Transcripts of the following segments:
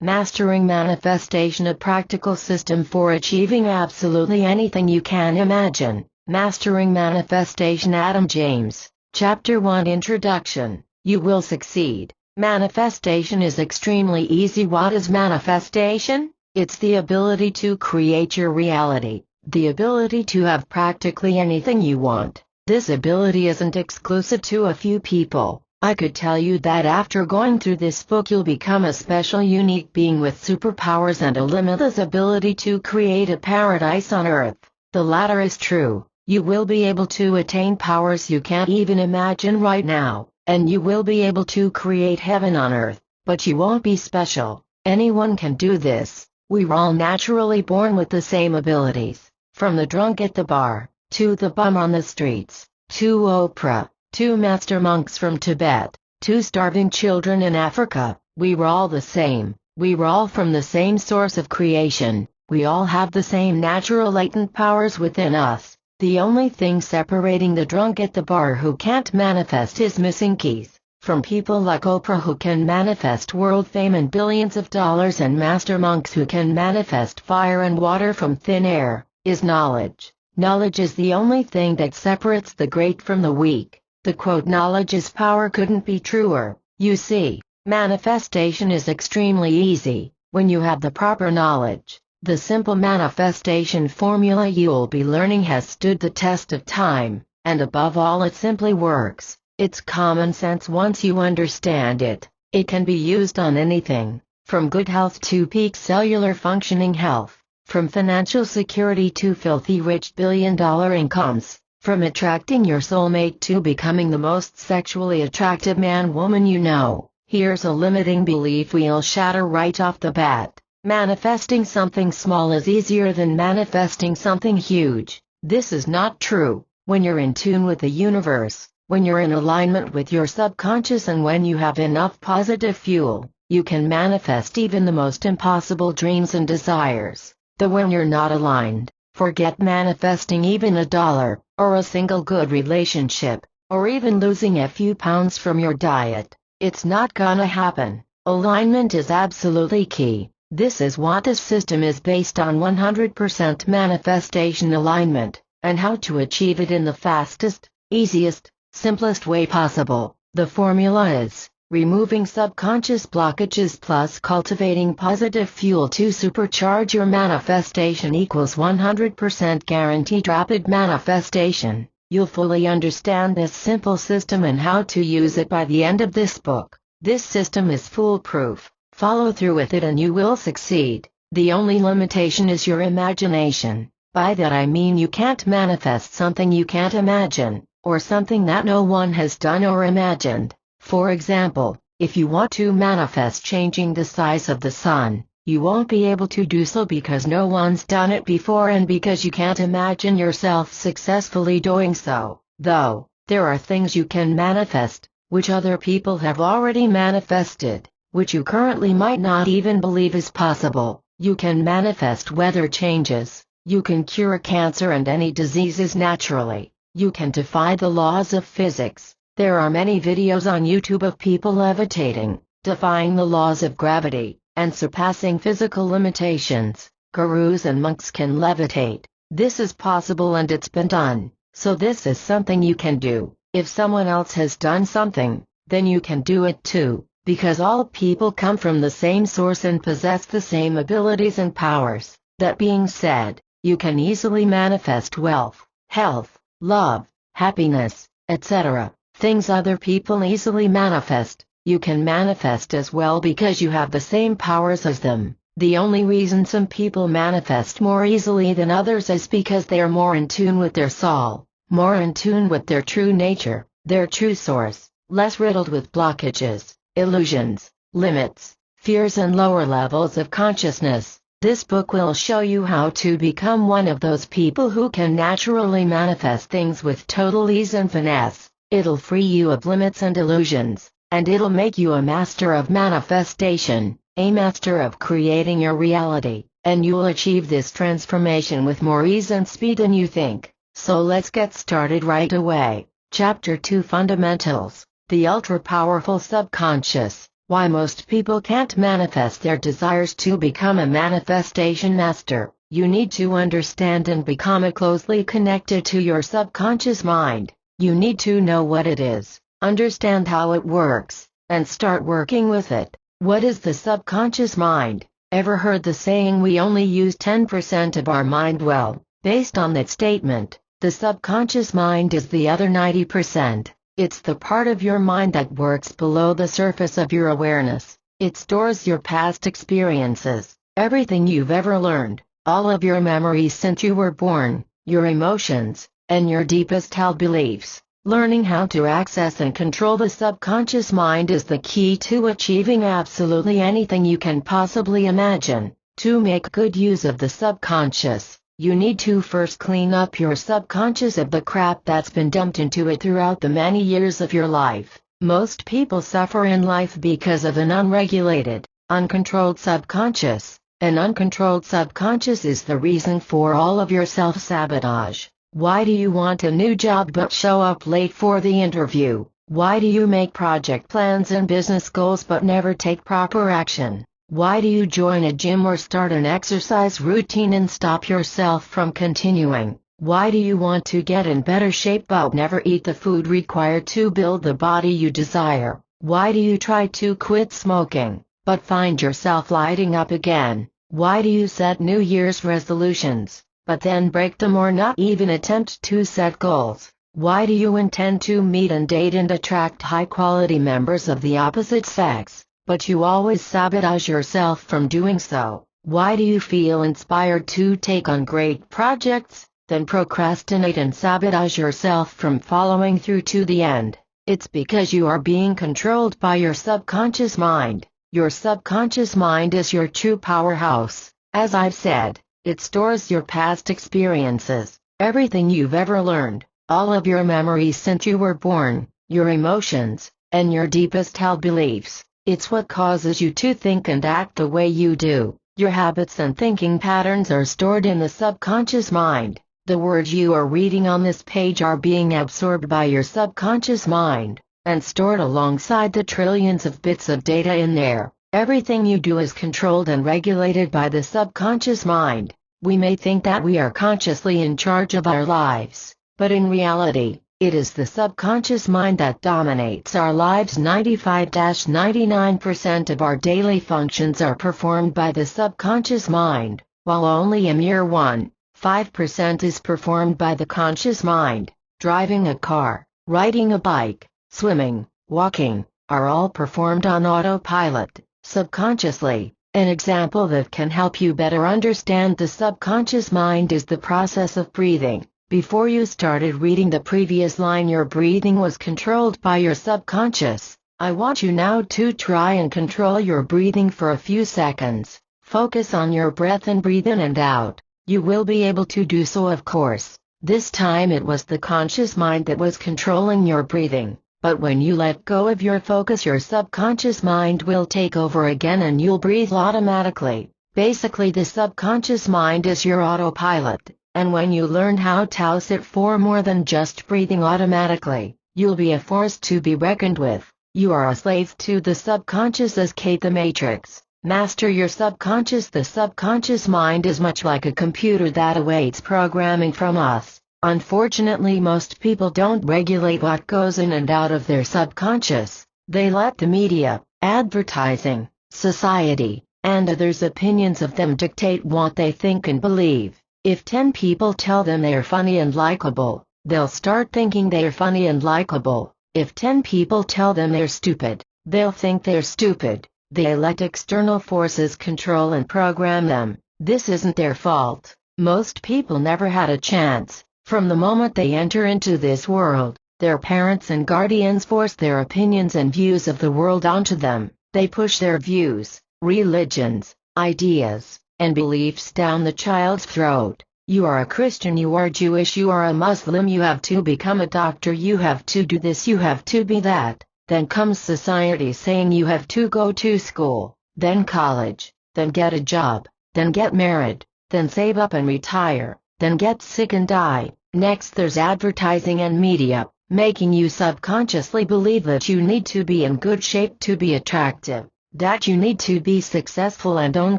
Mastering Manifestation, a practical system for achieving absolutely anything you can imagine. Mastering Manifestation. Adam James. Chapter 1. Introduction. You will succeed. Manifestation is extremely easy. What is manifestation? It's the ability to create your reality, the ability to have practically anything you want. This ability isn't exclusive to a few people. I could tell you that after going through this book you'll become a special, unique being with superpowers and a limitless ability to create a paradise on earth. The latter is true. You will be able to attain powers you can't even imagine right now, and you will be able to create heaven on earth, but you won't be special. Anyone can do this. We're all naturally born with the same abilities. From the drunk at the bar, to the bum on the streets, to Oprah, to master monks from Tibet, to starving children in Africa, we're all the same. We're all from the same source of creation. We all have the same natural latent powers within us. The only thing separating the drunk at the bar who can't manifest his missing keys, from people like Oprah who can manifest world fame and billions of dollars and master monks who can manifest fire and water from thin air, is knowledge. Knowledge is the only thing that separates the great from the weak. The quote, "Knowledge is power," couldn't be truer. You see, manifestation is extremely easy when you have the proper knowledge. The simple manifestation formula you'll be learning has stood the test of time, and above all it simply works. It's common sense once you understand it. It can be used on anything, from good health to peak cellular functioning health, from financial security to filthy rich billion-dollar incomes. From attracting your soulmate to becoming the most sexually attractive man-woman you know. Here's a limiting belief we'll shatter right off the bat. Manifesting something small is easier than manifesting something huge. This is not true. When you're in tune with the universe, when you're in alignment with your subconscious, and when you have enough positive fuel, you can manifest even the most impossible dreams and desires. Though when you're not aligned, forget manifesting even $1, or a single good relationship, or even losing a few pounds from your diet. It's not gonna happen. Alignment is absolutely key. This is what this system is based on: 100% manifestation alignment, and how to achieve it in the fastest, easiest, simplest way possible. The formula is removing subconscious blockages plus cultivating positive fuel to supercharge your manifestation equals 100% guaranteed rapid manifestation. You'll fully understand this simple system and how to use it by the end of this book. This system is foolproof. Follow through with it and you will succeed. The only limitation is your imagination. By that I mean you can't manifest something you can't imagine, or something that no one has done or imagined. For example, if you want to manifest changing the size of the sun, you won't be able to do so because no one's done it before and because you can't imagine yourself successfully doing so. Though, there are things you can manifest, which other people have already manifested, which you currently might not even believe is possible. You can manifest weather changes. You can cure cancer and any diseases naturally. You can defy the laws of physics. There are many videos on YouTube of people levitating, defying the laws of gravity, and surpassing physical limitations. Gurus and monks can levitate. This is possible and it's been done, so this is something you can do. If someone else has done something, then you can do it too, because all people come from the same source and possess the same abilities and powers. That being said, you can easily manifest wealth, health, love, happiness, etc. Things other people easily manifest, you can manifest as well because you have the same powers as them. The only reason some people manifest more easily than others is because they are more in tune with their soul, more in tune with their true nature, their true source, less riddled with blockages, illusions, limits, fears and lower levels of consciousness. This book will show you how to become one of those people who can naturally manifest things with total ease and finesse. It'll free you of limits and illusions, and it'll make you a master of manifestation, a master of creating your reality, and you'll achieve this transformation with more ease and speed than you think. So let's get started right away. Chapter 2: Fundamentals. The ultra-powerful subconscious. Why most people can't manifest their desires. To become a manifestation master, you need to understand and become closely connected to your subconscious mind. You need to know what it is, understand how it works, and start working with it. What is the subconscious mind? Ever heard the saying, we only use 10% of our mind? Well, based on that statement, the subconscious mind is the other 90%. It's the part of your mind that works below the surface of your awareness. It stores your past experiences, everything you've ever learned, all of your memories since you were born, your emotions, and your deepest held beliefs. Learning how to access and control the subconscious mind is the key to achieving absolutely anything you can possibly imagine. To make good use of the subconscious, you need to first clean up your subconscious of the crap that's been dumped into it throughout the many years of your life. Most people suffer in life because of an unregulated, uncontrolled subconscious. An uncontrolled subconscious is the reason for all of your self-sabotage. Why do you want a new job but show up late for the interview? Why do you make project plans and business goals but never take proper action? Why do you join a gym or start an exercise routine and stop yourself from continuing? Why do you want to get in better shape but never eat the food required to build the body you desire? Why do you try to quit smoking, but find yourself lighting up again? Why do you set New Year's resolutions, but then break them or not even attempt to set goals? Why do you intend to meet and date and attract high-quality members of the opposite sex, but you always sabotage yourself from doing so? Why do you feel inspired to take on great projects, then procrastinate and sabotage yourself from following through to the end? It's because you are being controlled by your subconscious mind. Your subconscious mind is your true powerhouse. As I've said, it stores your past experiences, everything you've ever learned, all of your memories since you were born, your emotions, and your deepest held beliefs. It's what causes you to think and act the way you do. Your habits and thinking patterns are stored in the subconscious mind. The words you are reading on this page are being absorbed by your subconscious mind, and stored alongside the trillions of bits of data in there. Everything you do is controlled and regulated by the subconscious mind. We may think that we are consciously in charge of our lives, but in reality, it is the subconscious mind that dominates our lives. 95-99% of our daily functions are performed by the subconscious mind, while only a mere 1.5% is performed by the conscious mind. Driving a car, riding a bike, swimming, walking, are all performed on autopilot, subconsciously. An example that can help you better understand the subconscious mind is the process of breathing. Before you started reading the previous line, your breathing was controlled by your subconscious. I want you now to try and control your breathing for a few seconds. Focus on your breath and breathe in and out. You will be able to do so, of course. This time it was the conscious mind that was controlling your breathing. But when you let go of your focus, your subconscious mind will take over again and you'll breathe automatically. Basically, the subconscious mind is your autopilot. And when you learn how to use it for more than just breathing automatically, you'll be a force to be reckoned with. You are a slave to the subconscious as Kate the Matrix. Master your subconscious. The subconscious mind is much like a computer that awaits programming from us. Unfortunately, most people don't regulate what goes in and out of their subconscious. They let the media, advertising, society, and others' opinions of them dictate what they think and believe. If 10 people tell them they are funny and likable, they'll start thinking they are funny and likable. If 10 people tell them they're stupid, they'll think they're stupid. They let external forces control and program them. This isn't their fault. Most people never had a chance. From the moment they enter into this world, their parents and guardians force their opinions and views of the world onto them. They push their views, religions, ideas, and beliefs down the child's throat. You are a Christian, you are Jewish, you are a Muslim, you have to become a doctor, you have to do this, you have to be that. Then comes society saying you have to go to school, then college, then get a job, then get married, then save up and retire, then get sick and die. Next there's advertising and media, making you subconsciously believe that you need to be in good shape to be attractive, that you need to be successful and own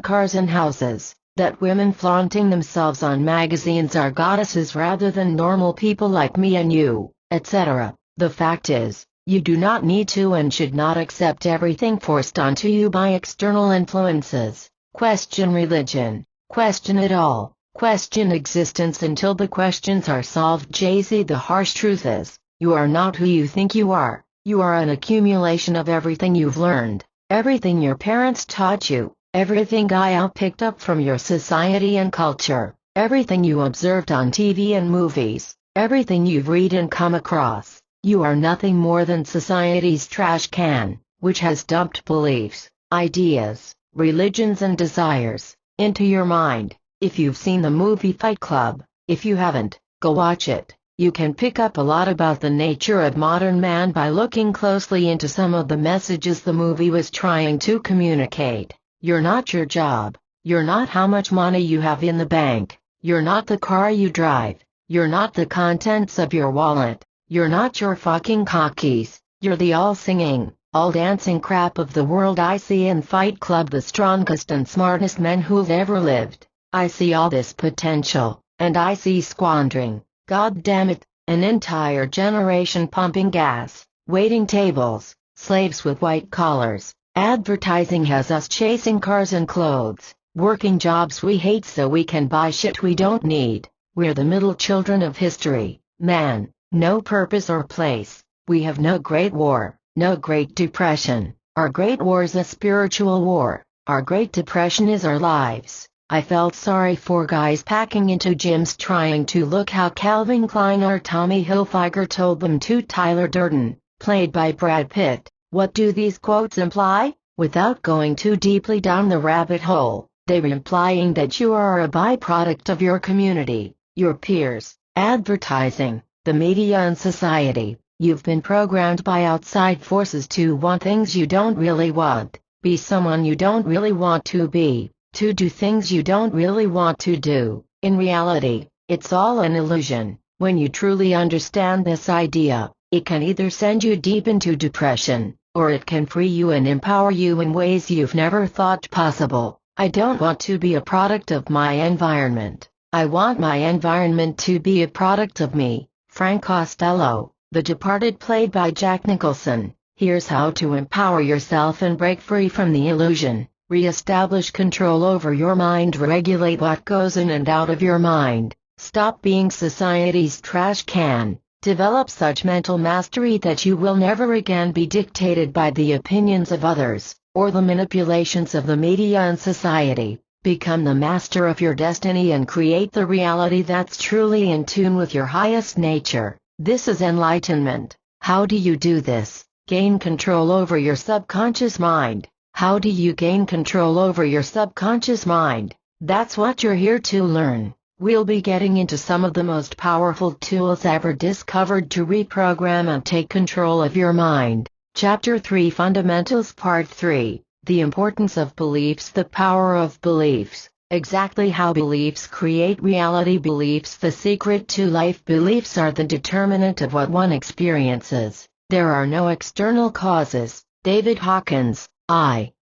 cars and houses, that women flaunting themselves on magazines are goddesses rather than normal people like me and you, etc. The fact is, you do not need to and should not accept everything forced onto you by external influences. Question religion. Question it all. Question existence until the questions are solved. Jay-Z. The harsh truth is, you are not who you think you are. You are an accumulation of everything you've learned, everything your parents taught you, everything Gaia picked up from your society and culture, everything you observed on TV and movies, everything you've read and come across. You are nothing more than society's trash can, which has dumped beliefs, ideas, religions and desires into your mind. If you've seen the movie Fight Club, if you haven't, go watch it. You can pick up a lot about the nature of modern man by looking closely into some of the messages the movie was trying to communicate. You're not your job. You're not how much money you have in the bank. You're not the car you drive. You're not the contents of your wallet. You're not your fucking cockies. You're the all-singing, all-dancing crap of the world. I see in Fight Club the strongest and smartest men who've ever lived. I see all this potential, and I see squandering. God damn it, an entire generation pumping gas, waiting tables, slaves with white collars. Advertising has us chasing cars and clothes, working jobs we hate so we can buy shit we don't need. We're the middle children of history. Man, no purpose or place. We have no Great War, no Great Depression. Our Great War is a spiritual war. Our Great Depression is our lives. I felt sorry for guys packing into gyms trying to look how Calvin Klein or Tommy Hilfiger told them to. Tyler Durden, played by Brad Pitt. What do these quotes imply? Without going too deeply down the rabbit hole, they're implying that you are a byproduct of your community, your peers, advertising, the media and society. You've been programmed by outside forces to want things you don't really want, be someone you don't really want to be, to do things you don't really want to do. In reality, it's all an illusion. When you truly understand this idea, it can either send you deep into depression, or it can free you and empower you in ways you've never thought possible. I don't want to be a product of my environment. I want my environment to be a product of me. Frank Costello, The Departed, played by Jack Nicholson. Here's how to empower yourself and break free from the illusion. Re-establish control over your mind. Regulate what goes in and out of your mind. Stop being society's trash can. Develop such mental mastery that you will never again be dictated by the opinions of others, or the manipulations of the media and society. Become the master of your destiny and create the reality that's truly in tune with your highest nature. This is enlightenment. How do you do this? Gain control over your subconscious mind. How do you gain control over your subconscious mind? That's what you're here to learn. We'll be getting into some of the most powerful tools ever discovered to reprogram and take control of your mind. Chapter 3, Fundamentals, Part 3. The Importance of Beliefs. The Power of Beliefs. Exactly how beliefs create reality. Beliefs, the secret to life. Beliefs are the determinant of what one experiences. There are no external causes. David Hawkins.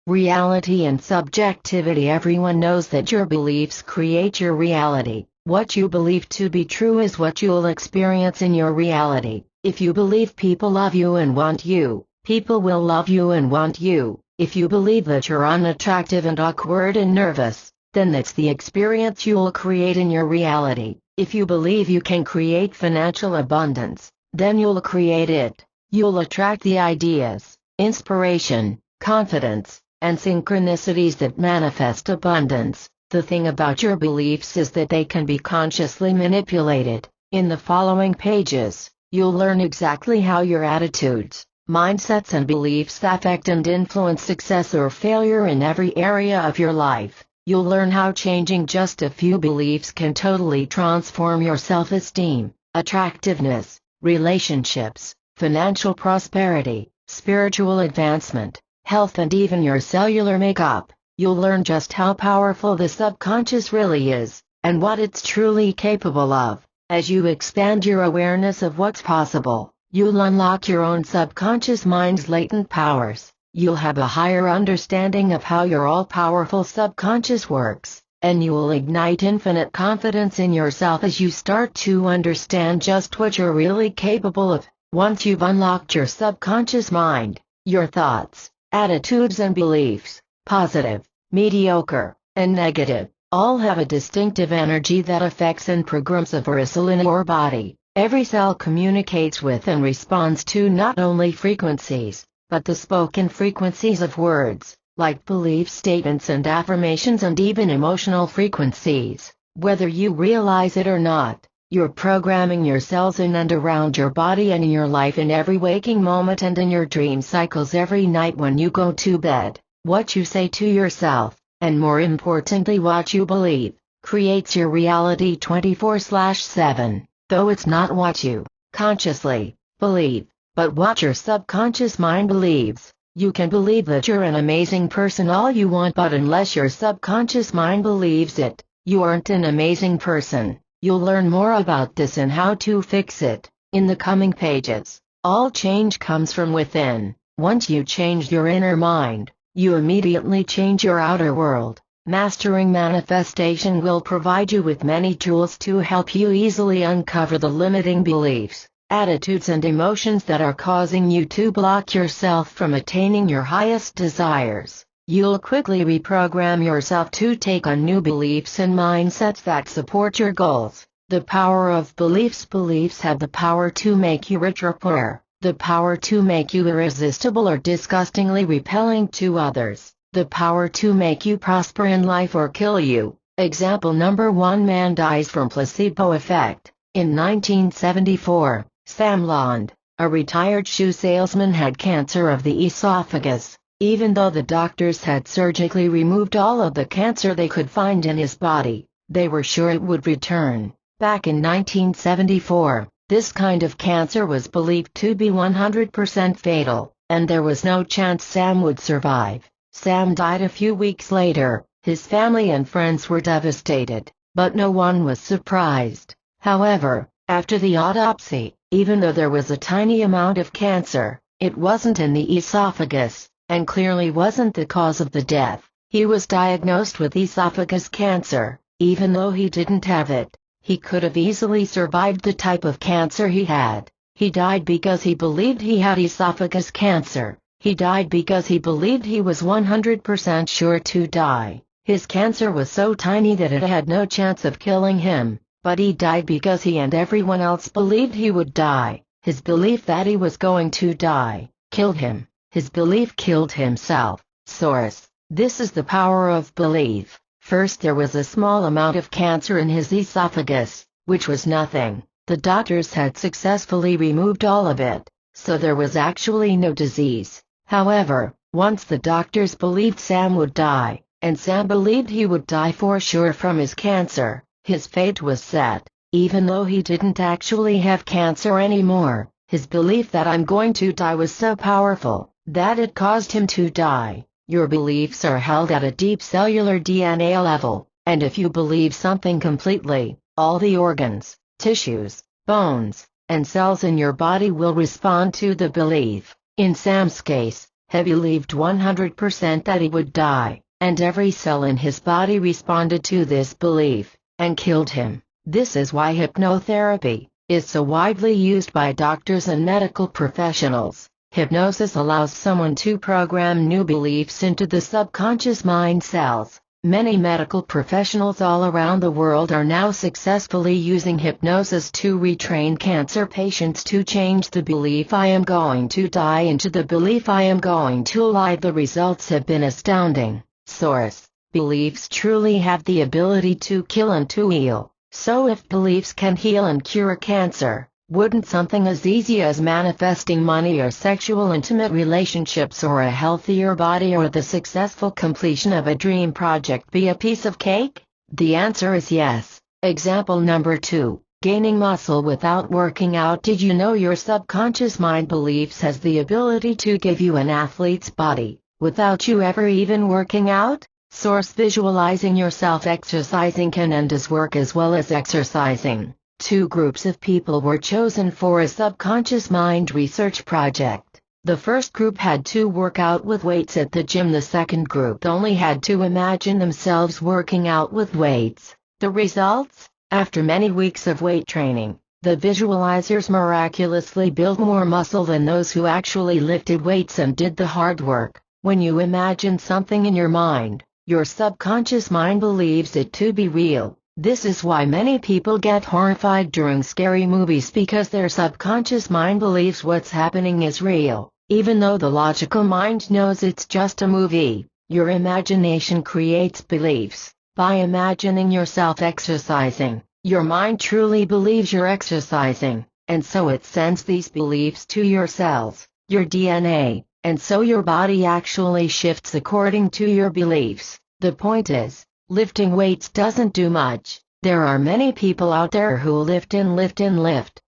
Reality and subjectivity. Everyone knows that your beliefs create your reality. What you believe to be true is what you'll experience in your reality. If you believe people love you and want you, people will love you and want you. If you believe that you're unattractive and awkward and nervous, then that's the experience you'll create in your reality. If you believe you can create financial abundance, then you'll create it. You'll attract the ideas, inspiration, confidence, and synchronicities that manifest abundance. The thing about your beliefs is that they can be consciously manipulated. In the following pages, you'll learn exactly how your attitudes, mindsets and beliefs affect and influence success or failure in every area of your life. You'll learn how changing just a few beliefs can totally transform your self-esteem, attractiveness, relationships, financial prosperity, spiritual advancement, health and even your cellular makeup. You'll learn just how powerful the subconscious really is, and what it's truly capable of. As you expand your awareness of what's possible, You'll unlock your own subconscious mind's latent powers. You'll have a higher understanding of how your all-powerful subconscious works, and you will ignite infinite confidence in yourself as you start to understand just what you're really capable of. Once you've unlocked your subconscious mind, your thoughts, attitudes and beliefs, positive, mediocre, and negative, all have a distinctive energy that affects and programs a vessel in your body. Every cell communicates with and responds to not only frequencies, but the spoken frequencies of words, like belief statements and affirmations, and even emotional frequencies. Whether you realize it or not, you're programming your cells in and around your body and in your life in every waking moment and in your dream cycles every night when you go to bed. What you say to yourself, and more importantly what you believe, creates your reality 24/7, though it's not what you consciously believe, but what your subconscious mind believes. You can believe that you're an amazing person all you want, but unless your subconscious mind believes it, you aren't an amazing person. You'll learn more about this and how to fix it in the coming pages. All change comes from within. Once you change your inner mind, you immediately change your outer world. Mastering manifestation will provide you with many tools to help you easily uncover the limiting beliefs, attitudes and emotions that are causing you to block yourself from attaining your highest desires. You'll quickly reprogram yourself to take on new beliefs and mindsets that support your goals. The power of beliefs. Beliefs have the power to make you rich or poor, the power to make you irresistible or disgustingly repelling to others, the power to make you prosper in life or kill you. Example number 1. Man dies from placebo effect. In 1974, Sam Lond, a retired shoe salesman, had cancer of the esophagus. Even though the doctors had surgically removed all of the cancer they could find in his body, they were sure it would return. Back in 1974, this kind of cancer was believed to be 100% fatal, and there was no chance Sam would survive. Sam died a few weeks later. His family and friends were devastated, but no one was surprised. However, after the autopsy, even though there was a tiny amount of cancer, it wasn't in the esophagus, and clearly wasn't the cause of the death. He was diagnosed with esophagus cancer. Even though he didn't have it, he could have easily survived the type of cancer he had. He died because he believed he had esophagus cancer. He died because he believed he was 100% sure to die. His cancer was so tiny that it had no chance of killing him, but he died because he and everyone else believed he would die. His belief that he was going to die killed him. His belief killed himself. Source: this is the power of belief. First, there was a small amount of cancer in his esophagus, which was nothing. The doctors had successfully removed all of it, so there was actually no disease. However, once the doctors believed Sam would die, and Sam believed he would die for sure from his cancer, his fate was set. Even though he didn't actually have cancer anymore, his belief that "I'm going to die" was so powerful that it caused him to die. Your beliefs are held at a deep cellular DNA level, and if you believe something completely, all the organs, tissues, bones, and cells in your body will respond to the belief. In Sam's case, he believed 100% that he would die, and every cell in his body responded to this belief, and killed him. This is why hypnotherapy is so widely used by doctors and medical professionals. Hypnosis allows someone to program new beliefs into the subconscious mind cells. Many medical professionals all around the world are now successfully using hypnosis to retrain cancer patients to change the belief "I am going to die" into the belief "I am going to live." The results have been astounding. Source: beliefs truly have the ability to kill and to heal. So if beliefs can heal and cure cancer, wouldn't something as easy as manifesting money or sexual intimate relationships or a healthier body or the successful completion of a dream project be a piece of cake? The answer is yes. Example number 2. Gaining muscle without working out. Did you know your subconscious mind beliefs has the ability to give you an athlete's body, without you ever even working out? Source: visualizing yourself exercising can and does work as well as exercising. Two groups of people were chosen for a subconscious mind research project. The first group had to work out with weights at the gym. The second group only had to imagine themselves working out with weights. The results? After many weeks of weight training, the visualizers miraculously built more muscle than those who actually lifted weights and did the hard work. When you imagine something in your mind, your subconscious mind believes it to be real. This is why many people get horrified during scary movies, because their subconscious mind believes what's happening is real, even though the logical mind knows it's just a movie. Your imagination creates beliefs. By imagining yourself exercising, your mind truly believes you're exercising, and so it sends these beliefs to your cells, your DNA, and so your body actually shifts according to your beliefs. The point is, lifting weights doesn't do much. There are many people out there who lift,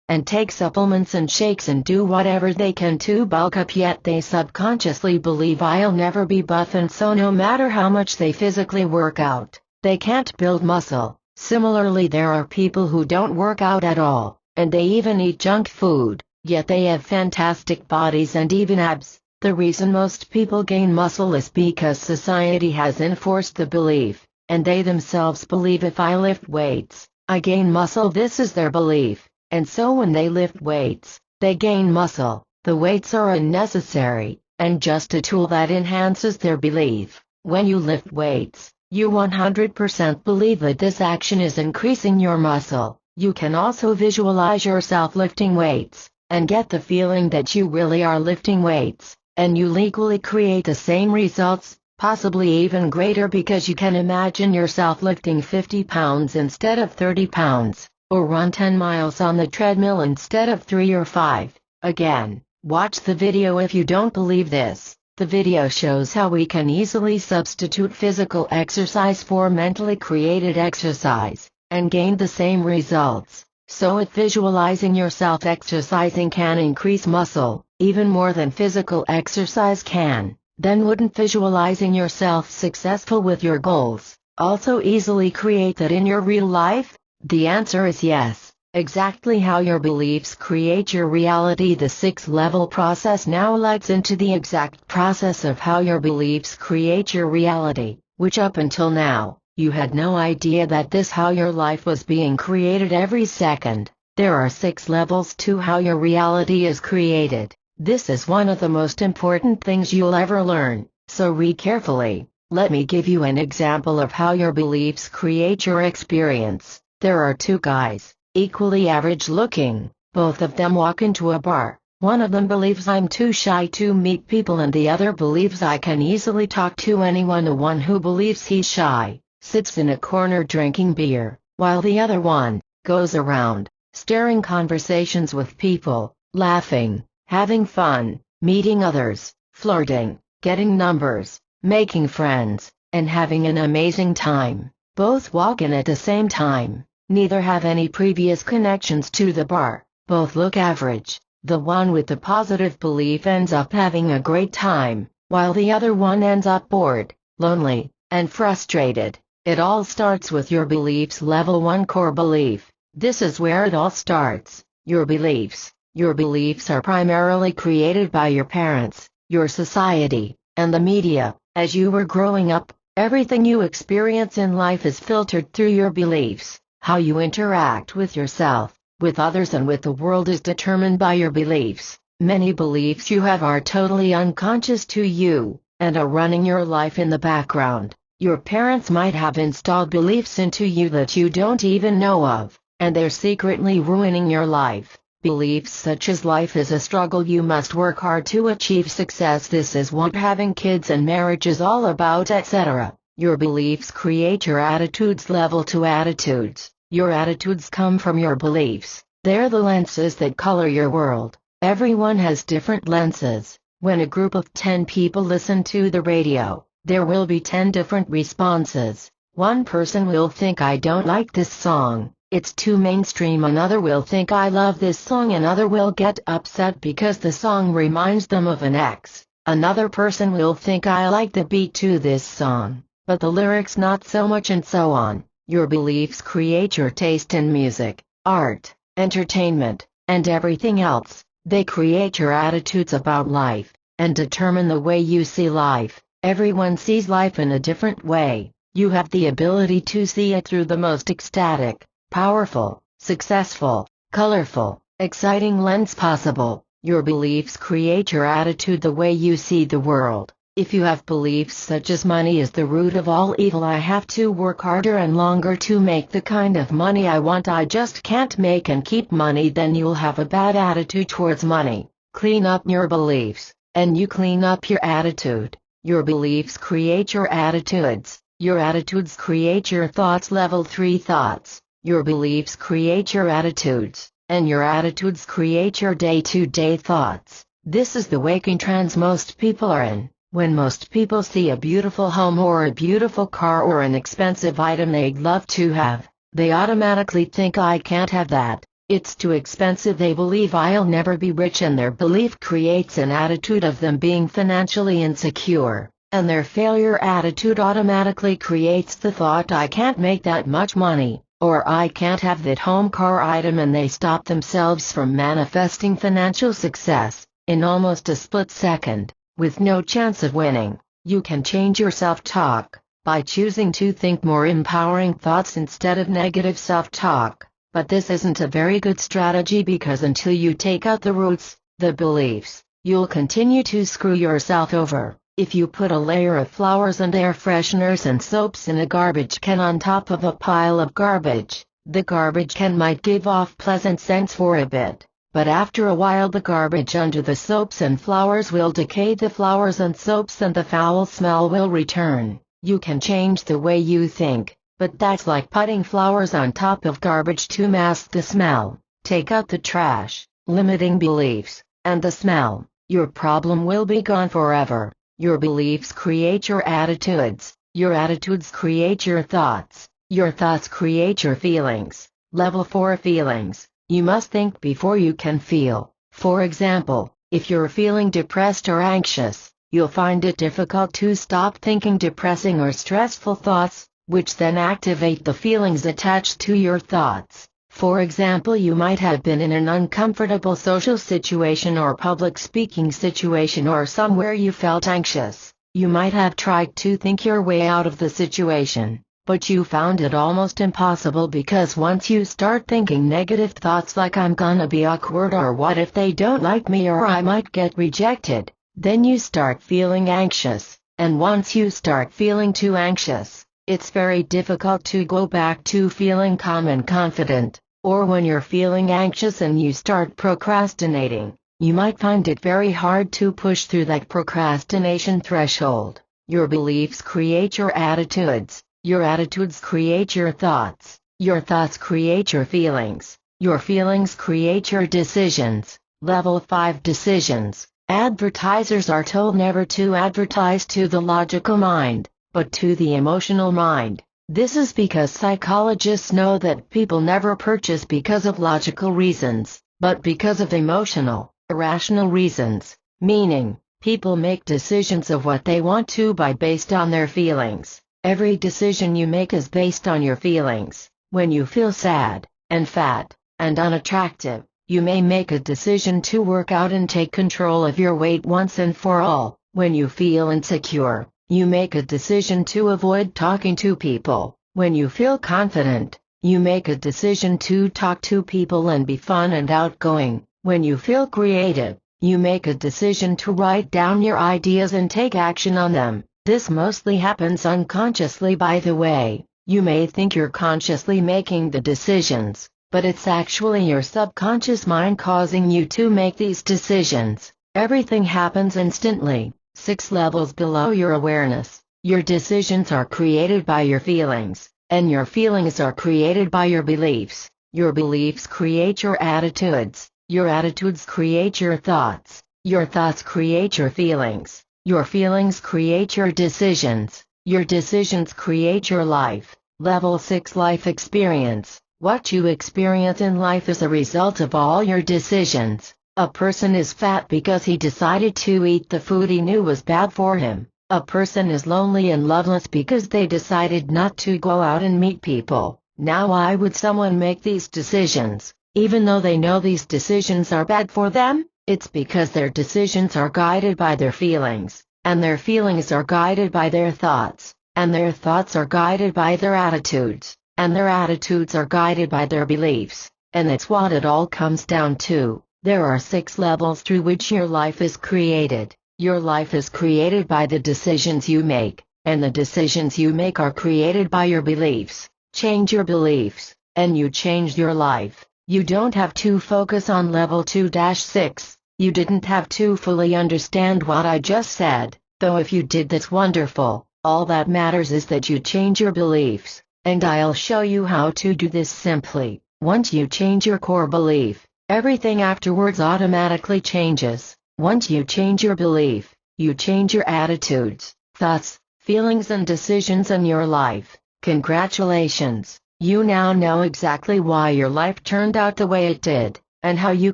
and take supplements and shakes and do whatever they can to bulk up, yet they subconsciously believe I'll never be buff, and so no matter how much they physically work out, they can't build muscle. Similarly, there are people who don't work out at all, and they even eat junk food, yet they have fantastic bodies and even abs. The reason most people gain muscle is because society has enforced the belief, and they themselves believe if I lift weights, I gain muscle. This is their belief, and so when they lift weights, they gain muscle. The weights are unnecessary, and just a tool that enhances their belief. When you lift weights, you 100% believe that this action is increasing your muscle. You can also visualize yourself lifting weights, and get the feeling that you really are lifting weights, and you legally create the same results, possibly even greater, because you can imagine yourself lifting 50 pounds instead of 30 pounds, or run 10 miles on the treadmill instead of 3 or 5. Again, watch the video if you don't believe this. The video shows how we can easily substitute physical exercise for mentally created exercise, and gain the same results. So if visualizing yourself exercising can increase muscle, even more than physical exercise can, then wouldn't visualizing yourself successful with your goals also easily create that in your real life? The answer is yes. Exactly how your beliefs create your reality. The 6-level process now leads into the exact process of how your beliefs create your reality, which up until now, you had no idea that this how your life was being created every second. There are 6 levels to how your reality is created. This is one of the most important things you'll ever learn, so read carefully. Let me give you an example of how your beliefs create your experience. There are 2 guys, equally average looking. Both of them walk into a bar. One of them believes I'm too shy to meet people, and the other believes I can easily talk to anyone. The one who believes he's shy sits in a corner drinking beer, while the other one goes around, starting conversations with people, laughing, having fun, meeting others, flirting, getting numbers, making friends, and having an amazing time. Both walk in at the same time. Neither have any previous connections to the bar. Both look average. The one with the positive belief ends up having a great time, while the other one ends up bored, lonely, and frustrated. It all starts with your beliefs. Level 1, core belief. This is where it all starts. Your beliefs. Your beliefs are primarily created by your parents, your society, and the media. As you were growing up, everything you experience in life is filtered through your beliefs. How you interact with yourself, with others, and with the world is determined by your beliefs. Many beliefs you have are totally unconscious to you, and are running your life in the background. Your parents might have installed beliefs into you that you don't even know of, and they're secretly ruining your life. Beliefs such as life is a struggle, you must work hard to achieve success, this is what having kids and marriage is all about, etc. Your beliefs create your attitudes. Level 2, attitudes. Your attitudes come from your beliefs. They're the lenses that color your world. Everyone has different lenses. When a group of 10 people listen to the radio, there will be 10 different responses. One person will think I don't like this song, it's too mainstream. Another will think I love this song. Another will get upset because the song reminds them of an ex. Another person will think I like the beat to this song, but the lyrics not so much, and so on. Your beliefs create your taste in music. art, entertainment, and everything else. They create your attitudes about life, and determine the way you see life. Everyone sees life in a different way. You have the ability to see it through the most ecstatic, powerful, successful, colorful, exciting lens possible. Your beliefs create your attitude, the way you see the world. If you have beliefs such as money is the root of all evil, I have to work harder and longer to make the kind of money I want, I just can't make and keep money, then you'll have a bad attitude towards money. Clean up your beliefs, and you clean up your attitude. Your beliefs create your attitudes. Your attitudes create your thoughts. Level 3 thoughts. Your beliefs create your attitudes, and your attitudes create your day-to-day thoughts. This is the waking trance most people are in. When most people see a beautiful home or a beautiful car or an expensive item they'd love to have, they automatically think, I can't have that. It's too expensive. They believe I'll never be rich, and their belief creates an attitude of them being financially insecure. And their failure attitude automatically creates the thought, I can't make that much money, or I can't have that home car item, and they stop themselves from manifesting financial success in almost a split second, with no chance of winning. You can change your self-talk by choosing to think more empowering thoughts instead of negative self-talk. But this isn't a very good strategy, because until you take out the roots, the beliefs, you'll continue to screw yourself over. If you put a layer of flowers and air fresheners and soaps in a garbage can on top of a pile of garbage, the garbage can might give off pleasant scents for a bit, but after a while the garbage under the soaps and flowers will decay. The flowers and soaps and the foul smell will return. You can change the way you think, but that's like putting flowers on top of garbage to mask the smell. Take out the trash, limiting beliefs, and the smell. Your problem will be gone forever. Your beliefs create your attitudes. Your attitudes create your thoughts. Your thoughts create your feelings. Level 4 feelings. You must think before you can feel. For example, if you're feeling depressed or anxious, you'll find it difficult to stop thinking depressing or stressful thoughts, which then activate the feelings attached to your thoughts. For example, you might have been in an uncomfortable social situation or public speaking situation, or somewhere you felt anxious. You might have tried to think your way out of the situation, but you found it almost impossible, because once you start thinking negative thoughts like I'm gonna be awkward, or what if they don't like me, or I might get rejected, then you start feeling anxious, and once you start feeling too anxious, it's very difficult to go back to feeling calm and confident. Or when you're feeling anxious and you start procrastinating, you might find it very hard to push through that procrastination threshold. Your beliefs create your attitudes. Your attitudes create your thoughts. Your thoughts create your feelings. Your feelings create your decisions. Level 5 decisions. Advertisers are told never to advertise to the logical mind, but to the emotional mind. This is because psychologists know that people never purchase because of logical reasons, but because of emotional, irrational reasons, meaning, people make decisions of what they want to buy based on their feelings. Every decision you make is based on your feelings. When you feel sad, and fat, and unattractive, you may make a decision to work out and take control of your weight once and for all. When you feel insecure, you make a decision to avoid talking to people. When you feel confident, you make a decision to talk to people and be fun and outgoing. When you feel creative, you make a decision to write down your ideas and take action on them. This mostly happens unconsciously, by the way. You may think you're consciously making the decisions, but it's actually your subconscious mind causing you to make these decisions. Everything happens instantly. 6 levels below your awareness. Your decisions are created by your feelings, and your feelings are created by your beliefs. Your beliefs create your attitudes. Your attitudes create your thoughts. Your thoughts create your feelings. Your feelings create your decisions. Your decisions create your life. Level 6 life experience. What you experience in life is a result of all your decisions. A person is fat because he decided to eat the food he knew was bad for him. A person is lonely and loveless because they decided not to go out and meet people. Now why would someone make these decisions, even though they know these decisions are bad for them? It's because their decisions are guided by their feelings, and their feelings are guided by their thoughts, and their thoughts are guided by their attitudes, and their attitudes are guided by their beliefs, and that's what it all comes down to. There are 6 levels through which your life is created. Your life is created by the decisions you make, and the decisions you make are created by your beliefs. Change your beliefs, and you change your life. You don't have to focus on level 2-6. You didn't have to fully understand what I just said, though if you did, that's wonderful. All that matters is that you change your beliefs, and I'll show you how to do this simply. Once you change your core belief, everything afterwards automatically changes. Once you change your belief, you change your attitudes, thoughts, feelings and decisions in your life. Congratulations, you now know exactly why your life turned out the way it did, and how you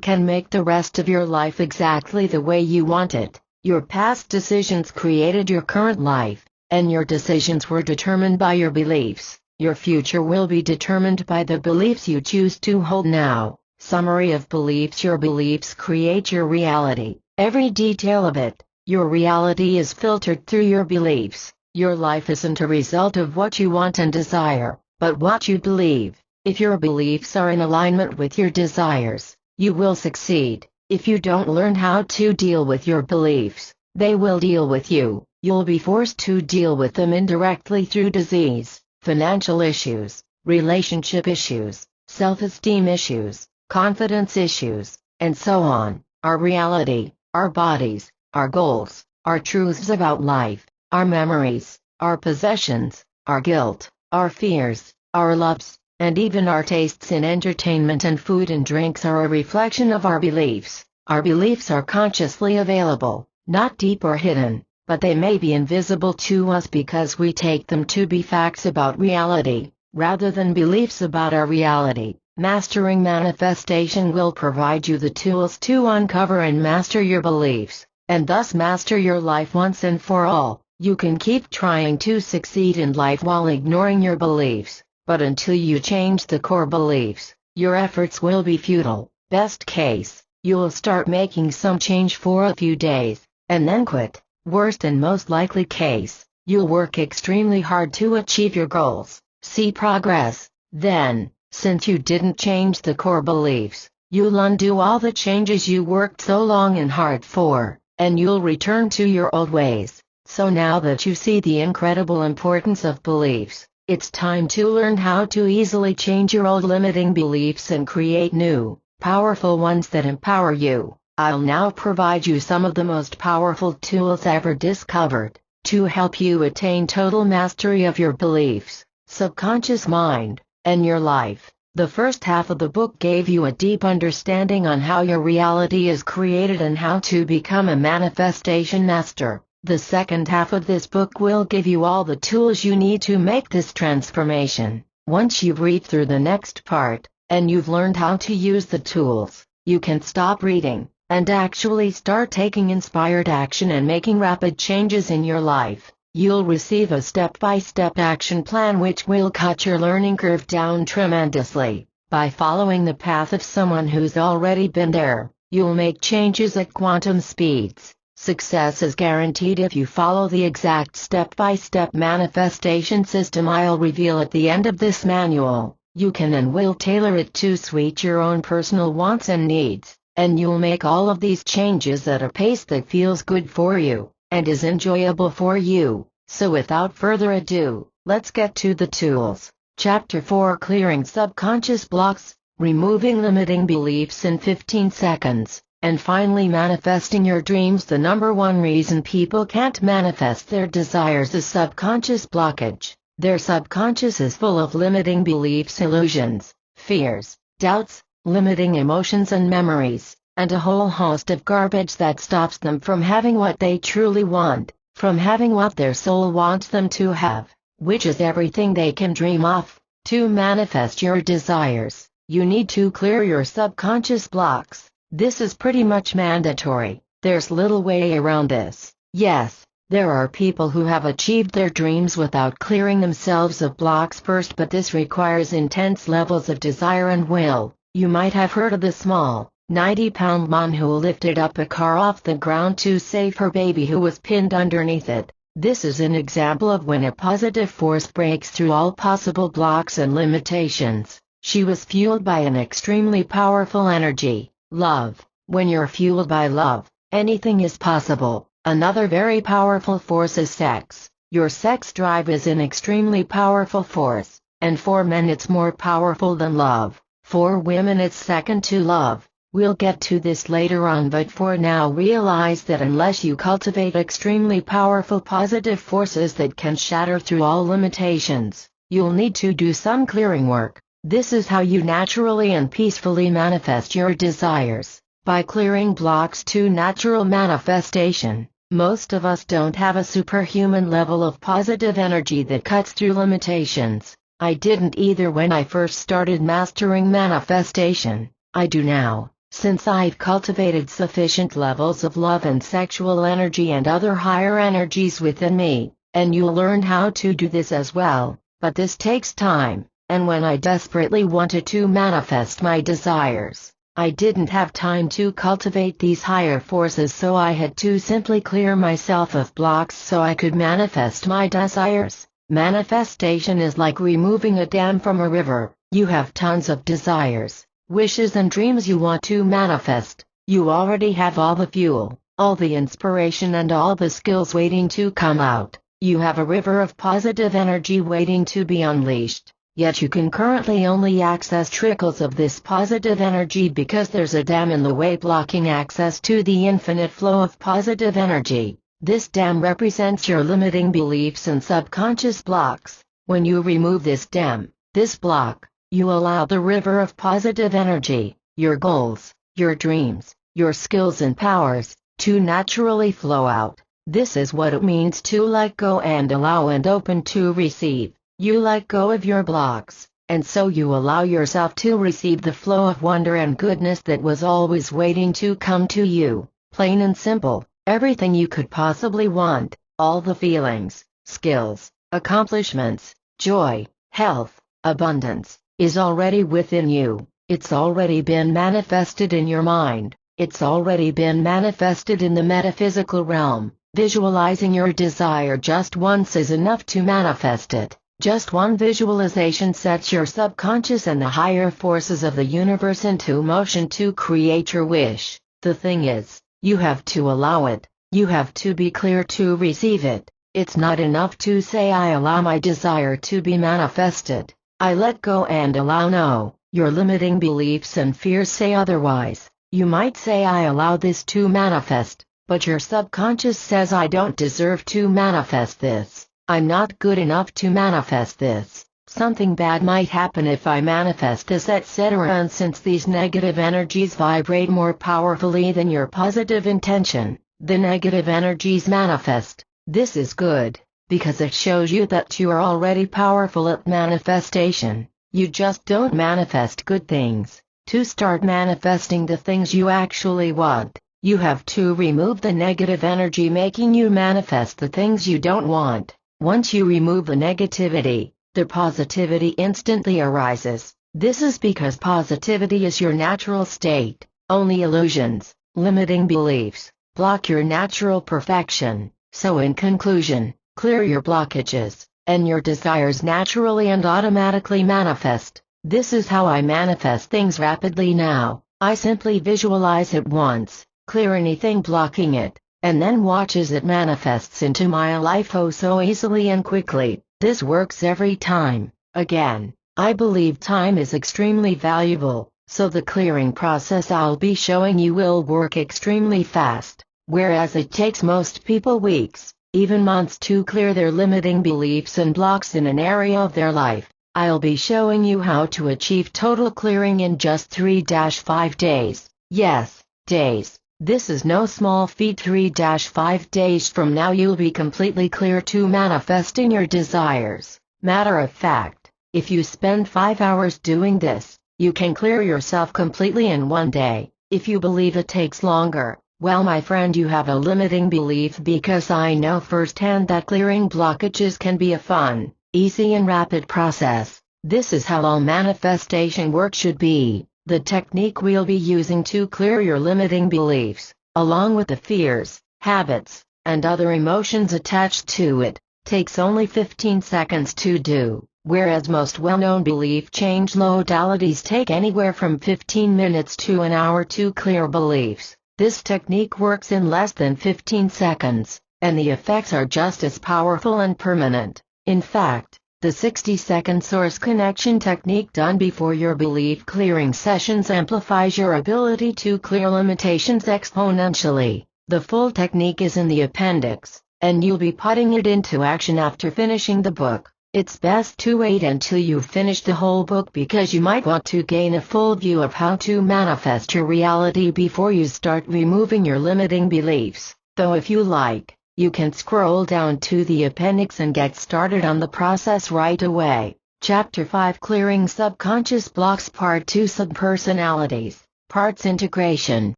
can make the rest of your life exactly the way you want it. Your past decisions created your current life, and your decisions were determined by your beliefs. Your future will be determined by the beliefs you choose to hold now. Summary of beliefs. Your beliefs create your reality, every detail of it. Your reality is filtered through your beliefs. Your life isn't a result of what you want and desire, but what you believe. If your beliefs are in alignment with your desires, you will succeed. If you don't learn how to deal with your beliefs, they will deal with you. You'll be forced to deal with them indirectly through disease, financial issues, relationship issues, self-esteem issues, confidence issues, and so on. Our reality, our bodies, our goals, our truths about life, our memories, our possessions, our guilt, our fears, our loves, and even our tastes in entertainment and food and drinks are a reflection of our beliefs. Our beliefs are consciously available, not deep or hidden, but they may be invisible to us because we take them to be facts about reality, rather than beliefs about our reality. Mastering manifestation will provide you the tools to uncover and master your beliefs, and thus master your life once and for all. You can keep trying to succeed in life while ignoring your beliefs, but until you change the core beliefs, your efforts will be futile. Best case, you'll start making some change for a few days, and then quit. Worst and most likely case, you'll work extremely hard to achieve your goals, see progress. Then, since you didn't change the core beliefs, you'll undo all the changes you worked so long and hard for, and you'll return to your old ways. So now that you see the incredible importance of beliefs, it's time to learn how to easily change your old limiting beliefs and create new, powerful ones that empower you. I'll now provide you some of the most powerful tools ever discovered, to help you attain total mastery of your beliefs, subconscious mind, and your life. The first half of the book gave you a deep understanding on how your reality is created and how to become a manifestation master. The second half of this book will give you all the tools you need to make this transformation. Once you read through the next part, and you've learned how to use the tools, you can stop reading, and actually start taking inspired action and making rapid changes in your life. You'll receive a step-by-step action plan which will cut your learning curve down tremendously. By following the path of someone who's already been there, you'll make changes at quantum speeds. Success is guaranteed if you follow the exact step-by-step manifestation system I'll reveal at the end of this manual. You can and will tailor it to suit your own personal wants and needs, and you'll make all of these changes at a pace that feels good for you, and is enjoyable for you. So without further ado, let's get to the tools. Chapter 4: Clearing Subconscious Blocks, Removing Limiting Beliefs in 15 Seconds. And finally, manifesting your dreams. The number one reason people can't manifest their desires is subconscious blockage. Their subconscious is full of limiting beliefs, illusions, fears, doubts, limiting emotions and memories, and a whole host of garbage that stops them from having what they truly want, from having what their soul wants them to have, which is everything they can dream of. To manifest your desires, you need to clear your subconscious blocks. This is pretty much mandatory. There's little way around this. Yes, There are people who have achieved their dreams without clearing themselves of blocks first, but this requires intense levels of desire and will. You might have heard of the small, 90-pound mom who lifted up a car off the ground to save her baby who was pinned underneath it. This is an example of when a positive force breaks through all possible blocks and limitations. She was fueled by an extremely powerful energy, love. When you're fueled by love, anything is possible. Another very powerful force is sex. Your sex drive is an extremely powerful force, and for men it's more powerful than love. For women it's second to love. We'll get to this later on, but for now realize that unless you cultivate extremely powerful positive forces that can shatter through all limitations, you'll need to do some clearing work. This is how you naturally and peacefully manifest your desires, by clearing blocks to natural manifestation. Most of us don't have a superhuman level of positive energy that cuts through limitations. I didn't either when I first started mastering manifestation. I do now, since I've cultivated sufficient levels of love and sexual energy and other higher energies within me, and you'll learn how to do this as well, but this takes time, and when I desperately wanted to manifest my desires, I didn't have time to cultivate these higher forces, so I had to simply clear myself of blocks so I could manifest my desires. Manifestation is like removing a dam from a river. You have tons of desires, wishes and dreams you want to manifest. You already have all the fuel, all the inspiration and all the skills waiting to come out. You have a river of positive energy waiting to be unleashed. Yet you can currently only access trickles of this positive energy because there's a dam in the way blocking access to the infinite flow of positive energy. This dam represents your limiting beliefs and subconscious blocks. When you remove this dam, this block, you allow the river of positive energy, your goals, your dreams, your skills and powers, to naturally flow out. This is what it means to let go and allow and open to receive. You let go of your blocks, and so you allow yourself to receive the flow of wonder and goodness that was always waiting to come to you. Plain and simple, everything you could possibly want, all the feelings, skills, accomplishments, joy, health, abundance, is already within you. It's already been manifested in your mind. It's already been manifested in the metaphysical realm. Visualizing your desire just once is enough to manifest it. Just one visualization sets your subconscious and the higher forces of the universe into motion to create your wish. The thing is, you have to allow it. You have to be clear to receive it. It's not enough to say I allow my desire to be manifested. I let go and allow. No, your limiting beliefs and fears say otherwise. You might say I allow this to manifest, but your subconscious says I don't deserve to manifest this. I'm not good enough to manifest this. Something bad might happen if I manifest this, etc. And since these negative energies vibrate more powerfully than your positive intention, the negative energies manifest. This is good, because it shows you that you are already powerful at manifestation. You just don't manifest good things. To start manifesting the things you actually want, you have to remove the negative energy making you manifest the things you don't want. Once you remove the negativity, the positivity instantly arises. This is because positivity is your natural state. Only illusions, limiting beliefs, block your natural perfection. So in conclusion, clear your blockages, and your desires naturally and automatically manifest. This is how I manifest things rapidly now. I simply visualize it once, clear anything blocking it, and then watch as it manifests into my life so easily and quickly. This works every time. Again, I believe time is extremely valuable, so the clearing process I'll be showing you will work extremely fast, whereas it takes most people weeks, even months to clear their limiting beliefs and blocks in an area of their life. I'll be showing you how to achieve total clearing in just 3-5 days. Yes, days. This is no small feat. 3-5 days from now you'll be completely clear to manifesting your desires. Matter of fact, if you spend 5 hours doing this, you can clear yourself completely in one day. If you believe it takes longer, Well, my friend, you have a limiting belief, because I know firsthand that clearing blockages can be a fun, easy and rapid process. This is how all manifestation work should be. The technique we'll be using to clear your limiting beliefs, along with the fears, habits, and other emotions attached to it, takes only 15 seconds to do, whereas most well-known belief change modalities take anywhere from 15 minutes to an hour to clear beliefs. This technique works in less than 15 seconds, and the effects are just as powerful and permanent. In fact, the 60-second source connection technique done before your belief clearing sessions amplifies your ability to clear limitations exponentially. The full technique is in the appendix, and you'll be putting it into action after finishing the book. It's best to wait until you've finished the whole book, because you might want to gain a full view of how to manifest your reality before you start removing your limiting beliefs. Though if you like, you can scroll down to the appendix and get started on the process right away. Chapter 5: Clearing Subconscious Blocks, Part 2: Subpersonalities. Parts: Integration.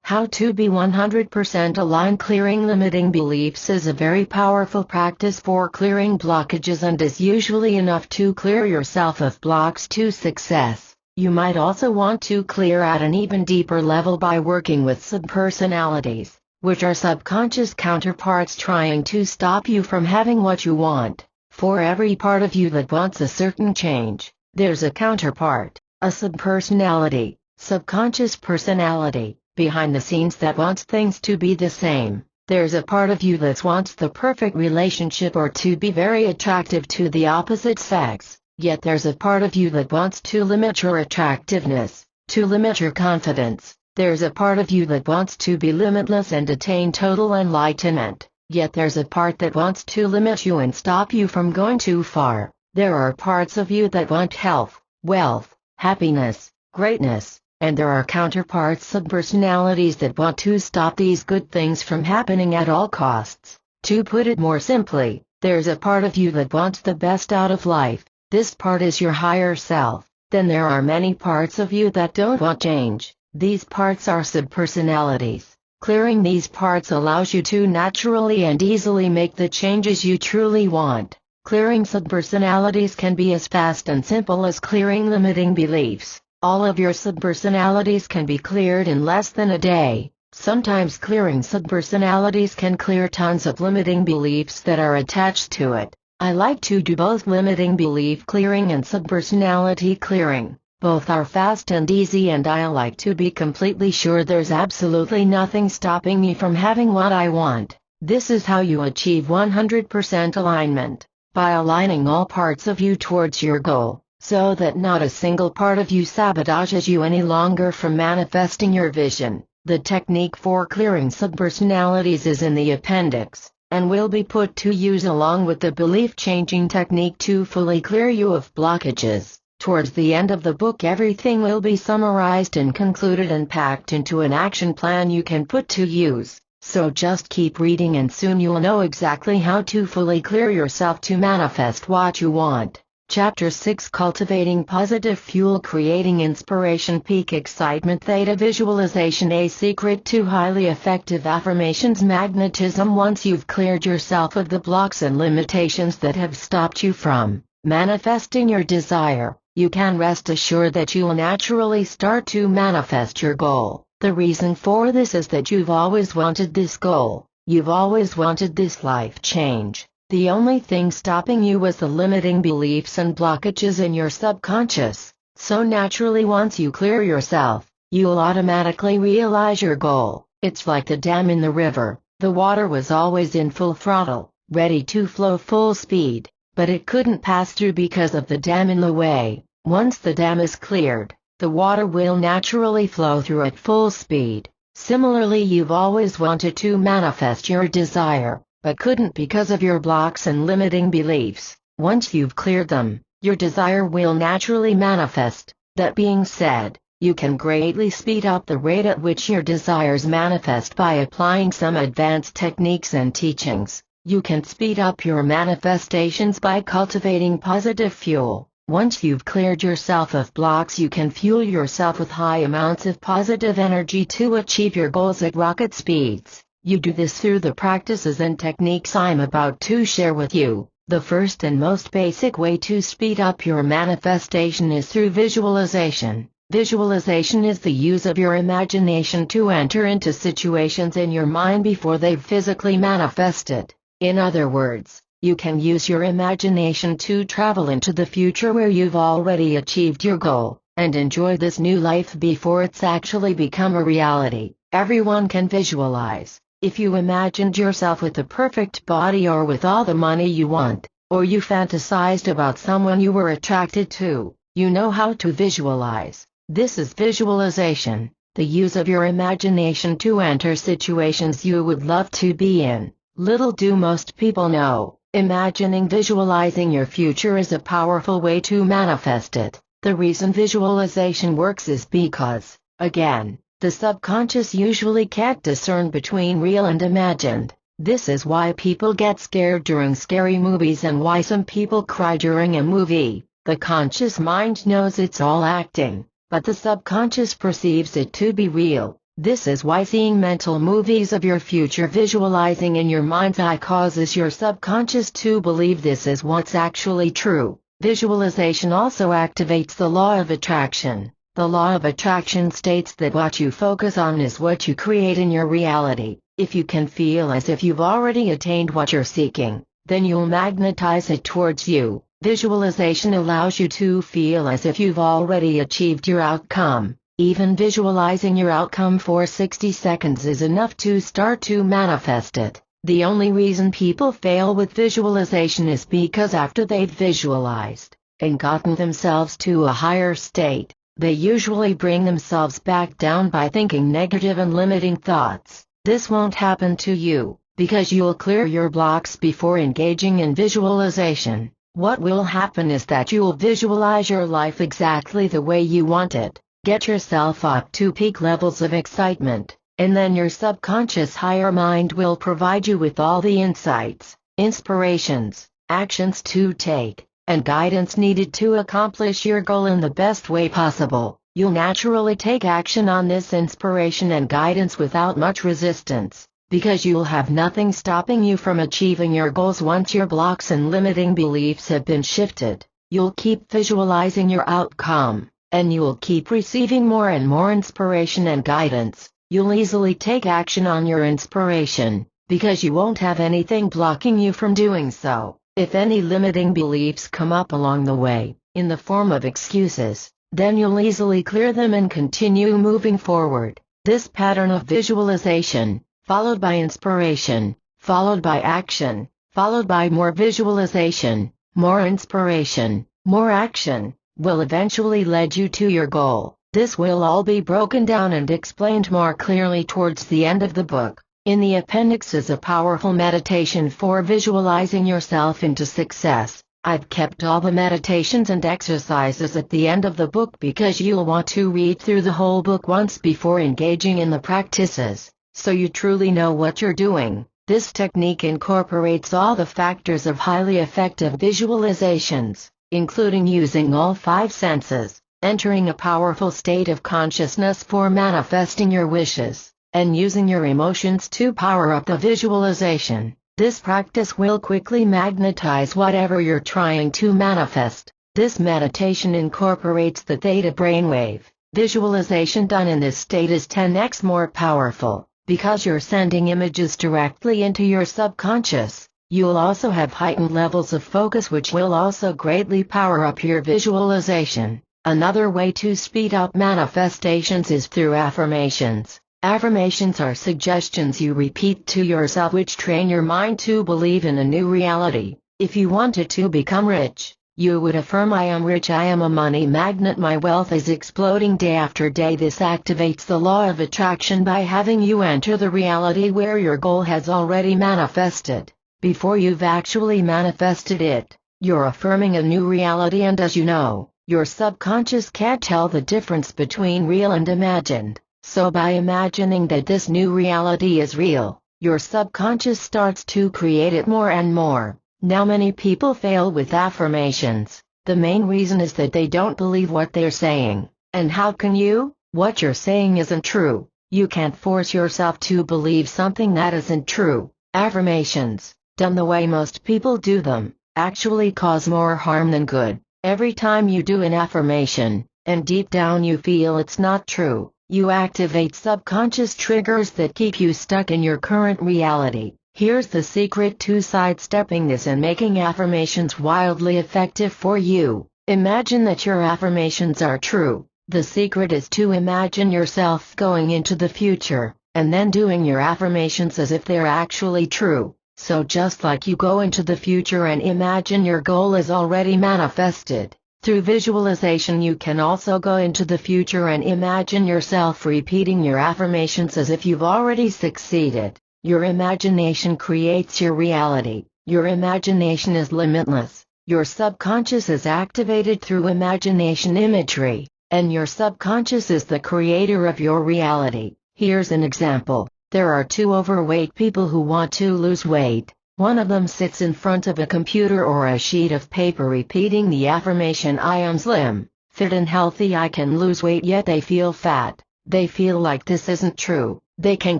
How to be 100% aligned. Clearing limiting beliefs is a very powerful practice for clearing blockages, and is usually enough to clear yourself of blocks to success. You might also want to clear at an even deeper level by working with subpersonalities, which are subconscious counterparts trying to stop you from having what you want. For every part of you that wants a certain change, there's a counterpart, a subpersonality, subconscious personality, behind the scenes that wants things to be the same. There's a part of you that wants the perfect relationship or to be very attractive to the opposite sex, yet there's a part of you that wants to limit your attractiveness, to limit your confidence. There's a part of you that wants to be limitless and attain total enlightenment, yet there's a part that wants to limit you and stop you from going too far. There are parts of you that want health, wealth, happiness, greatness, and there are counterparts, subpersonalities, that want to stop these good things from happening at all costs. To put it more simply, there's a part of you that wants the best out of life. This part is your higher self. Then there are many parts of you that don't want change. These parts are subpersonalities. Clearing these parts allows you to naturally and easily make the changes you truly want. Clearing subpersonalities can be as fast and simple as clearing limiting beliefs. All of your subpersonalities can be cleared in less than a day. Sometimes clearing subpersonalities can clear tons of limiting beliefs that are attached to it. I like to do both limiting belief clearing and subpersonality clearing. Both are fast and easy, and I like to be completely sure there's absolutely nothing stopping me from having what I want. This is how you achieve 100% alignment, by aligning all parts of you towards your goal, so that not a single part of you sabotages you any longer from manifesting your vision. The technique for clearing subpersonalities is in the appendix, and will be put to use along with the belief-changing technique to fully clear you of blockages. Towards the end of the book, everything will be summarized and concluded and packed into an action plan you can put to use. So just keep reading and soon you'll know exactly how to fully clear yourself to manifest what you want. Chapter 6: Cultivating Positive Fuel. Creating Inspiration. Peak Excitement. Theta Visualization. A secret to highly effective affirmations. Magnetism. Once you've cleared yourself of the blocks and limitations that have stopped you from manifesting your desire, you can rest assured that you will naturally start to manifest your goal. The reason for this is that you've always wanted this goal. You've always wanted this life change. The only thing stopping you was the limiting beliefs and blockages in your subconscious. So naturally, once you clear yourself, you'll automatically realize your goal. It's like the dam in the river. The water was always in full throttle, ready to flow full speed, but it couldn't pass through because of the dam in the way. Once the dam is cleared, the water will naturally flow through at full speed. Similarly, you've always wanted to manifest your desire, but couldn't because of your blocks and limiting beliefs. Once you've cleared them, your desire will naturally manifest. That being said, you can greatly speed up the rate at which your desires manifest by applying some advanced techniques and teachings. You can speed up your manifestations by cultivating positive fuel. Once you've cleared yourself of blocks, you can fuel yourself with high amounts of positive energy to achieve your goals at rocket speeds. You do this through the practices and techniques I'm about to share with you. The first and most basic way to speed up your manifestation is through visualization. Visualization is the use of your imagination to enter into situations in your mind before they've physically manifested. In other words, you can use your imagination to travel into the future where you've already achieved your goal, and enjoy this new life before it's actually become a reality. Everyone can visualize. If you imagined yourself with the perfect body, or with all the money you want, or you fantasized about someone you were attracted to, you know how to visualize. This is visualization, the use of your imagination to enter situations you would love to be in. Little do most people know, visualizing your future is a powerful way to manifest it. The reason visualization works is because, again, the subconscious usually can't discern between real and imagined. This is why people get scared during scary movies and why some people cry during a movie. The conscious mind knows it's all acting, but the subconscious perceives it to be real. This is why seeing mental movies of your future visualizing in your mind's eye causes your subconscious to believe this is what's actually true. Visualization also activates the law of attraction. The law of attraction states that what you focus on is what you create in your reality. If you can feel as if you've already attained what you're seeking, then you'll magnetize it towards you. Visualization allows you to feel as if you've already achieved your outcome. Even visualizing your outcome for 60 seconds is enough to start to manifest it. The only reason people fail with visualization is because after they've visualized and gotten themselves to a higher state, they usually bring themselves back down by thinking negative and limiting thoughts. This won't happen to you, because you'll clear your blocks before engaging in visualization. What will happen is that you'll visualize your life exactly the way you want it. Get yourself up to peak levels of excitement, and then your subconscious higher mind will provide you with all the insights, inspirations, actions to take, and guidance needed to accomplish your goal in the best way possible. You'll naturally take action on this inspiration and guidance without much resistance, because you'll have nothing stopping you from achieving your goals once your blocks and limiting beliefs have been shifted. You'll keep visualizing your outcome, and you'll keep receiving more and more inspiration and guidance. You'll easily take action on your inspiration, because you won't have anything blocking you from doing so. If any limiting beliefs come up along the way, in the form of excuses, then you'll easily clear them and continue moving forward. This pattern of visualization, followed by inspiration, followed by action, followed by more visualization, more inspiration, more action, will eventually lead you to your goal. This will all be broken down and explained more clearly towards the end of the book. In the appendix is a powerful meditation for visualizing yourself into success. I've kept all the meditations and exercises at the end of the book because you'll want to read through the whole book once before engaging in the practices, so you truly know what you're doing. This technique incorporates all the factors of highly effective visualizations, including using all 5 senses, entering a powerful state of consciousness for manifesting your wishes, and using your emotions to power up the visualization. This practice will quickly magnetize whatever you're trying to manifest. This meditation incorporates the theta brainwave. Visualization done in this state is 10x more powerful, because you're sending images directly into your subconscious. You'll also have heightened levels of focus, which will also greatly power up your visualization. Another way to speed up manifestations is through affirmations. Affirmations are suggestions you repeat to yourself which train your mind to believe in a new reality. If you wanted to become rich, you would affirm, I am rich, I am a money magnet, my wealth is exploding day after day. This activates the law of attraction by having you enter the reality where your goal has already manifested. Before you've actually manifested it, you're affirming a new reality, and as you know, your subconscious can't tell the difference between real and imagined. So by imagining that this new reality is real, your subconscious starts to create it more and more. Now many people fail with affirmations The main reason is that they don't believe what they're saying. And how can you? What you're saying isn't true. You can't force yourself to believe something that isn't true. Affirmations, done the way most people do them, actually cause more harm than good. Every time you do an affirmation, and deep down you feel it's not true, you activate subconscious triggers that keep you stuck in your current reality. Here's the secret to sidestepping this and making affirmations wildly effective for you. Imagine that your affirmations are true. The secret is to imagine yourself going into the future, and then doing your affirmations as if they're actually true. So just like you go into the future and imagine your goal is already manifested, through visualization you can also go into the future and imagine yourself repeating your affirmations as if you've already succeeded. Your imagination creates your reality. Your imagination is limitless. Your subconscious is activated through imagination imagery, and your subconscious is the creator of your reality. Here's an example. There are two overweight people who want to lose weight. One of them sits in front of a computer or a sheet of paper repeating the affirmation, I am slim, fit and healthy, I can lose weight, yet they feel fat. They feel like this isn't true. They can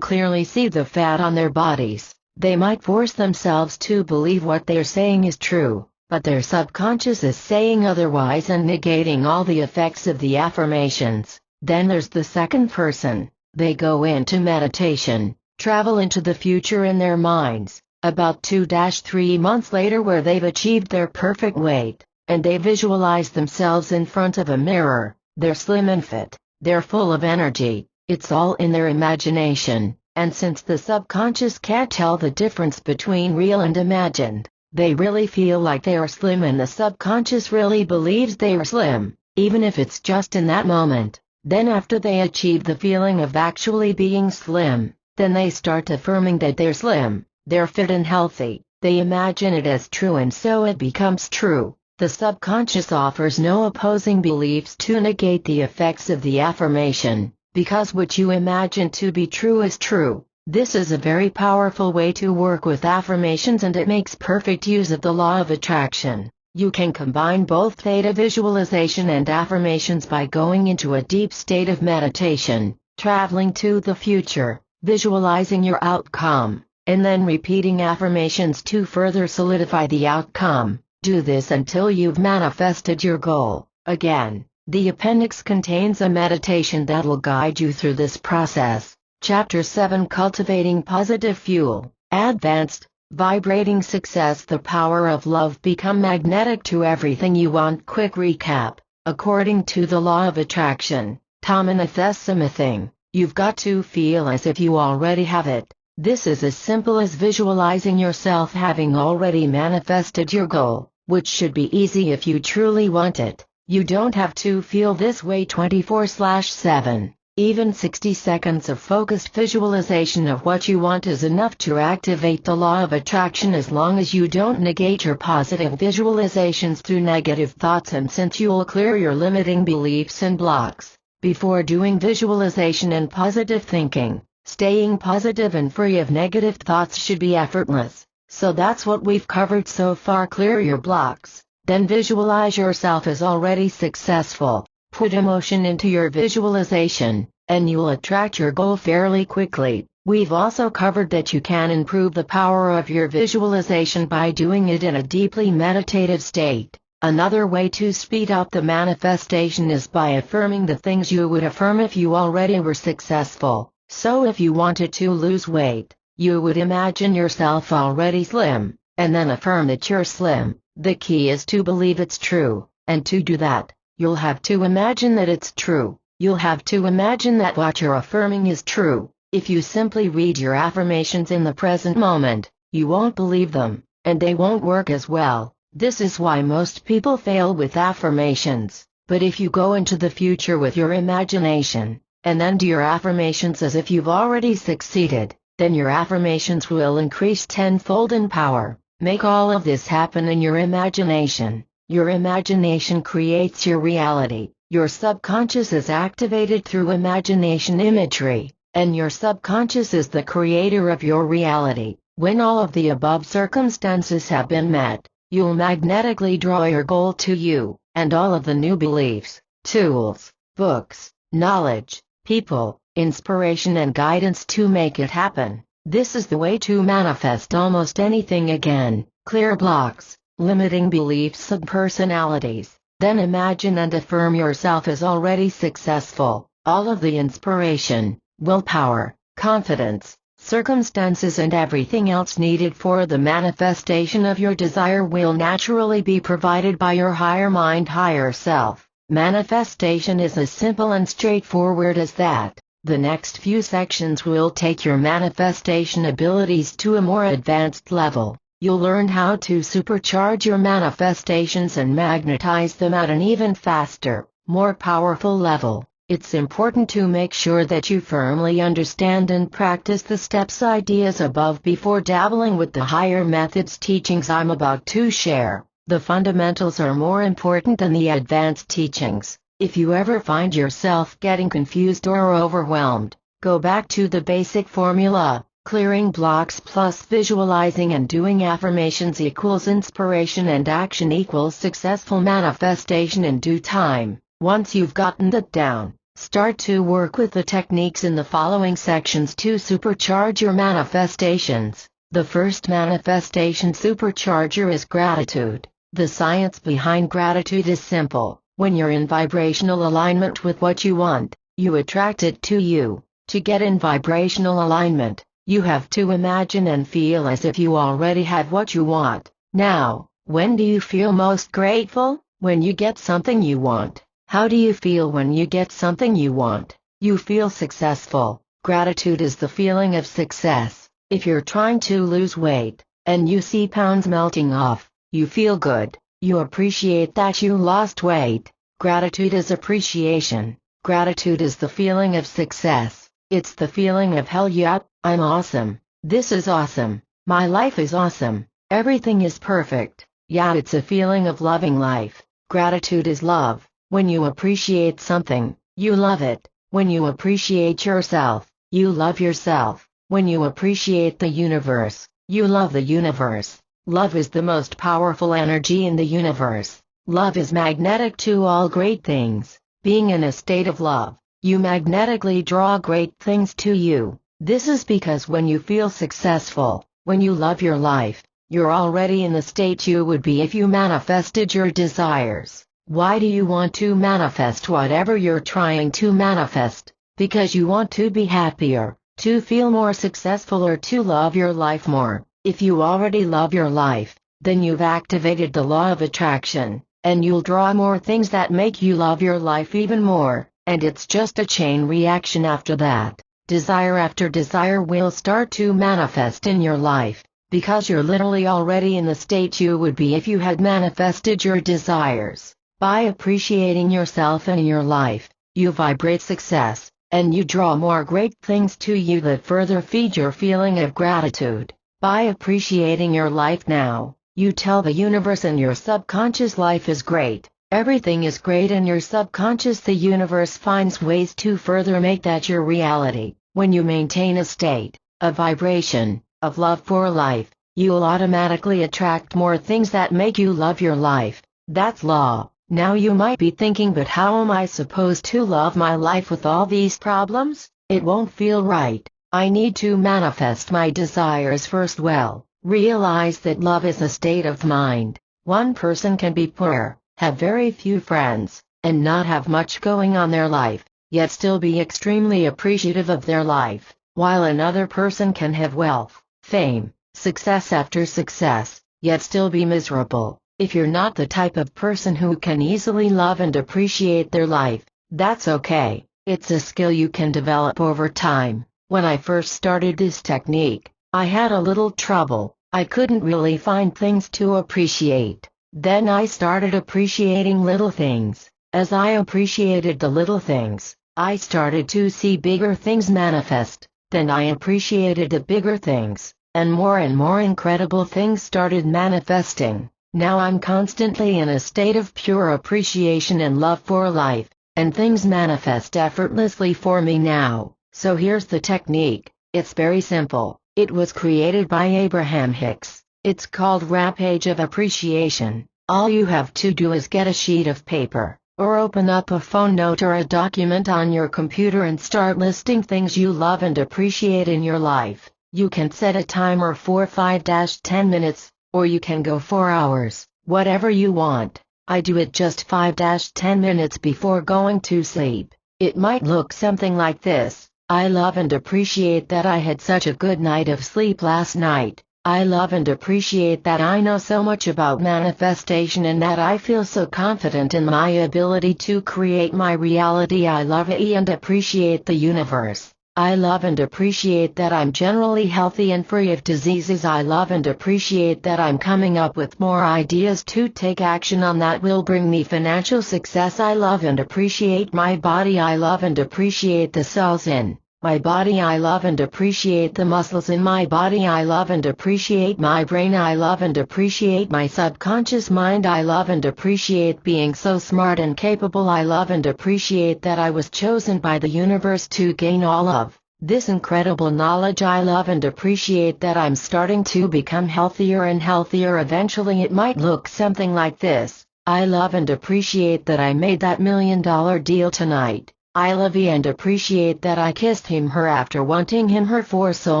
clearly see the fat on their bodies. They might force themselves to believe what they're saying is true, but their subconscious is saying otherwise and negating all the effects of the affirmations. Then there's the second person. They go into meditation, travel into the future in their minds, about 2-3 months later where they've achieved their perfect weight, and they visualize themselves in front of a mirror. They're slim and fit. They're full of energy. It's all in their imagination, and since the subconscious can't tell the difference between real and imagined, they really feel like they are slim and the subconscious really believes they are slim, even if it's just in that moment. Then after they achieve the feeling of actually being slim, then they start affirming that they're slim, they're fit and healthy. They imagine it as true and so it becomes true. The subconscious offers no opposing beliefs to negate the effects of the affirmation, because what you imagine to be true is true. This is a very powerful way to work with affirmations and it makes perfect use of the law of attraction. You can combine both theta visualization and affirmations by going into a deep state of meditation, traveling to the future, visualizing your outcome, and then repeating affirmations to further solidify the outcome. Do this until you've manifested your goal. Again, the appendix contains a meditation that'll guide you through this process. Chapter 7, Cultivating Positive Fuel. Advanced, Vibrating Success. The power of love. Become magnetic to everything you want. Quick recap. According to the law of attraction, Tamanathasamithing, you've got to feel as if you already have it. This is as simple as visualizing yourself having already manifested your goal, which should be easy if you truly want it. You don't have to feel this way 24/7. Even 60 seconds of focused visualization of what you want is enough to activate the law of attraction, as long as you don't negate your positive visualizations through negative thoughts, and since you'll clear your limiting beliefs and blocks. Before doing visualization and positive thinking, staying positive and free of negative thoughts should be effortless. So that's what we've covered so far. Clear your blocks. Then visualize yourself as already successful. Put emotion into your visualization, and you'll attract your goal fairly quickly. We've also covered that you can improve the power of your visualization by doing it in a deeply meditative state. Another way to speed up the manifestation is by affirming the things you would affirm if you already were successful. So if you wanted to lose weight, you would imagine yourself already slim, and then affirm that you're slim. The key is to believe it's true, and to do that, you'll have to imagine that it's true. You'll have to imagine that what you're affirming is true. If you simply read your affirmations in the present moment, you won't believe them, and they won't work as well. This is why most people fail with affirmations. But if you go into the future with your imagination, and then do your affirmations as if you've already succeeded, then your affirmations will increase tenfold in power. Make all of this happen in your imagination. Your imagination creates your reality. Your subconscious is activated through imagination imagery, and your subconscious is the creator of your reality. When all of the above circumstances have been met, you'll magnetically draw your goal to you, and all of the new beliefs, tools, books, knowledge, people, inspiration and guidance to make it happen. This is the way to manifest almost anything again. Clear blocks, limiting beliefs, subpersonalities. Then imagine and affirm yourself as already successful. All of the inspiration, willpower, confidence, circumstances and everything else needed for the manifestation of your desire will naturally be provided by your higher mind, higher self. Manifestation is as simple and straightforward as that. The next few sections will take your manifestation abilities to a more advanced level. You'll learn how to supercharge your manifestations and magnetize them at an even faster, more powerful level. It's important to make sure that you firmly understand and practice the steps ideas above before dabbling with the higher methods teachings I'm about to share. The fundamentals are more important than the advanced teachings. If you ever find yourself getting confused or overwhelmed, go back to the basic formula. Clearing blocks plus visualizing and doing affirmations equals inspiration and action equals successful manifestation in due time. Once you've gotten that down, start to work with the techniques in the following sections to supercharge your manifestations. The first manifestation supercharger is gratitude. The science behind gratitude is simple. When you're in vibrational alignment with what you want, you attract it to you. To get in vibrational alignment, you have to imagine and feel as if you already have what you want. Now, when do you feel most grateful? When you get something you want. How do you feel when you get something you want? You feel successful. Gratitude is the feeling of success. If you're trying to lose weight, and you see pounds melting off, you feel good. You appreciate that you lost weight. Gratitude is appreciation. Gratitude is the feeling of success. It's the feeling of hell yeah, I'm awesome. This is awesome. My life is awesome. Everything is perfect. Yeah, it's a feeling of loving life. Gratitude is love. When you appreciate something, you love it. When you appreciate yourself, you love yourself. When you appreciate the universe, you love the universe. Love is the most powerful energy in the universe. Love is magnetic to all great things. Being in a state of love, you magnetically draw great things to you. This is because when you feel successful, when you love your life, you're already in the state you would be if you manifested your desires. Why do you want to manifest whatever you're trying to manifest? Because you want to be happier, to feel more successful or to love your life more. If you already love your life, then you've activated the law of attraction, and you'll draw more things that make you love your life even more, and it's just a chain reaction after that. Desire after desire will start to manifest in your life, because you're literally already in the state you would be if you had manifested your desires. By appreciating yourself and your life, you vibrate success, and you draw more great things to you that further feed your feeling of gratitude. By appreciating your life now, you tell the universe and your subconscious life is great. Everything is great in your subconscious. The universe finds ways to further make that your reality. When you maintain a state, a vibration, of love for life, you'll automatically attract more things that make you love your life. That's law. Now you might be thinking, but how am I supposed to love my life with all these problems? It won't feel right. I need to manifest my desires first. Well, realize that love is a state of mind. One person can be poor, have very few friends, and not have much going on their life, yet still be extremely appreciative of their life, while another person can have wealth, fame, success after success, yet still be miserable. If you're not the type of person who can easily love and appreciate their life, that's okay. It's a skill you can develop over time. When I first started this technique, I had a little trouble. I couldn't really find things to appreciate. Then I started appreciating little things. As I appreciated the little things, I started to see bigger things manifest. Then I appreciated the bigger things, and more incredible things started manifesting. Now I'm constantly in a state of pure appreciation and love for life, and things manifest effortlessly for me now. So here's the technique. It's very simple. It was created by Abraham Hicks. It's called Rampage of Appreciation. All you have to do is get a sheet of paper, or open up a phone note or a document on your computer and start listing things you love and appreciate in your life. You can set a timer for 5-10 minutes, or you can go 4 hours, whatever you want. I do it just 5-10 minutes before going to sleep. It might look something like this. I love and appreciate that I had such a good night of sleep last night. I love and appreciate that I know so much about manifestation and that I feel so confident in my ability to create my reality. I love and appreciate the universe. I love and appreciate that I'm generally healthy and free of diseases. I love and appreciate that I'm coming up with more ideas to take action on that will bring me financial success. I love and appreciate my body. I love and appreciate the cells in my body. I love and appreciate the muscles in my body. I love and appreciate my brain. I love and appreciate my subconscious mind. I love and appreciate being so smart and capable. I love and appreciate that I was chosen by the universe to gain all of this incredible knowledge. I love and appreciate that I'm starting to become healthier and healthier. Eventually it might look something like this. I love and appreciate that I made that $1 million deal tonight. I love and appreciate that I kissed him/her after wanting him/her for so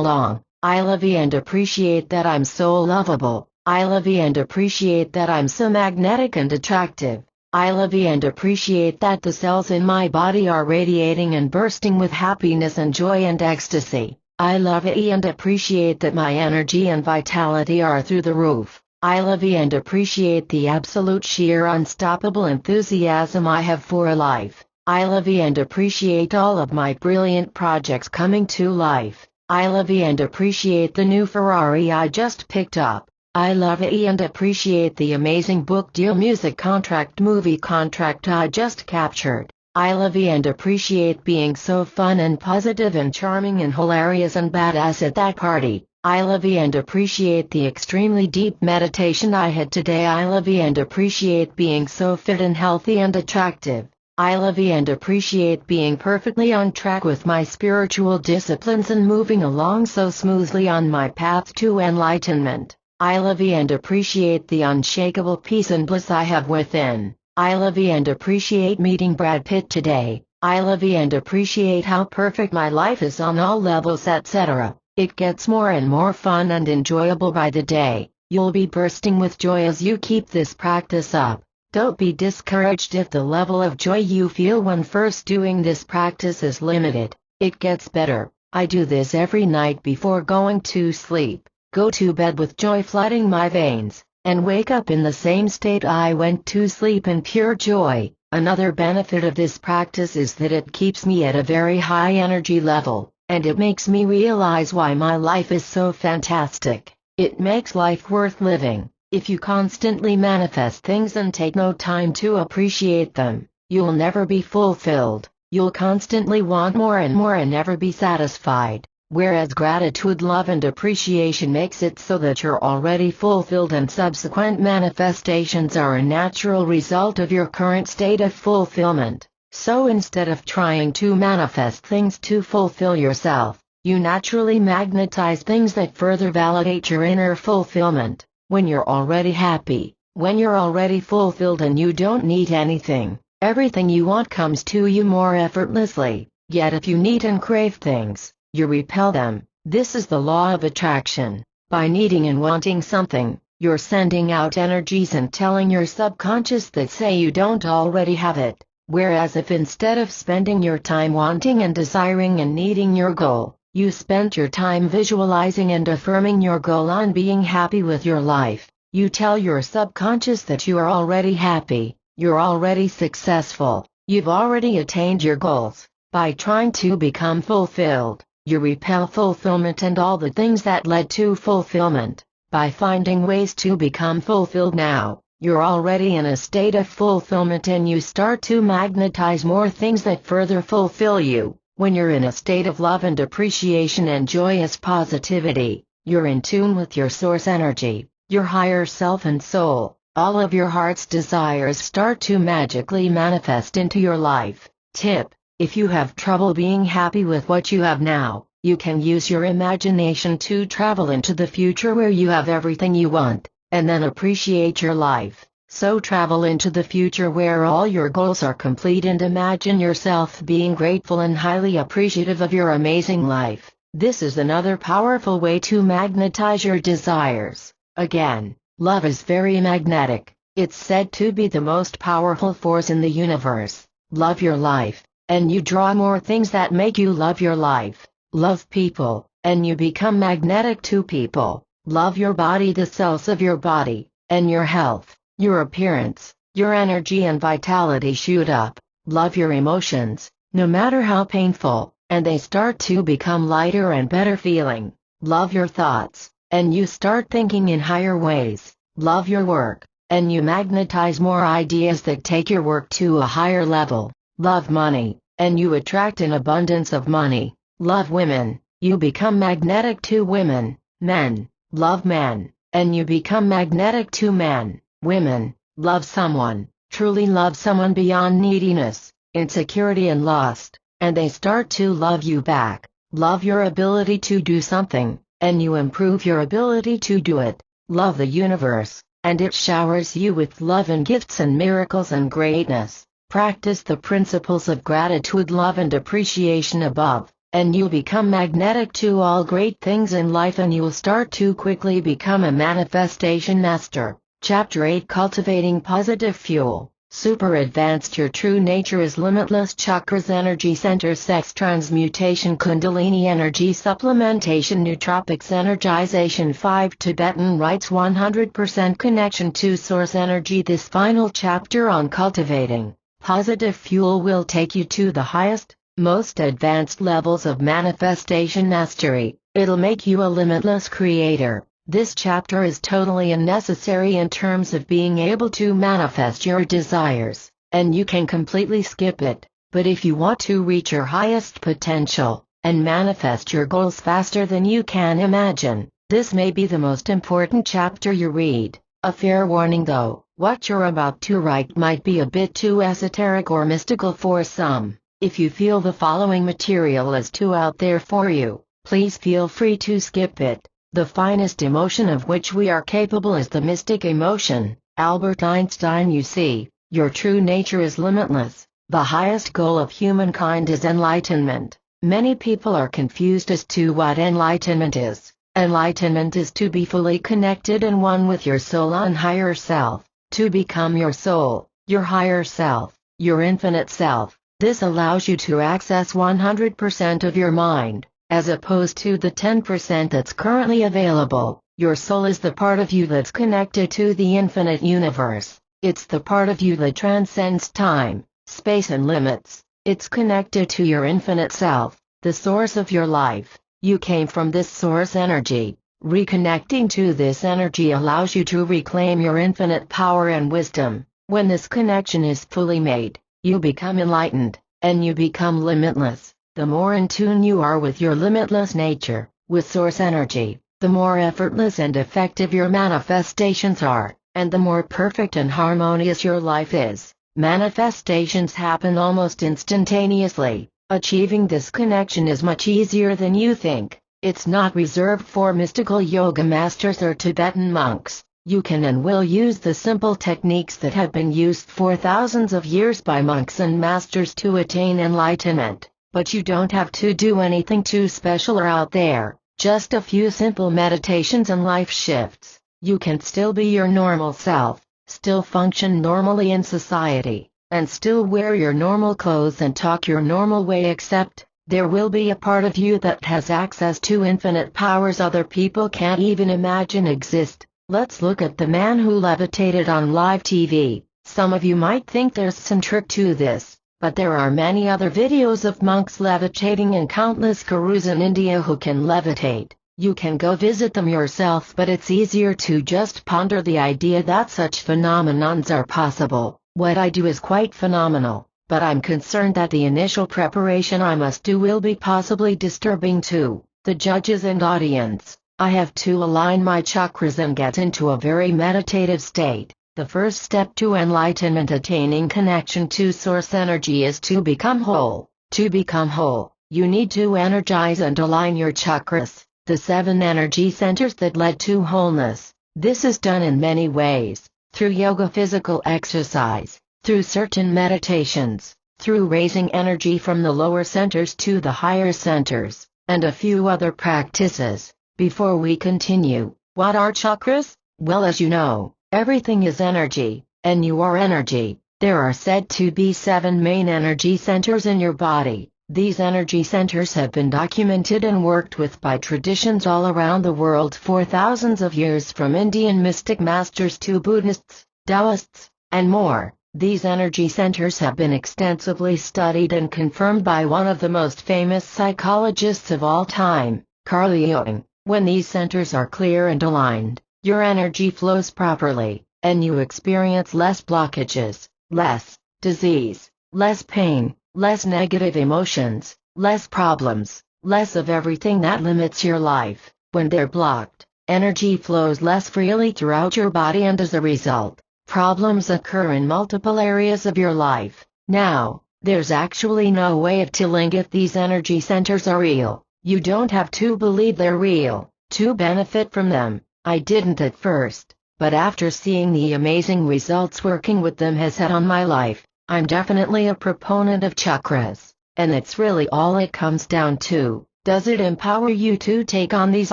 long. I love and appreciate that I'm so lovable. I love and appreciate that I'm so magnetic and attractive. I love and appreciate that the cells in my body are radiating and bursting with happiness and joy and ecstasy. I love and appreciate that my energy and vitality are through the roof. I love and appreciate the absolute sheer unstoppable enthusiasm I have for life. I love and appreciate all of my brilliant projects coming to life. I love and appreciate the new Ferrari I just picked up. I love and appreciate the amazing book deal, music contract, movie contract I just captured. I love and appreciate being so fun and positive and charming and hilarious and badass at that party. I love and appreciate the extremely deep meditation I had today. I love and appreciate being so fit and healthy and attractive. I love and appreciate being perfectly on track with my spiritual disciplines and moving along so smoothly on my path to enlightenment. I love and appreciate the unshakable peace and bliss I have within. I love and appreciate meeting Brad Pitt today. I love and appreciate how perfect my life is on all levels, etc. It gets more and more fun and enjoyable by the day. You'll be bursting with joy as you keep this practice up. Don't be discouraged if the level of joy you feel when first doing this practice is limited. It gets better. I do this every night before going to sleep. Go to bed with joy flooding my veins, and wake up in the same state I went to sleep in, pure joy. Another benefit of this practice is that it keeps me at a very high energy level, and it makes me realize why my life is so fantastic. It makes life worth living. If you constantly manifest things and take no time to appreciate them, you'll never be fulfilled. You'll constantly want more and more and never be satisfied. Whereas gratitude, love and appreciation makes it so that you're already fulfilled and subsequent manifestations are a natural result of your current state of fulfillment. So instead of trying to manifest things to fulfill yourself, you naturally magnetize things that further validate your inner fulfillment. When you're already happy, when you're already fulfilled and you don't need anything, everything you want comes to you more effortlessly. Yet if you need and crave things, you repel them. This is the law of attraction. By needing and wanting something, you're sending out energies and telling your subconscious that say you don't already have it. Whereas if instead of spending your time wanting and desiring and needing your goal, you spent your time visualizing and affirming your goal on being happy with your life, you tell your subconscious that you are already happy, you're already successful, you've already attained your goals. By trying to become fulfilled, you repel fulfillment and all the things that led to fulfillment. By finding ways to become fulfilled now, you're already in a state of fulfillment and you start to magnetize more things that further fulfill you. When you're in a state of love and appreciation and joyous positivity, you're in tune with your source energy, your higher self and soul. All of your heart's desires start to magically manifest into your life. Tip: if you have trouble being happy with what you have now, You can use your imagination to travel into the future where you have everything you want, and then appreciate your life. So travel into the future where all your goals are complete and imagine yourself being grateful and highly appreciative of your amazing life. This is another powerful way to magnetize your desires. Again, love is very magnetic. It's said to be the most powerful force in the universe. Love your life, and you draw more things that make you love your life. Love people, and you become magnetic to people. Love your body, the cells of your body, and your health, your appearance, your energy and vitality shoot up. Love your emotions, no matter how painful, and they start to become lighter and better feeling. Love your thoughts, and you start thinking in higher ways. Love your work, and you magnetize more ideas that take your work to a higher level. Love money, and you attract an abundance of money. Love women, you become magnetic to women. Men, love men, and you become magnetic to men. Women, love someone, truly love someone beyond neediness, insecurity and lust, and they start to love you back. Love your ability to do something, and you improve your ability to do it. Love the universe, and it showers you with love and gifts and miracles and greatness. Practice the principles of gratitude, love and appreciation above, and you'll become magnetic to all great things in life, and you'll start to quickly become a manifestation master. Chapter 8: Cultivating Positive Fuel. Super advanced. Your true nature is limitless. Chakras, energy centers, sex transmutation, kundalini energy supplementation, nootropics, energization. 5 Tibetan rites, 100% connection to source energy. This final chapter on cultivating positive fuel will take you to the highest, most advanced levels of manifestation mastery. It'll make you a limitless creator. This chapter is totally unnecessary in terms of being able to manifest your desires, and you can completely skip it. But if you want to reach your highest potential, and manifest your goals faster than you can imagine, this may be the most important chapter you read. A fair warning though, what you're about to write might be a bit too esoteric or mystical for some. If you feel the following material is too out there for you, please feel free to skip it. The finest emotion of which we are capable is the mystic emotion. Albert Einstein. You see, your true nature is limitless. The highest goal of humankind is enlightenment. Many people are confused as to what enlightenment is. Enlightenment is to be fully connected and one with your soul and higher self, to become your soul, your higher self, your infinite self. This allows you to access 100% of your mind, as opposed to the 10% that's currently available. Your soul is the part of you that's connected to the infinite universe. It's the part of you that transcends time, space and limits. It's connected to your infinite self, the source of your life. You came from this source energy. Reconnecting to this energy allows you to reclaim your infinite power and wisdom. When this connection is fully made, you become enlightened, and you become limitless. The more in tune you are with your limitless nature, with source energy, the more effortless and effective your manifestations are, and the more perfect and harmonious your life is. Manifestations happen almost instantaneously. Achieving this connection is much easier than you think. It's not reserved for mystical yoga masters or Tibetan monks. You can and will use the simple techniques that have been used for thousands of years by monks and masters to attain enlightenment. But you don't have to do anything too special or out there, just a few simple meditations and life shifts. You can still be your normal self, still function normally in society, and still wear your normal clothes and talk your normal way, except there will be a part of you that has access to infinite powers other people can't even imagine exist. Let's look at the man who levitated on live TV. Some of you might think there's some trick to this. But there are many other videos of monks levitating and countless gurus in India who can levitate. You can go visit them yourself, but it's easier to just ponder the idea that such phenomenons are possible. What I do is quite phenomenal, but I'm concerned that the initial preparation I must do will be possibly disturbing to the judges and audience. I have to align my chakras and get into a very meditative state. The first step to enlightenment, attaining connection to source energy, is to become whole. To become whole, You need to energize and align your chakras, the 7 energy centers that lead to wholeness. This is done in many ways, through yoga, physical exercise, through certain meditations, through raising energy from the lower centers to the higher centers, and a few other practices. Before we continue, what are chakras? Well, as you know, everything is energy, and you are energy. There are said to be 7 main energy centers in your body. These energy centers have been documented and worked with by traditions all around the world for thousands of years, from Indian mystic masters to Buddhists, Taoists, and more. These energy centers have been extensively studied and confirmed by one of the most famous psychologists of all time, Carl Jung. When these centers are clear and aligned, your energy flows properly, and you experience less blockages, less disease, less pain, less negative emotions, less problems, less of everything that limits your life. When they're blocked, energy flows less freely throughout your body, and as a result, problems occur in multiple areas of your life. Now, there's actually no way of telling if these energy centers are real. You don't have to believe they're real to benefit from them. I didn't at first, but after seeing the amazing results working with them has had on my life, I'm definitely a proponent of chakras, and it's really all it comes down to. Does it empower you to take on these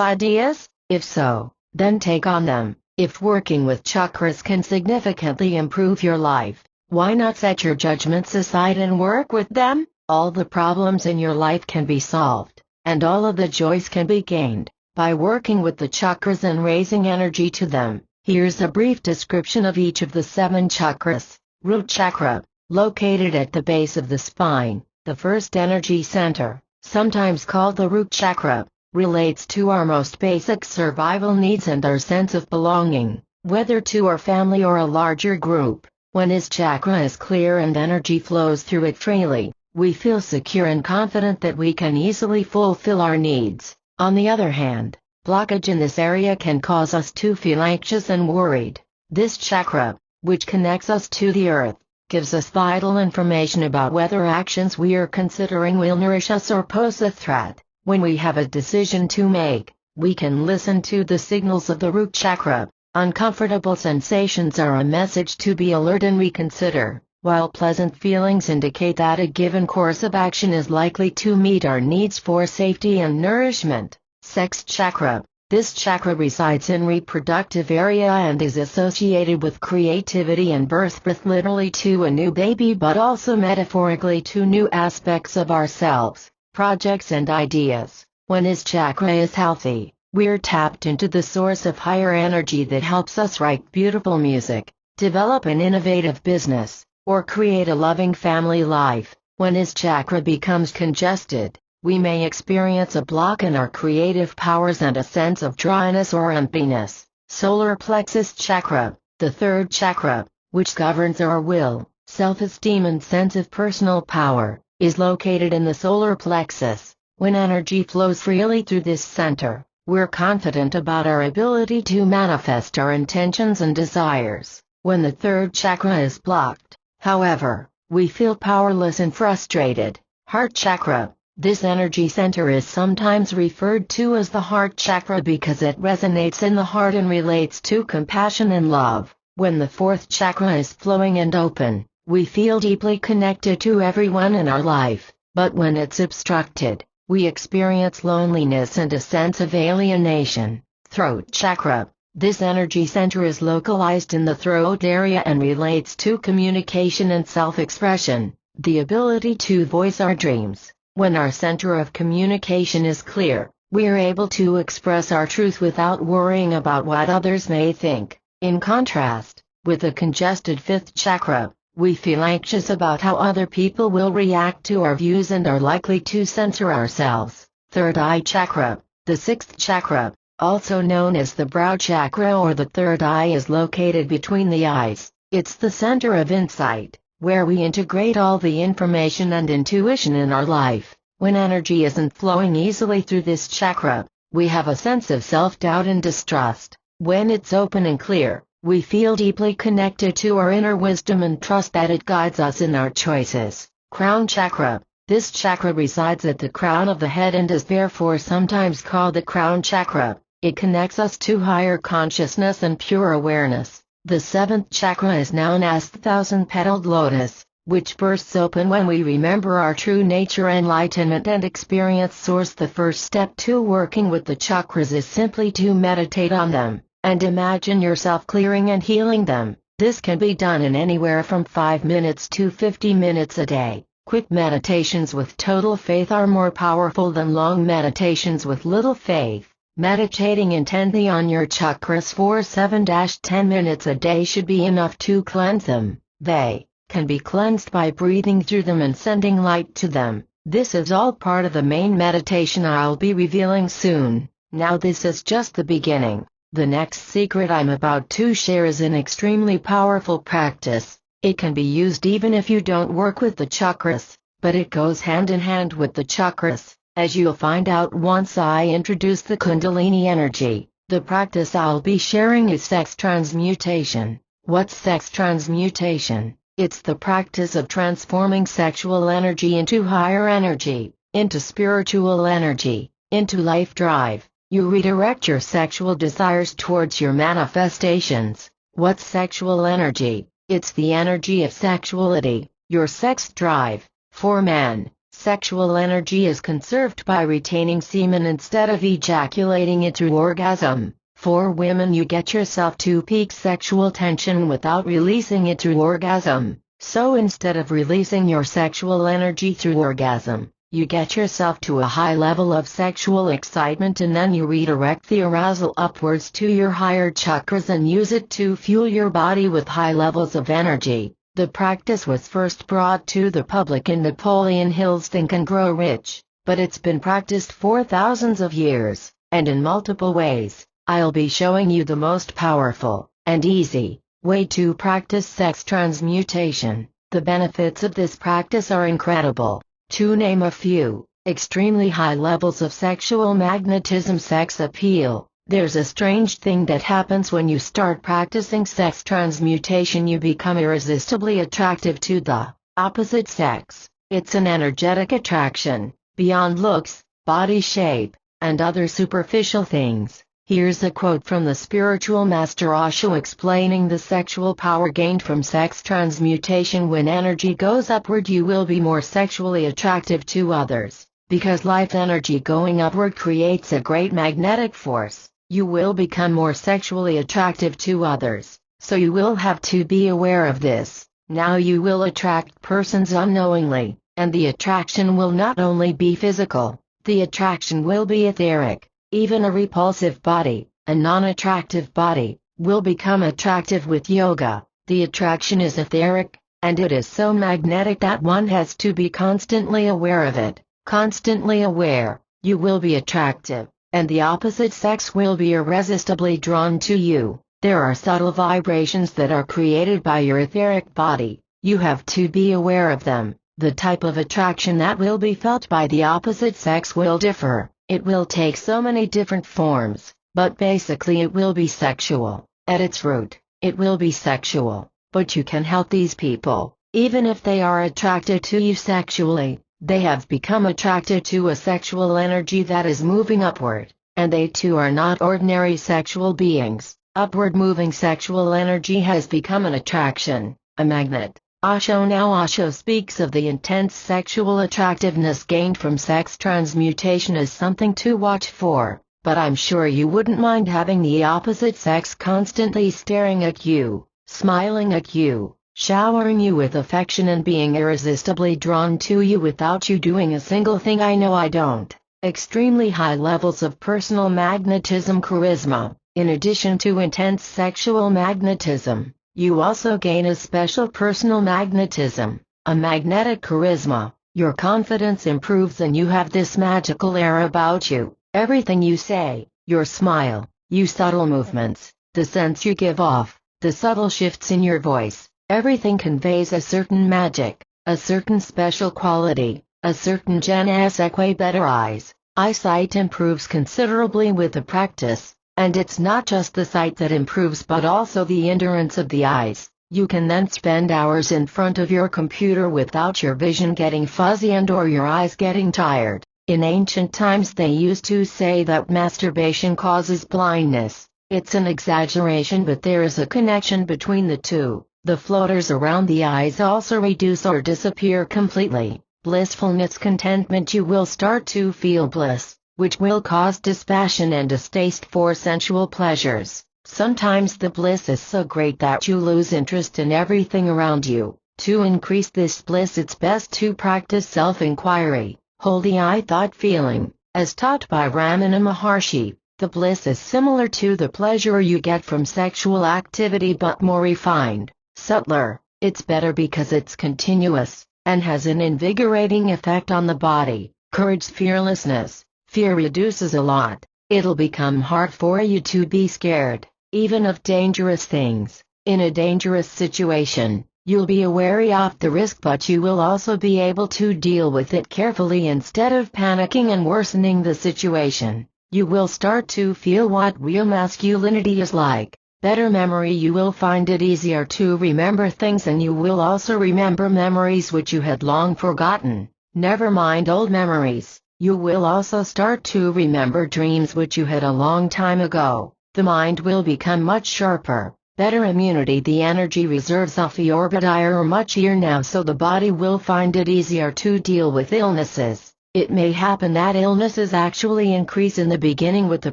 ideas? If so, then take on them. If working with chakras can significantly improve your life, why not set your judgments aside and work with them? All the problems in your life can be solved, and all of the joys can be gained by working with the chakras and raising energy to them. Here's a brief description of each of the 7 chakras. Root chakra, located at the base of the spine, the first energy center, sometimes called the root chakra, relates to our most basic survival needs and our sense of belonging, whether to our family or a larger group. When this chakra is clear and energy flows through it freely, we feel secure and confident that we can easily fulfill our needs. On the other hand, blockage in this area can cause us to feel anxious and worried. This chakra, which connects us to the earth, gives us vital information about whether actions we are considering will nourish us or pose a threat. When we have a decision to make, we can listen to the signals of the root chakra. Uncomfortable sensations are a message to be alert and reconsider, while pleasant feelings indicate that a given course of action is likely to meet our needs for safety and nourishment. Sex chakra. This chakra resides in reproductive area and is associated with creativity and birth literally to a new baby, but also metaphorically to new aspects of ourselves, projects and ideas. When this chakra is healthy, we're tapped into the source of higher energy that helps us write beautiful music, develop an innovative business, or create a loving family life. When this chakra becomes congested, we may experience a block in our creative powers and a sense of dryness or emptiness. Solar plexus chakra, the third chakra, which governs our will, self-esteem and sense of personal power, is located in the solar plexus. When energy flows freely through this center, we're confident about our ability to manifest our intentions and desires. When the third chakra is blocked, however, we feel powerless and frustrated. Heart chakra. This energy center is sometimes referred to as the heart chakra because it resonates in the heart and relates to compassion and love. When the fourth chakra is flowing and open, we feel deeply connected to everyone in our life. But when it's obstructed, we experience loneliness and a sense of alienation. Throat chakra. This energy center is localized in the throat area and relates to communication and self-expression, the ability to voice our dreams. When our center of communication is clear, we are able to express our truth without worrying about what others may think. In contrast, with a congested fifth chakra, we feel anxious about how other people will react to our views and are likely to censor ourselves. Third eye chakra. The sixth chakra, also known as the brow chakra or the third eye, is located between the eyes. It's the center of insight, where we integrate all the information and intuition in our life. When energy isn't flowing easily through this chakra, we have a sense of self-doubt and distrust. When it's open and clear, we feel deeply connected to our inner wisdom and trust that it guides us in our choices. Crown chakra. This chakra resides at the crown of the head and is therefore sometimes called the crown chakra. It connects us to higher consciousness and pure awareness. The seventh chakra is known as the thousand-petaled lotus, which bursts open when we remember our true nature, enlightenment and experience source. The first step to working with the chakras is simply to meditate on them, and imagine yourself clearing and healing them. This can be done in anywhere from 5 minutes to 50 minutes a day. Quick meditations with total faith are more powerful than long meditations with little faith. Meditating intently on your chakras for 7-10 minutes a day should be enough to cleanse them. They can be cleansed by breathing through them and sending light to them. This is all part of the main meditation I'll be revealing soon. Now this is just the beginning. The next secret I'm about to share is an extremely powerful practice. It can be used even if you don't work with the chakras, but it goes hand in hand with the chakras, as you'll find out once I introduce the Kundalini energy. The practice I'll be sharing is sex transmutation. What's sex transmutation? It's the practice of transforming sexual energy into higher energy, into spiritual energy, into life drive. You redirect your sexual desires towards your manifestations. What's sexual energy? It's the energy of sexuality, your sex drive. For men, sexual energy is conserved by retaining semen instead of ejaculating it through orgasm. For women, you get yourself to peak sexual tension without releasing it through orgasm. So instead of releasing your sexual energy through orgasm, you get yourself to a high level of sexual excitement, and then you redirect the arousal upwards to your higher chakras and use it to fuel your body with high levels of energy. The practice was first brought to the public in Napoleon Hill's Think and Grow Rich, but it's been practiced for thousands of years, and in multiple ways. I'll be showing you the most powerful and easy way to practice sex transmutation. The benefits of this practice are incredible. To name a few: extremely high levels of sexual magnetism, sex appeal. There's a strange thing that happens when you start practicing sex transmutation. You become irresistibly attractive to the opposite sex. It's an energetic attraction, beyond looks, body shape, and other superficial things. Here's a quote from the spiritual master Osho explaining the sexual power gained from sex transmutation. When energy goes upward, you will be more sexually attractive to others. Because life energy going upward creates a great magnetic force, you will become more sexually attractive to others. So you will have to be aware of this. Now you will attract persons unknowingly, and the attraction will not only be physical, the attraction will be etheric. Even a repulsive body, a non-attractive body, will become attractive with yoga. The attraction is etheric, and it is so magnetic that one has to be constantly aware of it. Constantly aware, you will be attractive, and the opposite sex will be irresistibly drawn to you. There are subtle vibrations that are created by your etheric body. You have to be aware of them. The type of attraction that will be felt by the opposite sex will differ. It will take so many different forms, but basically it will be sexual. At its root, it will be sexual, but you can help these people. Even if they are attracted to you sexually, they have become attracted to a sexual energy that is moving upward, and they too are not ordinary sexual beings. Upward moving sexual energy has become an attraction, a magnet. Osho speaks of the intense sexual attractiveness gained from sex transmutation as something to watch for, but I'm sure you wouldn't mind having the opposite sex constantly staring at you, smiling at you, showering you with affection and being irresistibly drawn to you without you doing a single thing. I know I don't. Extremely high levels of personal magnetism, charisma. In addition to intense sexual magnetism, you also gain a special personal magnetism, a magnetic charisma. Your confidence improves and you have this magical air about you. Everything you say, your smile, your subtle movements, the sense you give off, the subtle shifts in your voice, everything conveys a certain magic, a certain special quality, a certain je ne sais quoi. Better eyes. Eyesight improves considerably with the practice. And it's not just the sight that improves but also the endurance of the eyes. You can then spend hours in front of your computer without your vision getting fuzzy and/or your eyes getting tired. In ancient times they used to say that masturbation causes blindness. It's an exaggeration, but there is a connection between the two. The floaters around the eyes also reduce or disappear completely. Blissfulness, contentment. You will start to feel bliss, which will cause dispassion and distaste for sensual pleasures. Sometimes the bliss is so great that you lose interest in everything around you. To increase this bliss, it's best to practice self-inquiry. Holy eye thought feeling. As taught by Ramana Maharshi, the bliss is similar to the pleasure you get from sexual activity but more refined, subtler. It's better because it's continuous, and has an invigorating effect on the body. Courage, fearlessness. Fear reduces a lot. It'll become hard for you to be scared, even of dangerous things. In a dangerous situation, you'll be wary of the risk, but you will also be able to deal with it carefully instead of panicking and worsening the situation. You will start to feel what real masculinity is like. Better memory. You will find it easier to remember things, and you will also remember memories which you had long forgotten. Never mind old memories. You will also start to remember dreams which you had a long time ago. The mind will become much sharper. Better immunity. The energy reserves of your body are much higher now, so the body will find it easier to deal with illnesses. It may happen that illnesses actually increase in the beginning with the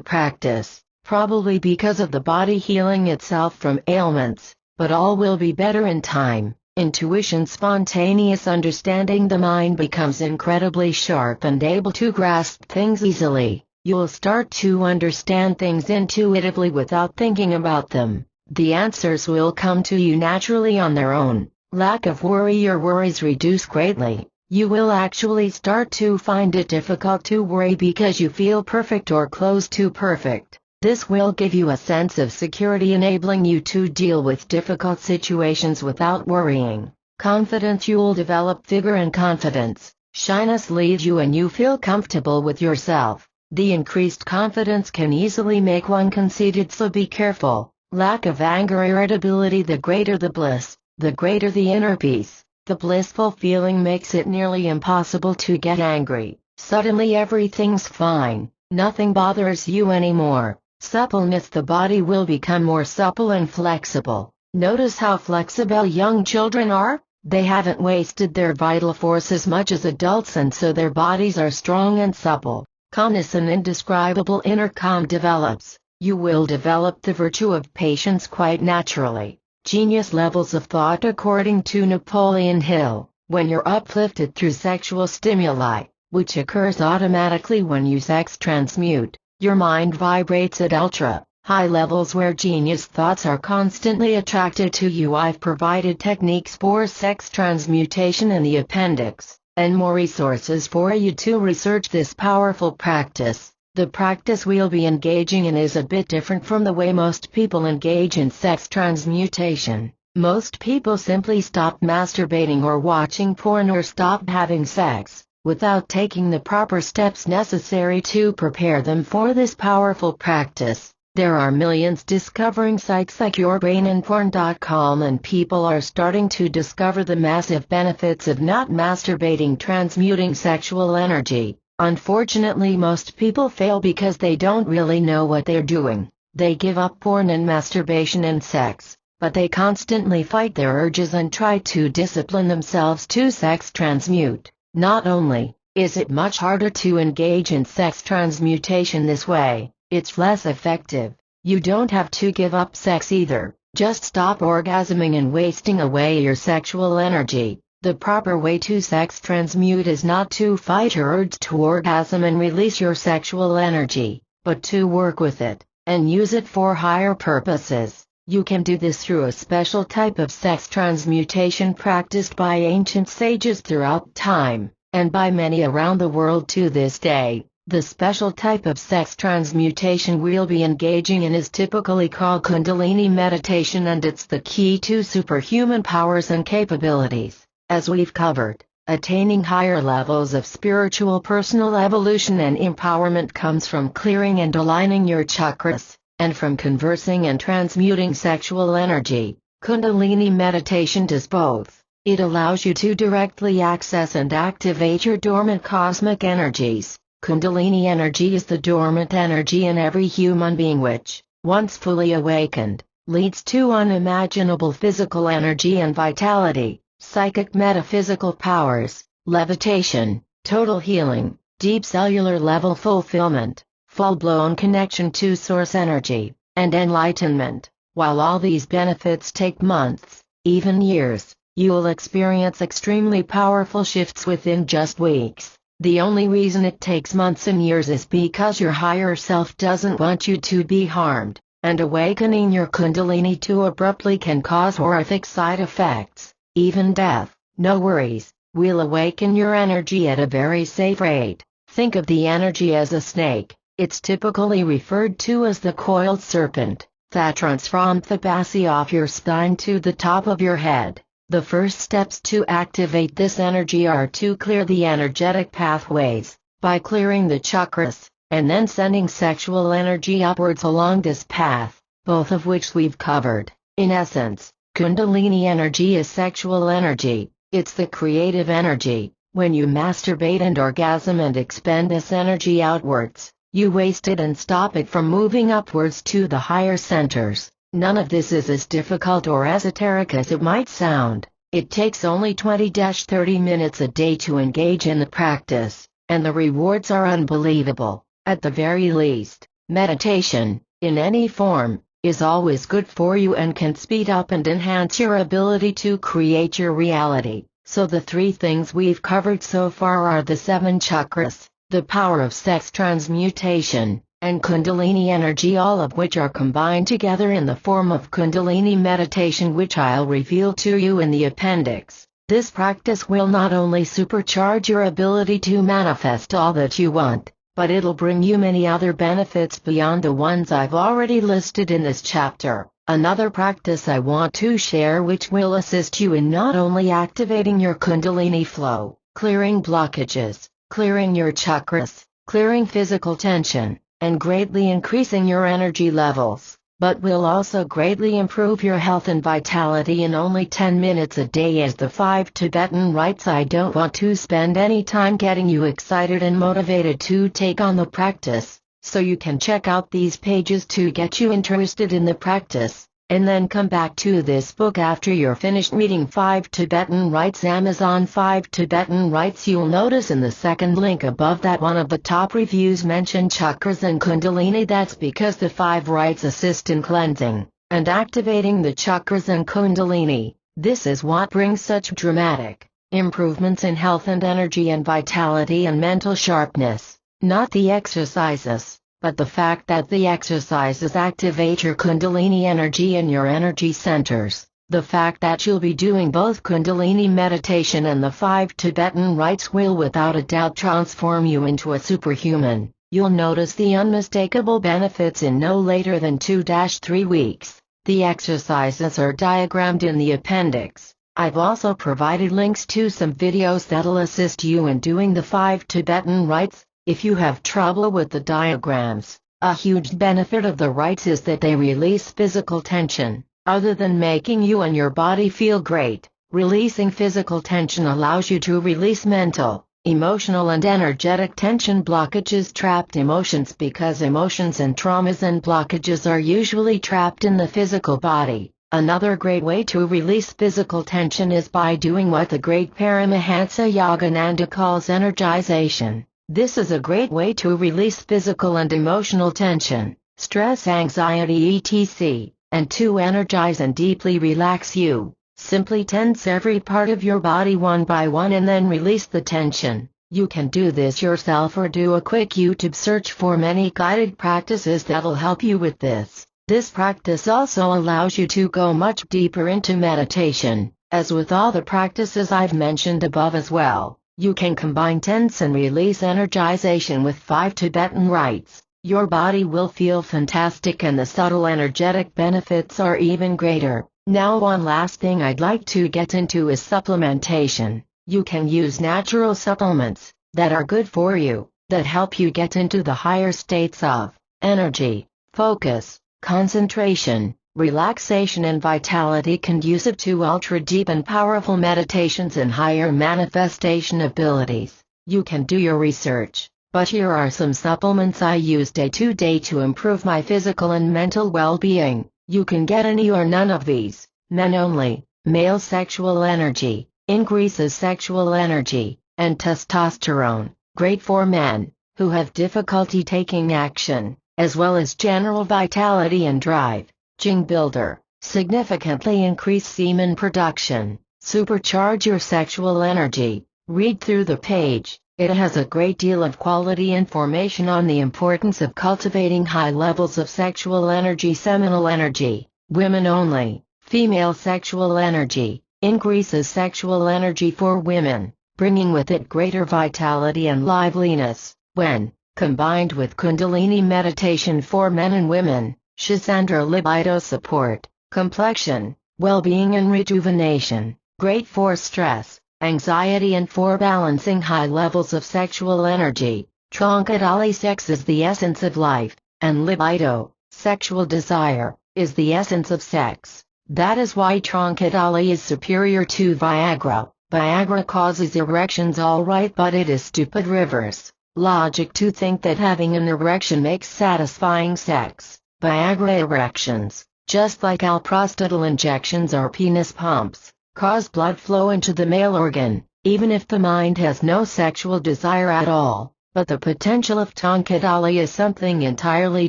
practice, probably because of the body healing itself from ailments, but all will be better in time. Intuition, spontaneous understanding. The mind becomes incredibly sharp and able to grasp things easily. You'll start to understand things intuitively without thinking about them. The answers will come to you naturally on their own. Lack of worry. Your worries reduce greatly. You will actually start to find it difficult to worry because you feel perfect or close to perfect. This will give you a sense of security, enabling you to deal with difficult situations without worrying. Confidence. You'll develop vigor and confidence. Shyness leaves you and you feel comfortable with yourself. The increased confidence can easily make one conceited, so be careful. Lack of anger, irritability. The greater the bliss, the greater the inner peace. The blissful feeling makes it nearly impossible to get angry. Suddenly everything's fine. Nothing bothers you anymore. Suppleness. The body will become more supple and flexible. Notice how flexible young children are? They haven't wasted their vital force as much as adults, and so their bodies are strong and supple. Calmness. An indescribable inner calm develops. You will develop the virtue of patience quite naturally. Genius levels of thought. According to Napoleon Hill, when you're uplifted through sexual stimuli, which occurs automatically when you sex transmute, your mind vibrates at ultra high levels where genius thoughts are constantly attracted to you. I've provided techniques for sex transmutation in the appendix, and more resources for you to research this powerful practice. The practice we'll be engaging in is a bit different from the way most people engage in sex transmutation. Most people simply stop masturbating or watching porn or stop having sex, without taking the proper steps necessary to prepare them for this powerful practice. There are millions discovering sites like YourBrainAndPorn.com, and people are starting to discover the massive benefits of not masturbating, transmuting sexual energy. Unfortunately, most people fail because they don't really know what they're doing. They give up porn and masturbation and sex, but they constantly fight their urges and try to discipline themselves to sex transmute. Not only is it much harder to engage in sex transmutation this way, it's less effective. You don't have to give up sex either. Just stop orgasming and wasting away your sexual energy. The proper way to sex transmute is not to fight your urge to orgasm and release your sexual energy, but to work with it, and use it for higher purposes. You can do this through a special type of sex transmutation practiced by ancient sages throughout time, and by many around the world to this day. The special type of sex transmutation we'll be engaging in is typically called Kundalini meditation, and it's the key to superhuman powers and capabilities. As we've covered, attaining higher levels of spiritual personal evolution and empowerment comes from clearing and aligning your chakras, and from conversing and transmuting sexual energy. Kundalini meditation does both. It allows you to directly access and activate your dormant cosmic energies. Kundalini energy is the dormant energy in every human being which, once fully awakened, leads to unimaginable physical energy and vitality, psychic metaphysical powers, levitation, total healing, deep cellular level fulfillment, full-blown connection to source energy, and enlightenment. While all these benefits take months, even years, you'll experience extremely powerful shifts within just weeks. The only reason it takes months and years is because your higher self doesn't want you to be harmed, and awakening your Kundalini too abruptly can cause horrific side effects, even death. No worries, we'll awaken your energy at a very safe rate. Think of the energy as a snake. It's typically referred to as the coiled serpent that runs from the base of your spine to the top of your head. The first steps to activate this energy are to clear the energetic pathways, by clearing the chakras, and then sending sexual energy upwards along this path, both of which we've covered. In essence, Kundalini energy is sexual energy. It's the creative energy. When you masturbate and orgasm and expend this energy outwards, you waste it and stop it from moving upwards to the higher centers. None of this is as difficult or esoteric as it might sound. It takes only 20-30 minutes a day to engage in the practice, and the rewards are unbelievable. At the very least, meditation, in any form, is always good for you and can speed up and enhance your ability to create your reality. So the three things we've covered so far are the 7 chakras, the power of sex transmutation, and Kundalini energy, all of which are combined together in the form of Kundalini meditation, which I'll reveal to you in the appendix. This practice will not only supercharge your ability to manifest all that you want, but it'll bring you many other benefits beyond the ones I've already listed in this chapter. Another practice I want to share which will assist you in not only activating your Kundalini flow, clearing blockages, clearing your chakras, clearing physical tension, and greatly increasing your energy levels, but will also greatly improve your health and vitality in only 10 minutes a day as the 5 Tibetan rites. I don't want to spend any time getting you excited and motivated to take on the practice, so you can check out these pages to get you interested in the practice, and then come back to this book after you're finished reading 5 Tibetan rites. Amazon 5 Tibetan rites. You'll notice in the second link above that one of the top reviews mentioned chakras and Kundalini. That's because the 5 rites assist in cleansing and activating the chakras and Kundalini. This is what brings such dramatic improvements in health and energy and vitality and mental sharpness. Not the exercises, but the fact that the exercises activate your Kundalini energy in your energy centers. The fact that you'll be doing both Kundalini meditation and the 5 Tibetan rites will without a doubt transform you into a superhuman. You'll notice the unmistakable benefits in no later than 2-3 weeks. The exercises are diagrammed in the appendix. I've also provided links to some videos that'll assist you in doing the 5 Tibetan rites. If you have trouble with the diagrams, a huge benefit of the rites is that they release physical tension. Other than making you and your body feel great, releasing physical tension allows you to release mental, emotional and energetic tension, blockages, trapped emotions, because emotions and traumas and blockages are usually trapped in the physical body. Another great way to release physical tension is by doing what the great Paramahansa Yogananda calls energization. This is a great way to release physical and emotional tension, stress, anxiety, etc., and to energize and deeply relax you. Simply tense every part of your body one by one and then release the tension. You can do this yourself or do a quick YouTube search for many guided practices that'll help you with this. This practice also allows you to go much deeper into meditation, as with all the practices I've mentioned above as well. You can combine tense and release energization with 5 Tibetan rites. Your body will feel fantastic and the subtle energetic benefits are even greater. Now one last thing I'd like to get into is supplementation. You can use natural supplements that are good for you, that help you get into the higher states of energy, focus, concentration, relaxation and vitality conducive to ultra-deep and powerful meditations and higher manifestation abilities. You can do your research, but here are some supplements I use day to day to improve my physical and mental well-being. You can get any or none of these. Men only. Male sexual energy, increases sexual energy, and testosterone, great for men who have difficulty taking action, as well as general vitality and drive. Jing Builder, significantly increase semen production, supercharge your sexual energy. Read through the page, it has a great deal of quality information on the importance of cultivating high levels of sexual energy. Seminal energy, women only. Female sexual energy, increases sexual energy for women, bringing with it greater vitality and liveliness. When combined with Kundalini meditation for men and women, Shisandra libido support, complexion, well-being and rejuvenation, great for stress, anxiety and for balancing high levels of sexual energy. Troncadali sex is the essence of life, and libido, sexual desire, is the essence of sex. That is why Troncadali is superior to Viagra. Viagra causes erections alright, but it is stupid reverse logic to think that having an erection makes satisfying sex. Viagra erections, just like alprostadil injections or penis pumps, cause blood flow into the male organ, even if the mind has no sexual desire at all. But the potential of Troncadali is something entirely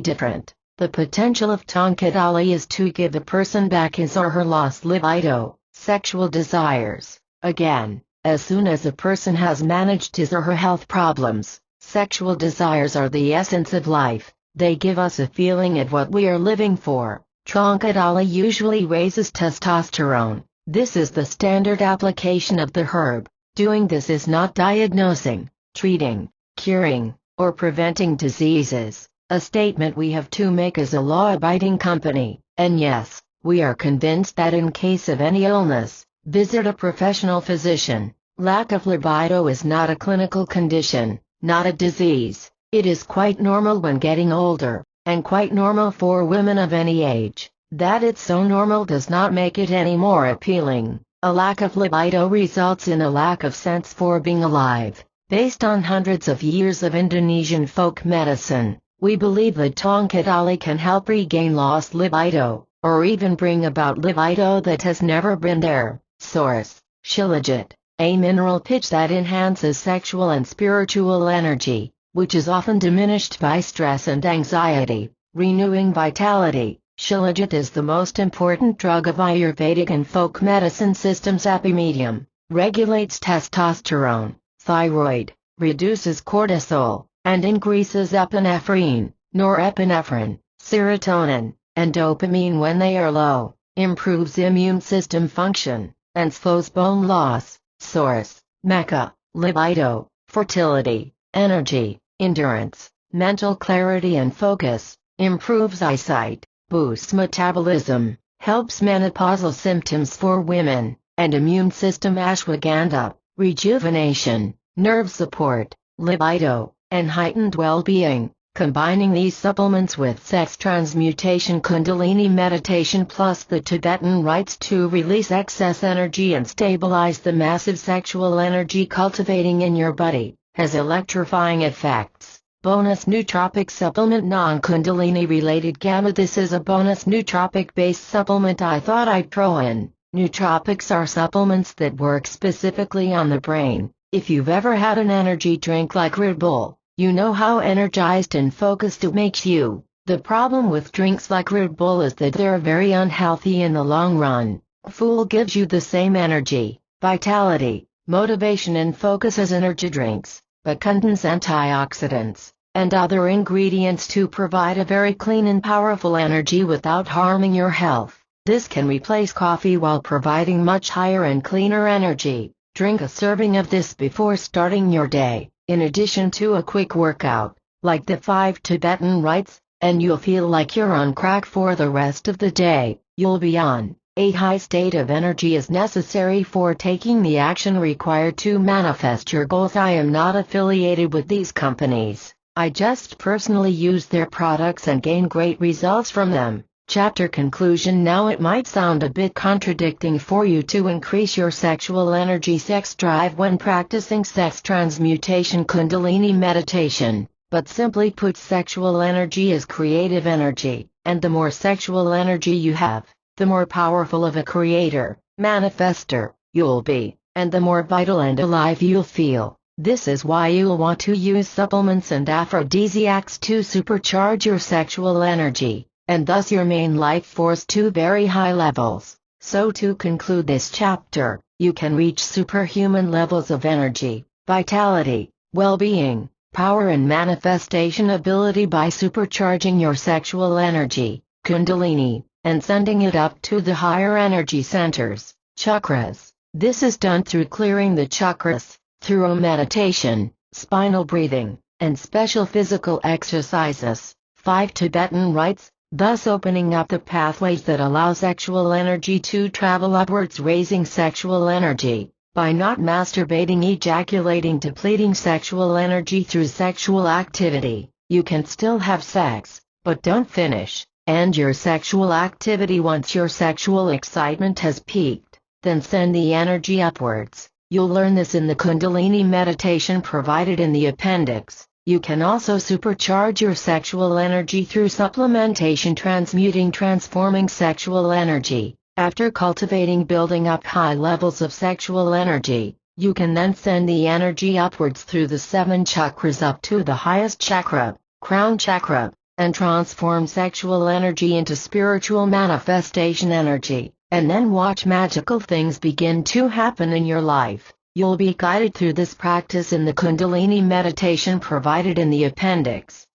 different. The potential of Troncadali is to give a person back his or her lost libido, sexual desires. Again, as soon as a person has managed his or her health problems, sexual desires are the essence of life. They give us a feeling of what we are living for. Troncadali usually raises testosterone. This is the standard application of the herb. Doing this is not diagnosing, treating, curing, or preventing diseases. A statement we have to make as a law-abiding company, and yes, we are convinced that in case of any illness, visit a professional physician. Lack of libido is not a clinical condition, not a disease. It is quite normal when getting older, and quite normal for women of any age. That it's so normal does not make it any more appealing. A lack of libido results in a lack of sense for being alive. Based on hundreds of years of Indonesian folk medicine, we believe that Troncadali can help regain lost libido, or even bring about libido that has never been there. Source: Shilajit, a mineral pitch that enhances sexual and spiritual energy, which is often diminished by stress and anxiety. Renewing vitality. Shilajit is the most important drug of Ayurvedic and folk medicine systems. Epimedium regulates testosterone, thyroid, reduces cortisol, and increases epinephrine, norepinephrine, serotonin, and dopamine when they are low, improves immune system function, and slows bone loss. Source: Mecca. Libido, fertility, energy, endurance, mental clarity and focus, improves eyesight, boosts metabolism, helps menopausal symptoms for women, and immune system. Ashwagandha, rejuvenation, nerve support, libido, and heightened well-being. Combining these supplements with sex transmutation, Kundalini meditation plus the Tibetan rites to release excess energy and stabilize the massive sexual energy cultivating in your body, has electrifying effects. Bonus nootropic supplement, non-Kundalini related gamma. This is a bonus nootropic based supplement I thought I'd throw in. Nootropics are supplements that work specifically on the brain. If you've ever had an energy drink like Red Bull, you know how energized and focused it makes you. The problem with drinks like Red Bull is that they're very unhealthy in the long run. Fuel gives you the same energy, vitality, motivation and focus as energy drinks, but contains antioxidants and other ingredients to provide a very clean and powerful energy without harming your health. This can replace coffee while providing much higher and cleaner energy. Drink a serving of this before starting your day, in addition to a quick workout, like the 5 Tibetan rites, and you'll feel like you're on crack for the rest of the day. You'll be on a high state of energy is necessary for taking the action required to manifest your goals. I am not affiliated with these companies. I just personally use their products and gain great results from them. Chapter conclusion. Now it might sound a bit contradicting for you to increase your sexual energy sex drive when practicing sex transmutation Kundalini meditation, but simply put, sexual energy is creative energy, and the more sexual energy you have, the more powerful of a creator, manifester, you'll be, and the more vital and alive you'll feel. This is why you'll want to use supplements and aphrodisiacs to supercharge your sexual energy, and thus your main life force to very high levels. So to conclude this chapter, you can reach superhuman levels of energy, vitality, well-being, power and manifestation ability by supercharging your sexual energy, Kundalini, and sending it up to the higher energy centers, chakras. This is done through clearing the chakras, through meditation, spinal breathing, and special physical exercises, 5 Tibetan rites, thus opening up the pathways that allow sexual energy to travel upwards, raising sexual energy. By not masturbating, ejaculating, depleting sexual energy through sexual activity, you can still have sex, but don't finish, end your sexual activity once your sexual excitement has peaked, then send the energy upwards. You'll learn this in the Kundalini meditation provided in the appendix. You can also supercharge your sexual energy through supplementation, transforming sexual energy. After cultivating, building up high levels of sexual energy, you can then send the energy upwards through the 7 chakras up to the highest chakra, crown chakra, and transform sexual energy into spiritual manifestation energy, and then watch magical things begin to happen in your life. You'll be guided through this practice in the Kundalini meditation provided in the appendix.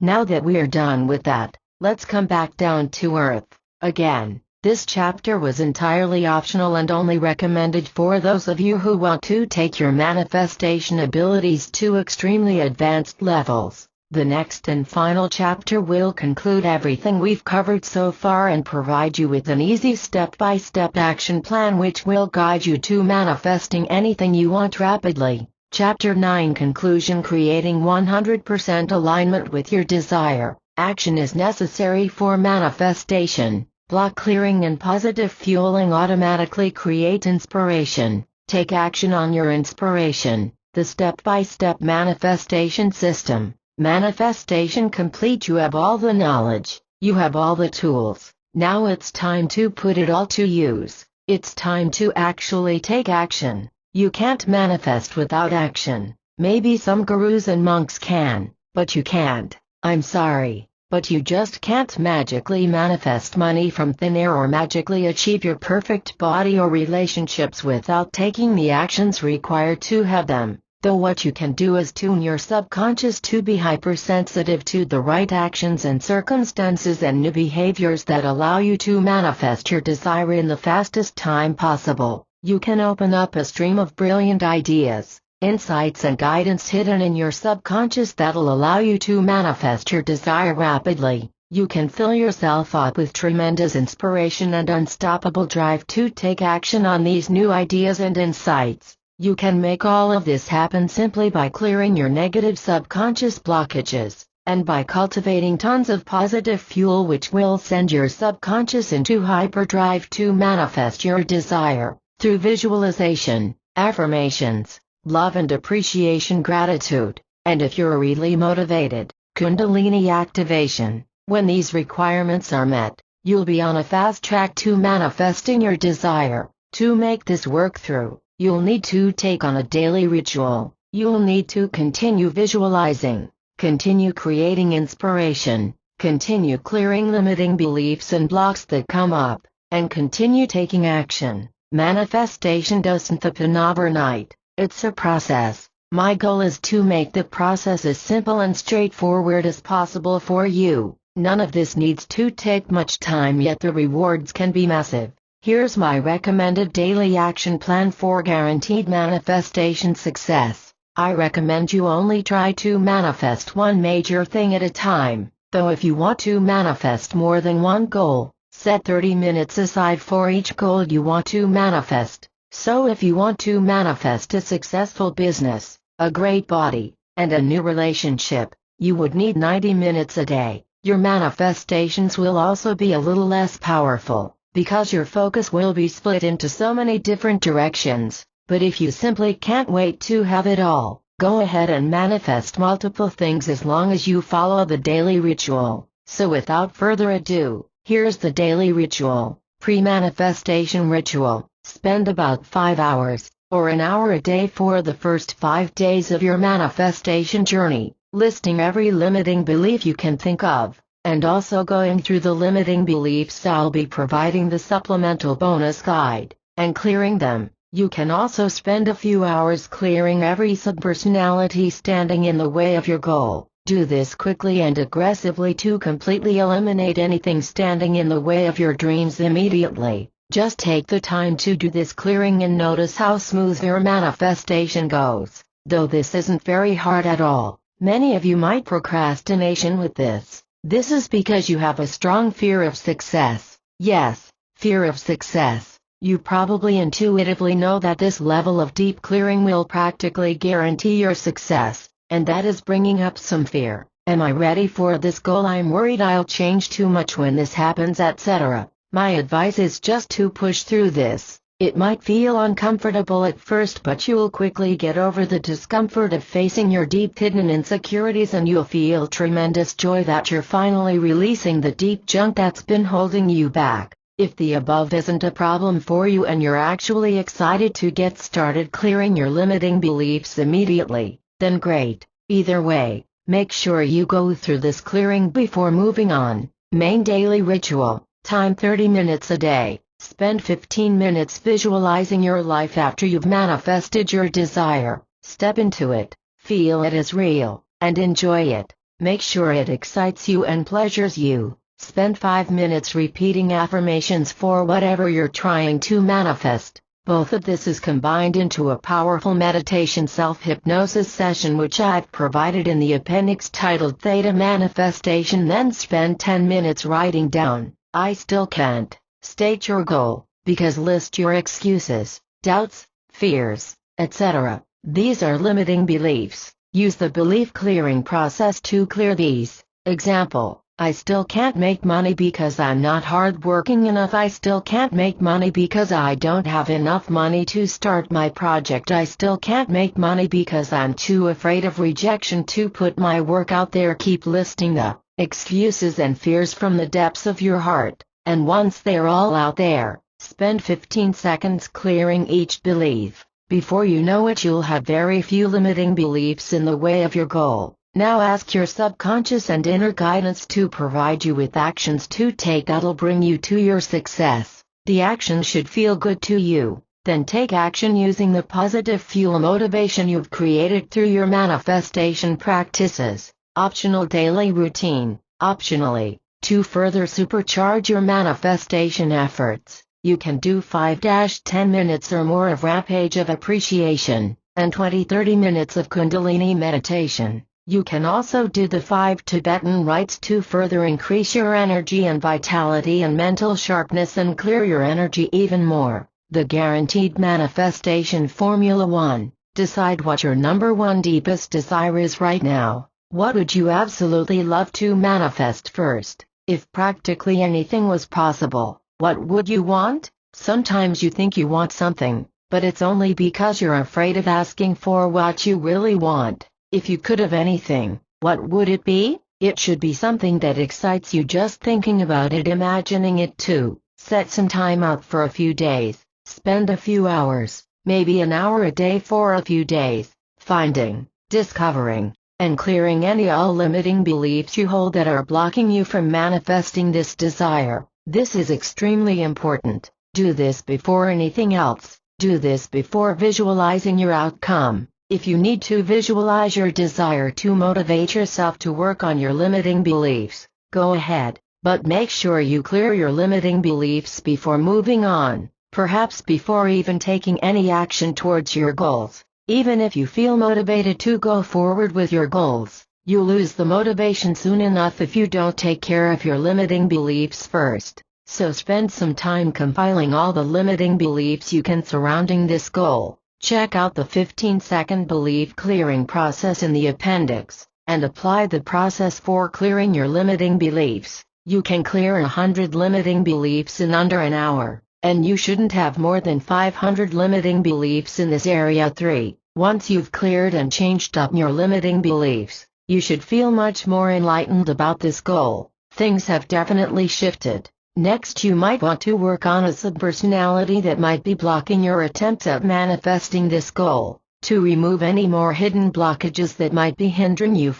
Now that we're done with that, let's come back down to earth. Again, this chapter was entirely optional and only recommended for those of you who want to take your manifestation abilities to extremely advanced levels. The next and final chapter will conclude everything we've covered so far and provide you with an easy step-by-step action plan which will guide you to manifesting anything you want rapidly. Chapter 9 Conclusion. Creating 100% alignment with your desire. Action is necessary for manifestation. Block clearing and positive fueling automatically create inspiration. Take action on your inspiration. The step-by-step manifestation system. Manifestation complete. You have all the knowledge, you have all the tools, now it's time to put it all to use. It's time to actually take action. You can't manifest without action. Maybe some gurus and monks can, but you can't. I'm sorry, but you just can't magically manifest money from thin air or magically achieve your perfect body or relationships without taking the actions required to have them. Though what you can do is tune your subconscious to be hypersensitive to the right actions and circumstances and new behaviors that allow you to manifest your desire in the fastest time possible. You can open up a stream of brilliant ideas, insights and guidance hidden in your subconscious that'll allow you to manifest your desire rapidly. You can fill yourself up with tremendous inspiration and unstoppable drive to take action on these new ideas and insights. You can make all of this happen simply by clearing your negative subconscious blockages, and by cultivating tons of positive fuel which will send your subconscious into hyperdrive to manifest your desire, through visualization, affirmations, love and appreciation, gratitude, and if you're really motivated, Kundalini activation. When these requirements are met, you'll be on a fast track to manifesting your desire. To make this work through, you'll need to take on a daily ritual. You'll need to continue visualizing, continue creating inspiration, continue clearing limiting beliefs and blocks that come up, and continue taking action. Manifestation doesn't happen overnight, it's a process. My goal is to make the process as simple and straightforward as possible for you. None of this needs to take much time, yet the rewards can be massive. Here's my recommended daily action plan for guaranteed manifestation success. I recommend you only try to manifest one major thing at a time, though if you want to manifest more than one goal, set 30 minutes aside for each goal you want to manifest. So if you want to manifest a successful business, a great body, and a new relationship, you would need 90 minutes a day. Your manifestations will also be a little less powerful, because your focus will be split into so many different directions. But if you simply can't wait to have it all, go ahead and manifest multiple things as long as you follow the daily ritual. So without further ado, here's the daily ritual. Pre-manifestation ritual. Spend about 5 hours, or an hour a day for the first 5 days of your manifestation journey, listing every limiting belief you can think of, and also going through the limiting beliefs. I'll be providing the supplemental bonus guide, and clearing them. You can also spend a few hours clearing every subpersonality standing in the way of your goal. Do this quickly and aggressively to completely eliminate anything standing in the way of your dreams immediately. Just take the time to do this clearing and notice how smooth your manifestation goes. Though this isn't very hard at all, many of you might procrastination with this. This is because you have a strong fear of success. Yes, fear of success. You probably intuitively know that this level of deep clearing will practically guarantee your success, and that is bringing up some fear. Am I ready for this goal? I'm worried I'll change too much when this happens, etc. My advice is just to push through this. It might feel uncomfortable at first, but you'll quickly get over the discomfort of facing your deep hidden insecurities, and you'll feel tremendous joy that you're finally releasing the deep junk that's been holding you back. If the above isn't a problem for you and you're actually excited to get started clearing your limiting beliefs immediately, then great. Either way, make sure you go through this clearing before moving on. Main daily ritual. Time 30 minutes a day. Spend 15 minutes visualizing your life after you've manifested your desire. Step into it, feel it as real, and enjoy it. Make sure it excites you and pleasures you. Spend 5 minutes repeating affirmations for whatever you're trying to manifest. Both of this is combined into a powerful meditation self-hypnosis session which I've provided in the appendix titled Theta Manifestation. Then spend 10 minutes writing down, I still can't. State your goal, because list your excuses, doubts, fears, etc. These are limiting beliefs. Use the belief clearing process to clear these. Example. I still can't make money because I'm not hardworking enough. I still can't make money because I don't have enough money to start my project. I still can't make money because I'm too afraid of rejection to put my work out there. Keep listing the excuses and fears from the depths of your heart, and once they're all out there, spend 15 seconds clearing each belief. Before you know it, you'll have very few limiting beliefs in the way of your goal. Now ask your subconscious and inner guidance to provide you with actions to take that'll bring you to your success. The action should feel good to you. Then take action using the positive fuel motivation you've created through your manifestation practices. Optional daily routine. Optionally, to further supercharge your manifestation efforts, you can do 5-10 minutes or more of Rampage of Appreciation, and 20-30 minutes of Kundalini meditation. You can also do the 5 Tibetan rites to further increase your energy and vitality and mental sharpness and clear your energy even more. The Guaranteed Manifestation Formula 1. Decide what your number one deepest desire is right now. What would you absolutely love to manifest first? If practically anything was possible, what would you want? Sometimes you think you want something, but it's only because you're afraid of asking for what you really want. If you could have anything, what would it be? It should be something that excites you just thinking about it, imagining it too. Set some time out for a few days. Spend a few hours, maybe an hour a day for a few days, finding, discovering, and clearing any all limiting beliefs you hold that are blocking you from manifesting this desire. This is extremely important. Do this before anything else. Do this before visualizing your outcome. If you need to visualize your desire to motivate yourself to work on your limiting beliefs, go ahead, but make sure you clear your limiting beliefs before moving on, perhaps before even taking any action towards your goals. Even if you feel motivated to go forward with your goals, you lose the motivation soon enough if you don't take care of your limiting beliefs first. So spend some time compiling all the limiting beliefs you can surrounding this goal. Check out the 15-second belief clearing process in the appendix. and apply the process for clearing your limiting beliefs. You can clear 100 limiting beliefs in under an hour, and you shouldn't have more than 500 limiting beliefs in this area 3. Once you've cleared and changed up your limiting beliefs, you should feel much more enlightened about this goal. Things have definitely shifted. Next, you might want to work on a subpersonality that might be blocking your attempts at manifesting this goal, to remove any more hidden blockages that might be hindering you.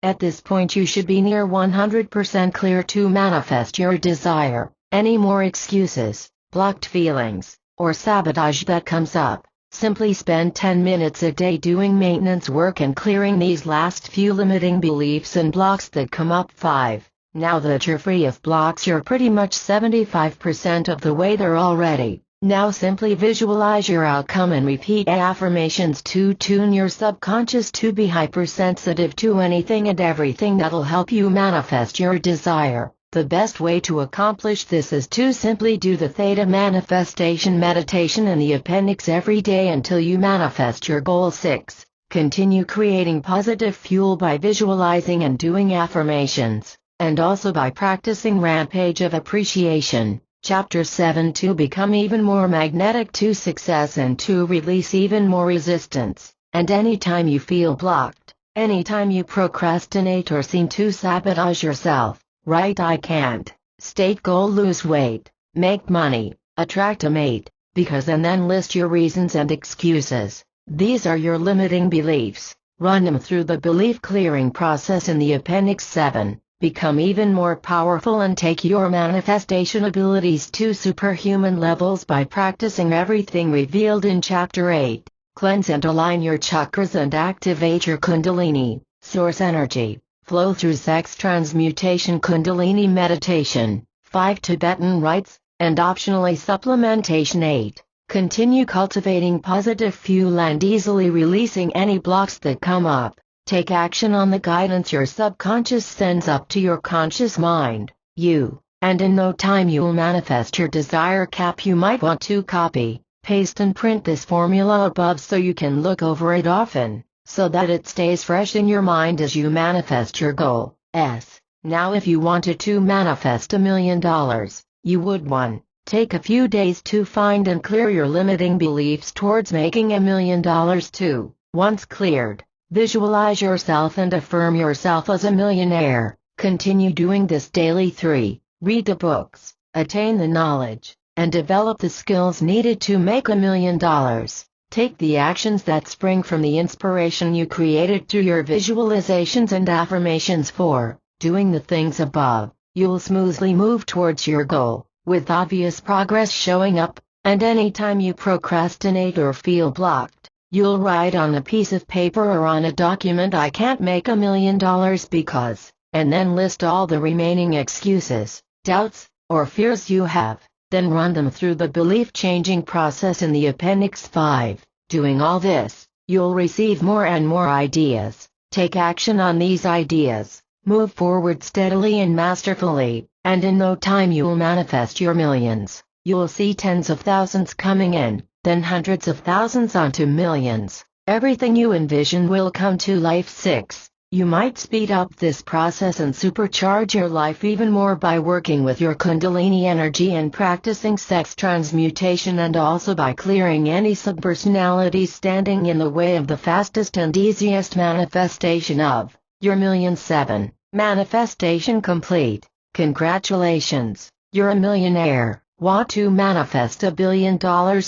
At this point you should be near 100% clear to manifest your desire. Any more excuses, blocked feelings, or sabotage that comes up, simply spend 10 minutes a day doing maintenance work and clearing these last few limiting beliefs and blocks that come up. 5. Now that you're free of blocks, you're pretty much 75% of the way there already. Now simply visualize your outcome and repeat affirmations to tune your subconscious to be hypersensitive to anything and everything that'll help you manifest your desire. The best way to accomplish this is to simply do the Theta Manifestation Meditation in the appendix every day until you manifest your goal. 6. Continue creating positive fuel by visualizing and doing affirmations, and also by practicing Rampage of Appreciation. Chapter 7. To become even more magnetic to success and to release even more resistance. And anytime you feel blocked, anytime you procrastinate or seem to sabotage yourself, write "I can't," state goal lose weight, make money, attract a mate, because, and then list your reasons and excuses. These are your limiting beliefs. Run them through the belief clearing process in the appendix 7. Become even more powerful and take your manifestation abilities to superhuman levels by practicing everything revealed in Chapter 8. Cleanse and align your chakras and activate your Kundalini, source energy. Flow through sex transmutation Kundalini meditation. 5. Tibetan rites, and optionally supplementation. 8. Continue cultivating positive fuel and easily releasing any blocks that come up. Take action on the guidance your subconscious sends up to your conscious mind, and in no time you'll manifest your desire. You might want to copy, paste and print this formula above so you can look over it often, so that it stays fresh in your mind as you manifest your goal. Now if you wanted to manifest $1 million, you would 1. Take a few days to find and clear your limiting beliefs towards making $1 million. 2. Once cleared, visualize yourself and affirm yourself as a millionaire. Continue doing this daily. 3. Read the books, attain the knowledge, and develop the skills needed to make $1 million. Take the actions that spring from the inspiration you created through your visualizations and affirmations. 4. Doing the things above, you'll smoothly move towards your goal, with obvious progress showing up, and anytime you procrastinate or feel blocked, you'll write on a piece of paper or on a document "I can't make $1 million because," and then list all the remaining excuses, doubts, or fears you have. Then run them through the belief-changing process in the appendix 5. Doing all this, you'll receive more and more ideas. Take action on these ideas, move forward steadily and masterfully, and in no time you'll manifest your millions. You'll see tens of thousands coming in, then hundreds of thousands onto millions. Everything you envision will come to life. 6. You might speed up this process and supercharge your life even more by working with your Kundalini energy and practicing sex transmutation, and also by clearing any subpersonalities standing in the way of the fastest and easiest manifestation of your million. 7. Manifestation complete. Congratulations, you're a millionaire. Want to manifest $1 billion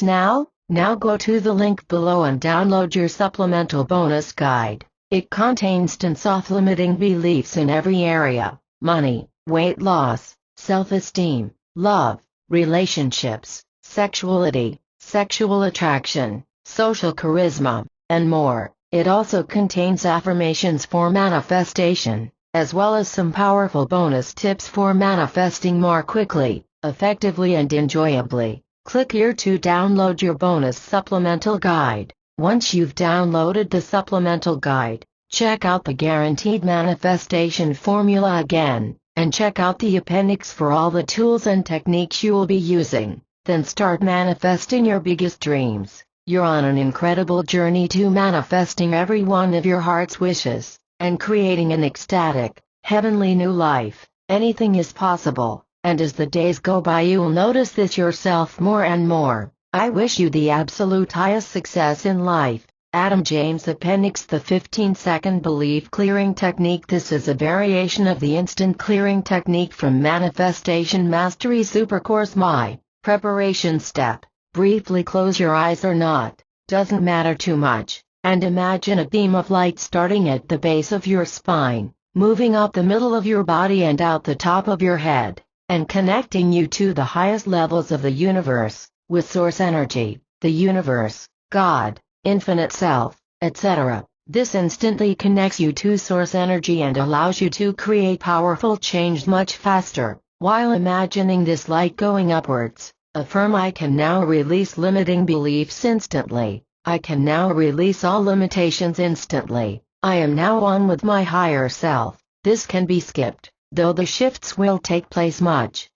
now? Now go to the link below and download your supplemental bonus guide. It contains 10 off-limiting beliefs in every area: money, weight loss, self-esteem, love, relationships, sexuality, sexual attraction, social charisma, and more. It also contains affirmations for manifestation, as well as some powerful bonus tips for manifesting more quickly, effectively and enjoyably. Click here to download your bonus supplemental guide. Once you've downloaded the supplemental guide, check out the guaranteed manifestation formula again, and check out the appendix for all the tools and techniques you will be using. Then start manifesting your biggest dreams. You're on an incredible journey to manifesting every one of your heart's wishes. and creating an ecstatic, heavenly new life. Anything is possible, and as the days go by you'll notice this yourself more and more. I wish you the absolute highest success in life. Adam James Appendix: the 15-second belief clearing technique. This is a variation of the instant clearing technique from Manifestation Mastery Supercourse. My preparation step: briefly close your eyes or not, doesn't matter too much, and imagine a beam of light starting at the base of your spine, moving up the middle of your body and out the top of your head, and connecting you to the highest levels of the universe, with source energy, the universe, God, infinite self, etc. This instantly connects you to source energy and allows you to create powerful change much faster. While imagining this light going upwards, affirm: I can now release limiting beliefs instantly. I can now release all limitations instantly. I am now one with my higher self. This can be skipped, though the shifts will take place much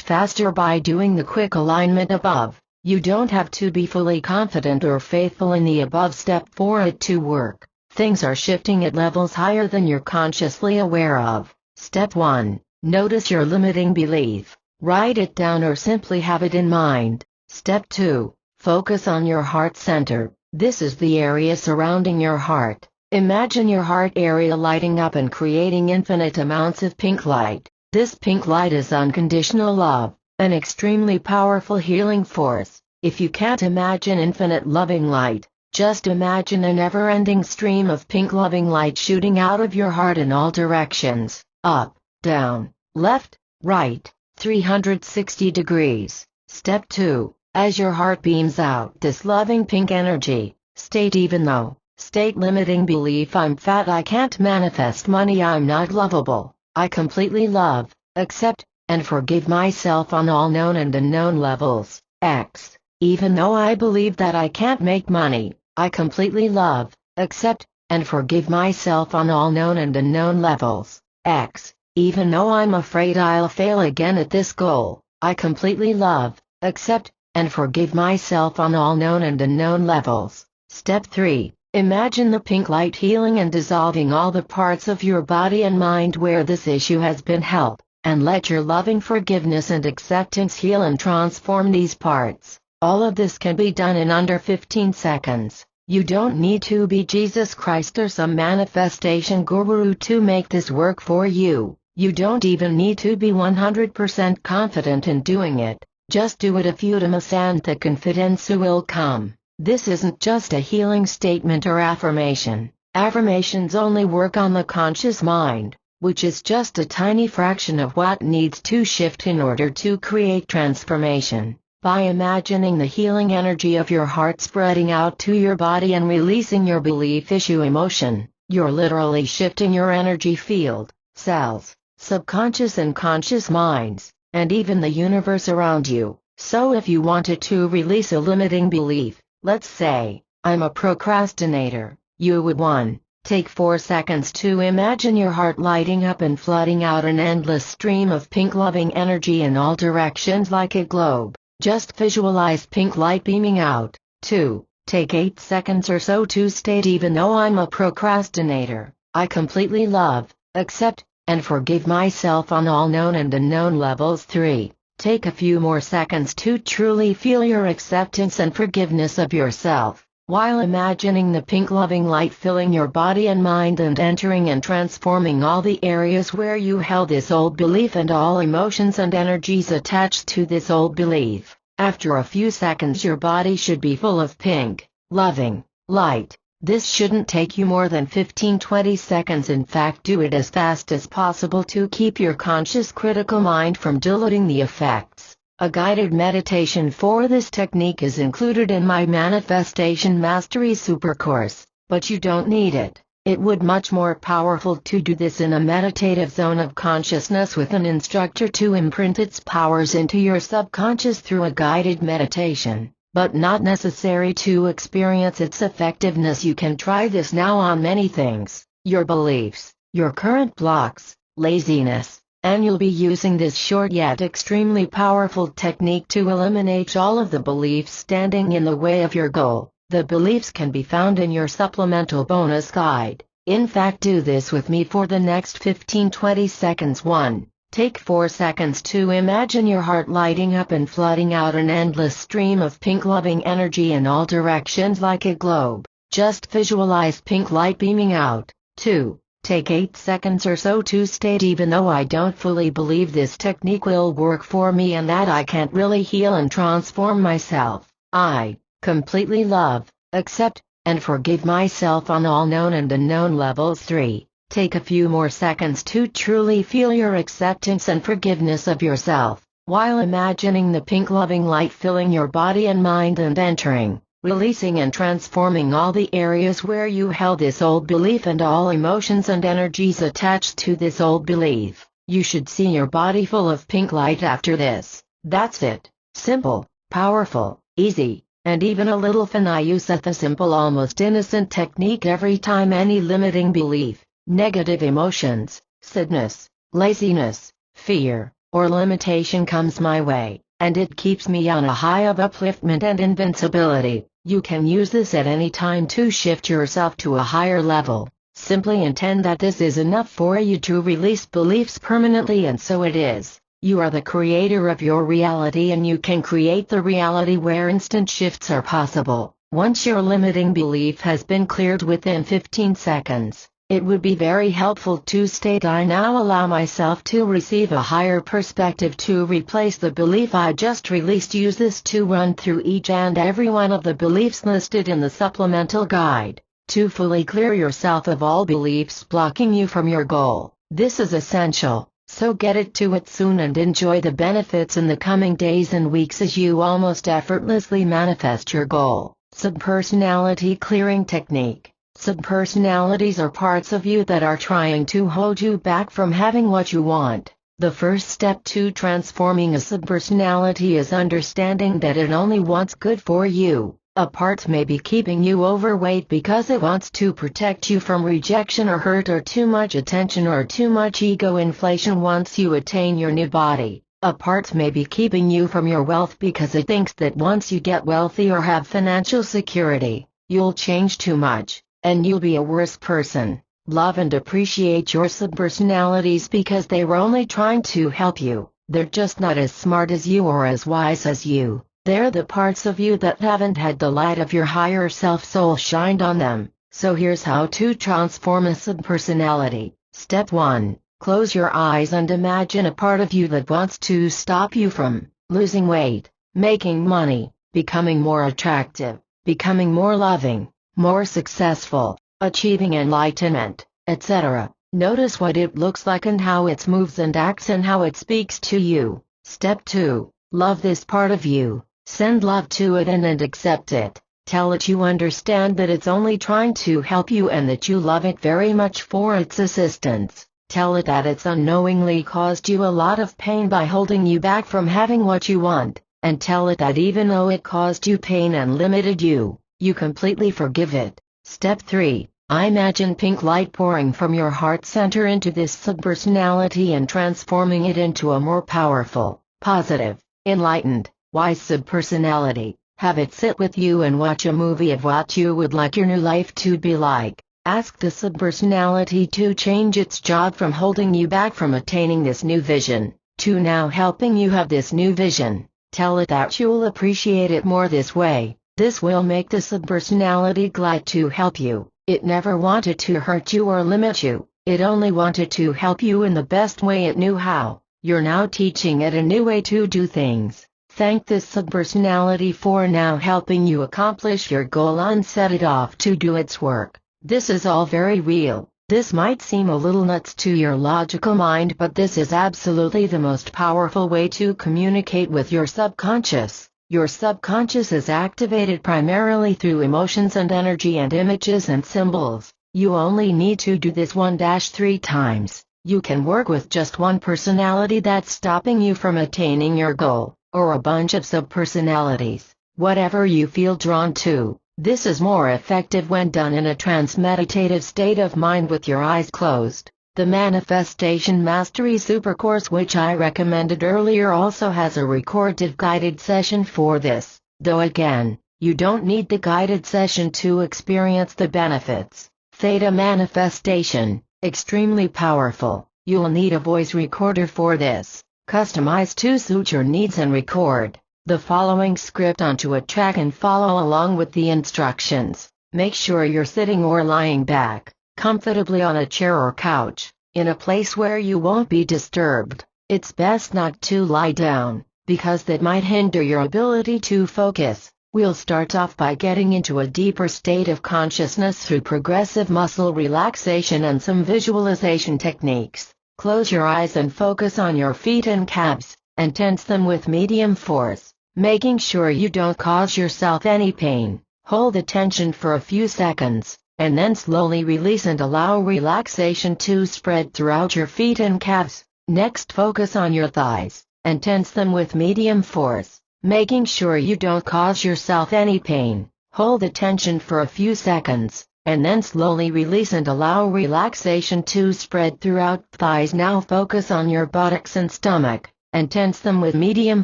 faster by doing the quick alignment above. You don't have to be fully confident or faithful in the above step for it to work. Things are shifting at levels higher than you're consciously aware of. Step 1. Notice your limiting belief. Write it down or simply have it in mind. Step 2. Focus on your heart center. This is the area surrounding your heart. Imagine your heart area lighting up and creating infinite amounts of pink light. This pink light is unconditional love, an extremely powerful healing force. If you can't imagine infinite loving light, just imagine a never-ending stream of pink loving light shooting out of your heart in all directions, up, down, left, right, 360 degrees. Step 2. As your heart beams out this loving pink energy, state: even though, state limiting belief: I'm fat, I can't manifest money, I'm not lovable. I completely love, accept, and forgive myself on all known and unknown levels. X. Even though I believe that I can't make money, I completely love, accept, and forgive myself on all known and unknown levels. X. Even though I'm afraid I'll fail again at this goal, I completely love, accept, and forgive myself on all known and unknown levels. Step 3. Imagine the pink light healing and dissolving all the parts of your body and mind where this issue has been held, and let your loving forgiveness and acceptance heal and transform these parts. All of this can be done in under 15 seconds. You don't need to be Jesus Christ or some manifestation guru to make this work for you. You don't even need to be 100% confident in doing it. Just do it. If you do, and the confidence will come. This isn't just a healing statement or affirmation. Affirmations only work on the conscious mind, which is just a tiny fraction of what needs to shift in order to create transformation. By imagining the healing energy of your heart spreading out to your body and releasing your belief issue emotion, you're literally shifting your energy field, cells, subconscious and conscious minds, and even the universe around you. So if you wanted to release a limiting belief, let's say, I'm a procrastinator, you would 1. Take 4 seconds to imagine your heart lighting up and flooding out an endless stream of pink loving energy in all directions like a globe. Just visualize pink light beaming out. 2. Take 8 seconds or so to state: even though I'm a procrastinator, I completely love, accept, and forgive myself on all known and unknown levels. 3. Take a few more seconds to truly feel your acceptance and forgiveness of yourself, while imagining the pink loving light filling your body and mind and entering and transforming all the areas where you held this old belief and all emotions and energies attached to this old belief. After a few seconds your body should be full of pink, loving light. This shouldn't take you more than 15-20 seconds. In fact, do it as fast as possible to keep your conscious critical mind from diluting the effects. A guided meditation for this technique is included in my Manifestation Mastery Supercourse, but you don't need it. It would much more powerful to do this in a meditative zone of consciousness with an instructor to imprint its powers into your subconscious through a guided meditation, but not necessary to experience its effectiveness. You can try this now on many things: your beliefs, your current blocks, laziness, and you'll be using this short yet extremely powerful technique to eliminate all of the beliefs standing in the way of your goal. The beliefs can be found in your supplemental bonus guide. In fact, do this with me for the next 15-20 seconds. 1. Take 4 seconds to imagine your heart lighting up and flooding out an endless stream of pink loving energy in all directions like a globe. Just visualize pink light beaming out. 2. Take 8 seconds or so to state, even though I don't fully believe this technique will work for me and that I can't really heal and transform myself, I completely love, accept, and forgive myself on all known and unknown levels. 3. Take a few more seconds to truly feel your acceptance and forgiveness of yourself, while imagining the pink loving light filling your body and mind and entering, releasing and transforming all the areas where you held this old belief and all emotions and energies attached to this old belief. You should see your body full of pink light after this. That's it. Simple, powerful, easy, and even a little fun. I use the simple, almost innocent technique every time any limiting belief, negative emotions, sadness, laziness, fear, or limitation comes my way, and it keeps me on a high of upliftment and invincibility. You can use this at any time to shift yourself to a higher level. Simply intend that this is enough for you to release beliefs permanently, and so it is. You are the creator of your reality, and you can create the reality where instant shifts are possible. Once your limiting belief has been cleared within 15 seconds, it would be very helpful to state, I now allow myself to receive a higher perspective to replace the belief I just released. Use this to run through each and every one of the beliefs listed in the supplemental guide, to fully clear yourself of all beliefs blocking you from your goal. This is essential, so get it to it soon and enjoy the benefits in the coming days and weeks as you almost effortlessly manifest your goal. Subpersonality clearing technique. Subpersonalities are parts of you that are trying to hold you back from having what you want. The first step to transforming a subpersonality is understanding that it only wants good for you. A part may be keeping you overweight because it wants to protect you from rejection or hurt or too much attention or too much ego inflation once you attain your new body. A part may be keeping you from your wealth because it thinks that once you get wealthy or have financial security, you'll change too much, and you'll be a worse person. Love and appreciate your subpersonalities because they were only trying to help you. They're just not as smart as you or as wise as you. They're the parts of you that haven't had the light of your higher self soul shined on them. So here's how to transform a subpersonality. Step 1. Close your eyes and imagine a part of you that wants to stop you from losing weight, making money, becoming more attractive, becoming more loving, more successful, achieving enlightenment, etc. Notice what it looks like and how it moves and acts and how it speaks to you. Step 2. Love this part of you. Send love to it and accept it. Tell it you understand that it's only trying to help you and that you love it very much for its assistance. Tell it that it's unknowingly caused you a lot of pain by holding you back from having what you want, and tell it that even though it caused you pain and limited you, you completely forgive it. Step 3. I imagine pink light pouring from your heart center into this subpersonality and transforming it into a more powerful, positive, enlightened, wise subpersonality. Have it sit with you and watch a movie of what you would like your new life to be like. Ask the subpersonality to change its job from holding you back from attaining this new vision, to now helping you have this new vision. Tell it that you'll appreciate it more this way. This will make the subpersonality glad to help you. It never wanted to hurt you or limit you. It only wanted to help you in the best way it knew how. You're now teaching it a new way to do things. Thank this subpersonality for now helping you accomplish your goal and set it off to do its work. This is all very real. This might seem a little nuts to your logical mind, but this is absolutely the most powerful way to communicate with your subconscious. Your subconscious is activated primarily through emotions and energy and images and symbols. You only need to do this 1-3 times. You can work with just one personality that's stopping you from attaining your goal, or a bunch of subpersonalities, whatever you feel drawn to. This is more effective when done in a trance meditative state of mind with your eyes closed. The Manifestation Mastery Supercourse, which I recommended earlier, also has a recorded guided session for this, though again, you don't need the guided session to experience the benefits. Theta manifestation, extremely powerful. You'll need a voice recorder for this. Customize to suit your needs and record the following script onto a track and follow along with the instructions. Make sure you're sitting or lying back, comfortably on a chair or couch, in a place where you won't be disturbed. It's best not to lie down, because that might hinder your ability to focus. We'll start off by getting into a deeper state of consciousness through progressive muscle relaxation and some visualization techniques. Close your eyes and focus on your feet and calves, and tense them with medium force, making sure you don't cause yourself any pain. Hold the tension for a few seconds, and then slowly release and allow relaxation to spread throughout your feet and calves. Next, focus on your thighs, and tense them with medium force, making sure you don't cause yourself any pain. Hold the tension for a few seconds, and then slowly release and allow relaxation to spread throughout thighs. Now focus on your buttocks and stomach, and tense them with medium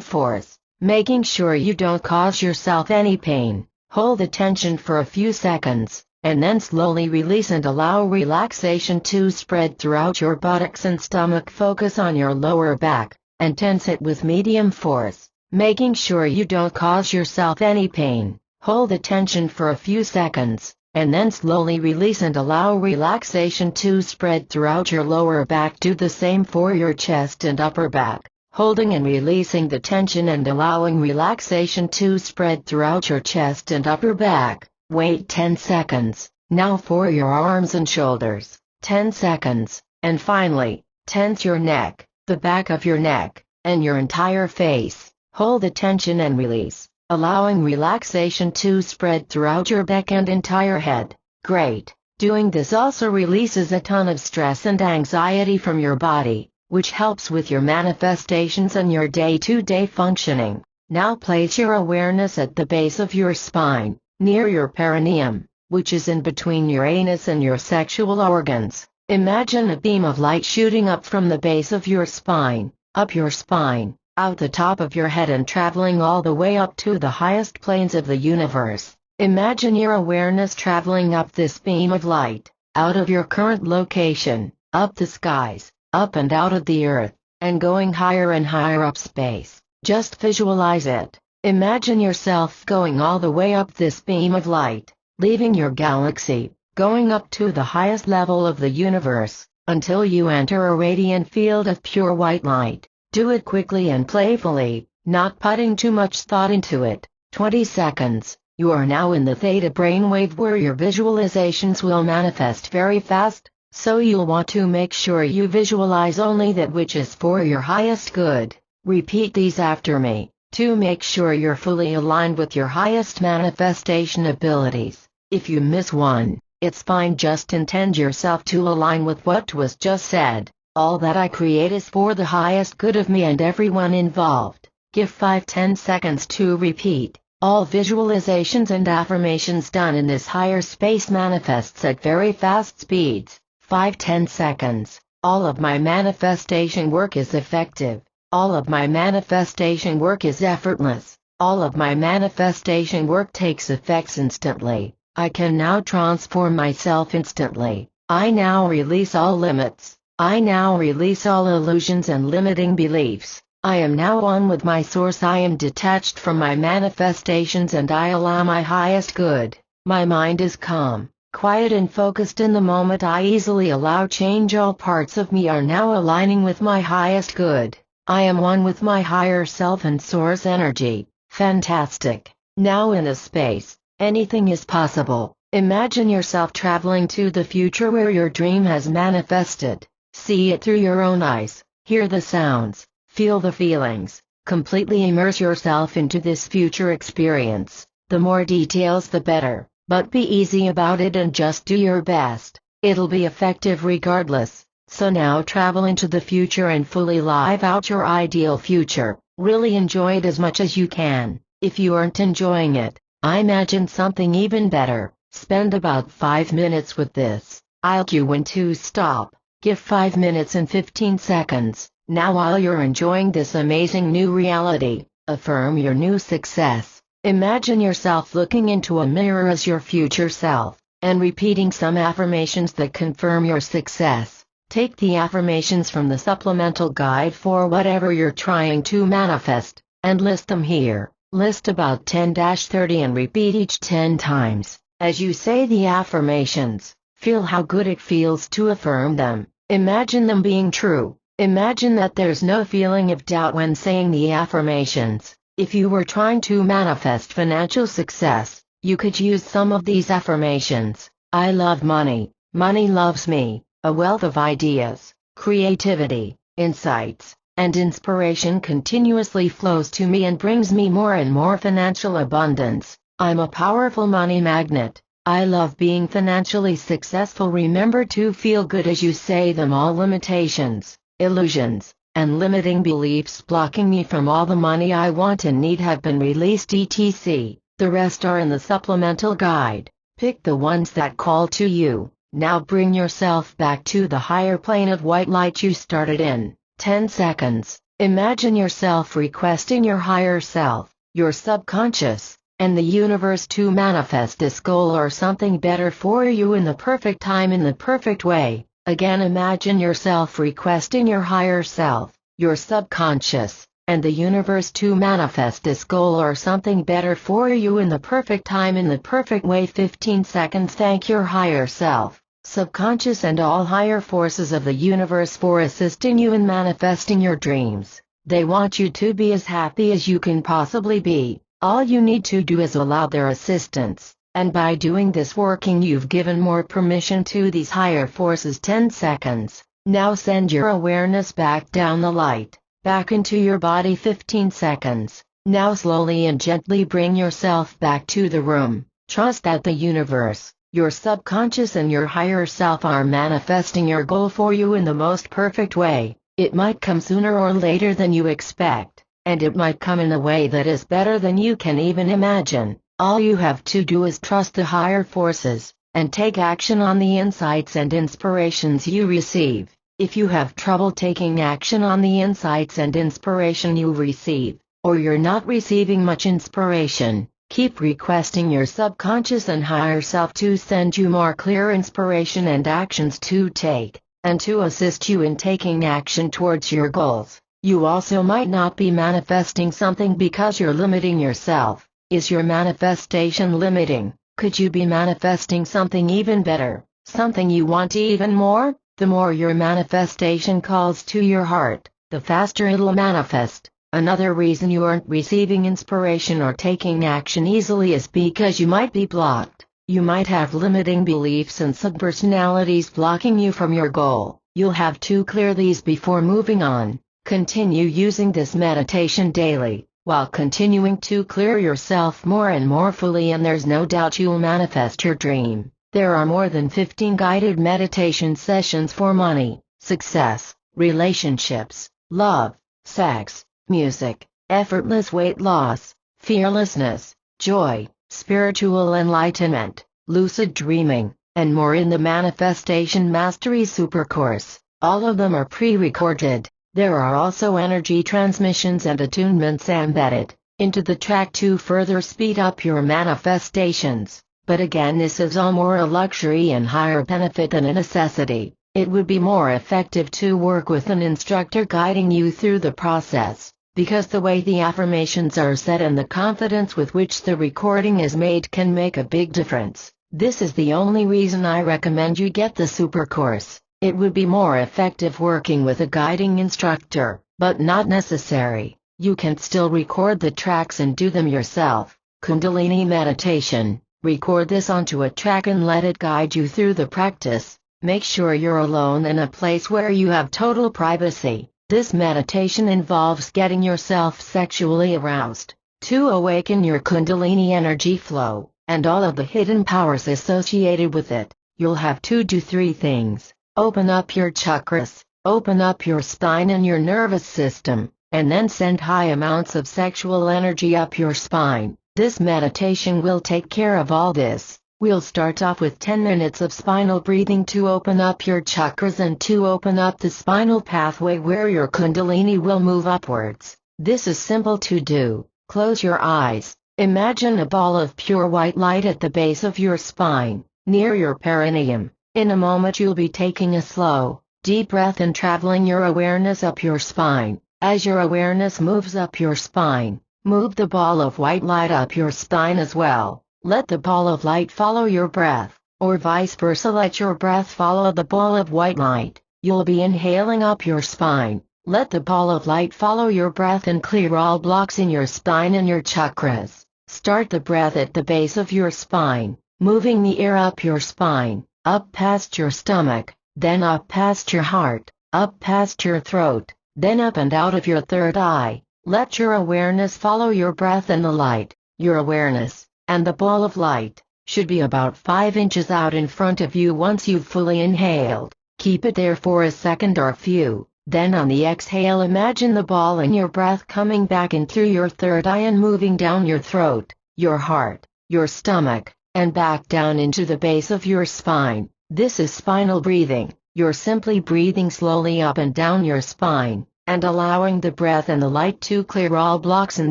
force, making sure you don't cause yourself any pain. Hold the tension for a few seconds, and then slowly release and allow relaxation to spread throughout your buttocks and stomach. Focus on your lower back, and tense it with medium force, making sure you don't cause yourself any pain. Hold the tension for a few seconds, and then slowly release and allow relaxation to spread throughout your lower back. Do the same for your chest and upper back, holding and releasing the tension and allowing relaxation to spread throughout your chest and upper back. Wait 10 seconds. Now for your arms and shoulders, 10 seconds, and finally, tense your neck, the back of your neck, and your entire face. Hold the tension and release, allowing relaxation to spread throughout your back and entire head. Great! Doing this also releases a ton of stress and anxiety from your body, which helps with your manifestations and your day-to-day functioning. Now place your awareness at the base of your spine, near your perineum, which is in between your anus and your sexual organs. Imagine a beam of light shooting up from the base of your spine, up your spine, out the top of your head and traveling all the way up to the highest planes of the universe. Imagine your awareness traveling up this beam of light, out of your current location, up the skies, up and out of the earth, and going higher and higher up space. Just visualize it. Imagine yourself going all the way up this beam of light, leaving your galaxy, going up to the highest level of the universe, until you enter a radiant field of pure white light. Do it quickly and playfully, not putting too much thought into it. 20 seconds. You are now in the theta brainwave where your visualizations will manifest very fast, so you'll want to make sure you visualize only that which is for your highest good. Repeat these after me, to make sure you're fully aligned with your highest manifestation abilities. If you miss one, it's fine, just intend yourself to align with what was just said. All that I create is for the highest good of me and everyone involved. Give 5-10 seconds to repeat. All visualizations and affirmations done in this higher space manifests at very fast speeds. 5-10 seconds. All of my manifestation work is effective. All of my manifestation work is effortless. All of my manifestation work takes effects instantly. I can now transform myself instantly. I now release all limits. I now release all illusions and limiting beliefs. I am now one with my source. I am detached from my manifestations and I allow my highest good. My mind is calm, quiet and focused in the moment. I easily allow change. All parts of me are now aligning with my highest good. I am one with my higher self and source energy. Fantastic. Now in a space, anything is possible. Imagine yourself traveling to the future where your dream has manifested. See it through your own eyes, hear the sounds, feel the feelings, completely immerse yourself into this future experience. The more details the better, but be easy about it and just do your best. It'll be effective regardless. So now travel into the future and fully live out your ideal future. Really enjoy it as much as you can. If you aren't enjoying it, I imagine something even better. Spend about 5 minutes with this. I'll cue when to stop. Give 5 minutes and 15 seconds. Now while you're enjoying this amazing new reality, affirm your new success. Imagine yourself looking into a mirror as your future self. and repeating some affirmations that confirm your success. Take the affirmations from the supplemental guide for whatever you're trying to manifest, and list them here. List about 10-30 and repeat each 10 times. As you say the affirmations, feel how good it feels to affirm them. Imagine them being true. Imagine that there's no feeling of doubt when saying the affirmations. If you were trying to manifest financial success, you could use some of these affirmations. I love money. Money loves me. A wealth of ideas, creativity, insights, and inspiration continuously flows to me and brings me more and more financial abundance. I'm a powerful money magnet. I love being financially successful. Remember to feel good as you say them. All limitations, illusions, and limiting beliefs blocking me from all the money I want and need have been released, etc. The rest are in the supplemental guide. Pick the ones that call to you. Now bring yourself back to the higher plane of white light you started in. 10 seconds. Imagine yourself requesting your higher self, your subconscious, and the universe to manifest this goal or something better for you in the perfect time, in the perfect way. Again, imagine yourself requesting your higher self, your subconscious, and the universe to manifest this goal or something better for you in the perfect time, in the perfect way. 15 seconds. Thank your higher self, subconscious, and all higher forces of the universe for assisting you in manifesting your dreams. They want you to be as happy as you can possibly be. All you need to do is allow their assistance, and by doing this working you've given more permission to these higher forces. 10 seconds. Now send your awareness back down the light, back into your body. 15 seconds. Now slowly and gently bring yourself back to the room. Trust that the universe, your subconscious, and your higher self are manifesting your goal for you in the most perfect way. It might come sooner or later than you expect, and it might come in a way that is better than you can even imagine. All you have to do is trust the higher forces, and take action on the insights and inspirations you receive. If you have trouble taking action on the insights and inspiration you receive, or you're not receiving much inspiration, keep requesting your subconscious and higher self to send you more clear inspiration and actions to take, and to assist you in taking action towards your goals. You also might not be manifesting something because you're limiting yourself. Is your manifestation limiting? Could you be manifesting something even better, something you want even more? The more your manifestation calls to your heart, the faster it'll manifest. Another reason you aren't receiving inspiration or taking action easily is because you might be blocked. You might have limiting beliefs and subpersonalities blocking you from your goal. You'll have to clear these before moving on. Continue using this meditation daily, while continuing to clear yourself more and more fully, and there's no doubt you'll manifest your dream. There are more than 15 guided meditation sessions for money, success, relationships, love, sex, music, effortless weight loss, fearlessness, joy, spiritual enlightenment, lucid dreaming, and more in the Manifestation Mastery Super Course. All of them are pre-recorded. There are also energy transmissions and attunements embedded into the track to further speed up your manifestations. But again, this is all more a luxury and higher benefit than a necessity. It would be more effective to work with an instructor guiding you through the process, because the way the affirmations are said and the confidence with which the recording is made can make a big difference. This is the only reason I recommend you get the super course. It would be more effective working with a guiding instructor, but not necessary. You can still record the tracks and do them yourself. Kundalini meditation. Record this onto a track and let it guide you through the practice. Make sure you're alone in a place where you have total privacy. This meditation involves getting yourself sexually aroused, to awaken your Kundalini energy flow, and all of the hidden powers associated with it. You'll have to do 3 things. Open up your chakras, open up your spine and your nervous system, and then send high amounts of sexual energy up your spine. This meditation will take care of all this. We'll start off with 10 minutes of spinal breathing to open up your chakras and to open up the spinal pathway where your Kundalini will move upwards. This is simple to do. Close your eyes. Imagine a ball of pure white light at the base of your spine. near your perineum. In a moment you'll be taking a slow, deep breath and traveling your awareness up your spine. As your awareness moves up your spine, move the ball of white light up your spine as well. Let the ball of light follow your breath, or vice versa, let your breath follow the ball of white light. You'll be inhaling up your spine. Let the ball of light follow your breath and clear all blocks in your spine and your chakras. Start the breath at the base of your spine, moving the air up your spine, up past your stomach, then up past your heart, up past your throat, then up and out of your third eye. Let your awareness follow your breath and the light. Your awareness, and the ball of light, should be about 5 inches out in front of you once you've fully inhaled. Keep it there for a second or few. Then on the exhale imagine the ball and your breath coming back in through your third eye and moving down your throat, your heart, your stomach, and back down into the base of your spine. This is spinal breathing. You're simply breathing slowly up and down your spine, and allowing the breath and the light to clear all blocks in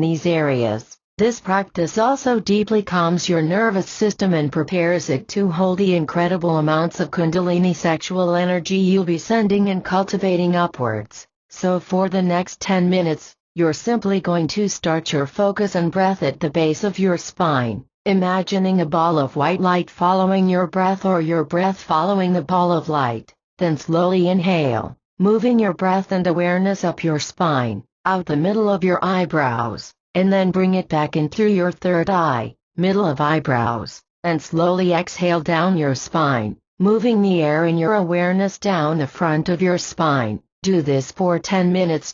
these areas. This practice also deeply calms your nervous system and prepares it to hold the incredible amounts of Kundalini sexual energy you'll be sending and cultivating upwards. So for the next 10 minutes, you're simply going to start your focus and breath at the base of your spine, imagining a ball of white light following your breath or your breath following the ball of light. Then slowly inhale, moving your breath and awareness up your spine, out the middle of your eyebrows. And then bring it back in through your third eye, middle of eyebrows, and slowly exhale down your spine, moving the air in your awareness down the front of your spine. Do this for 10 minutes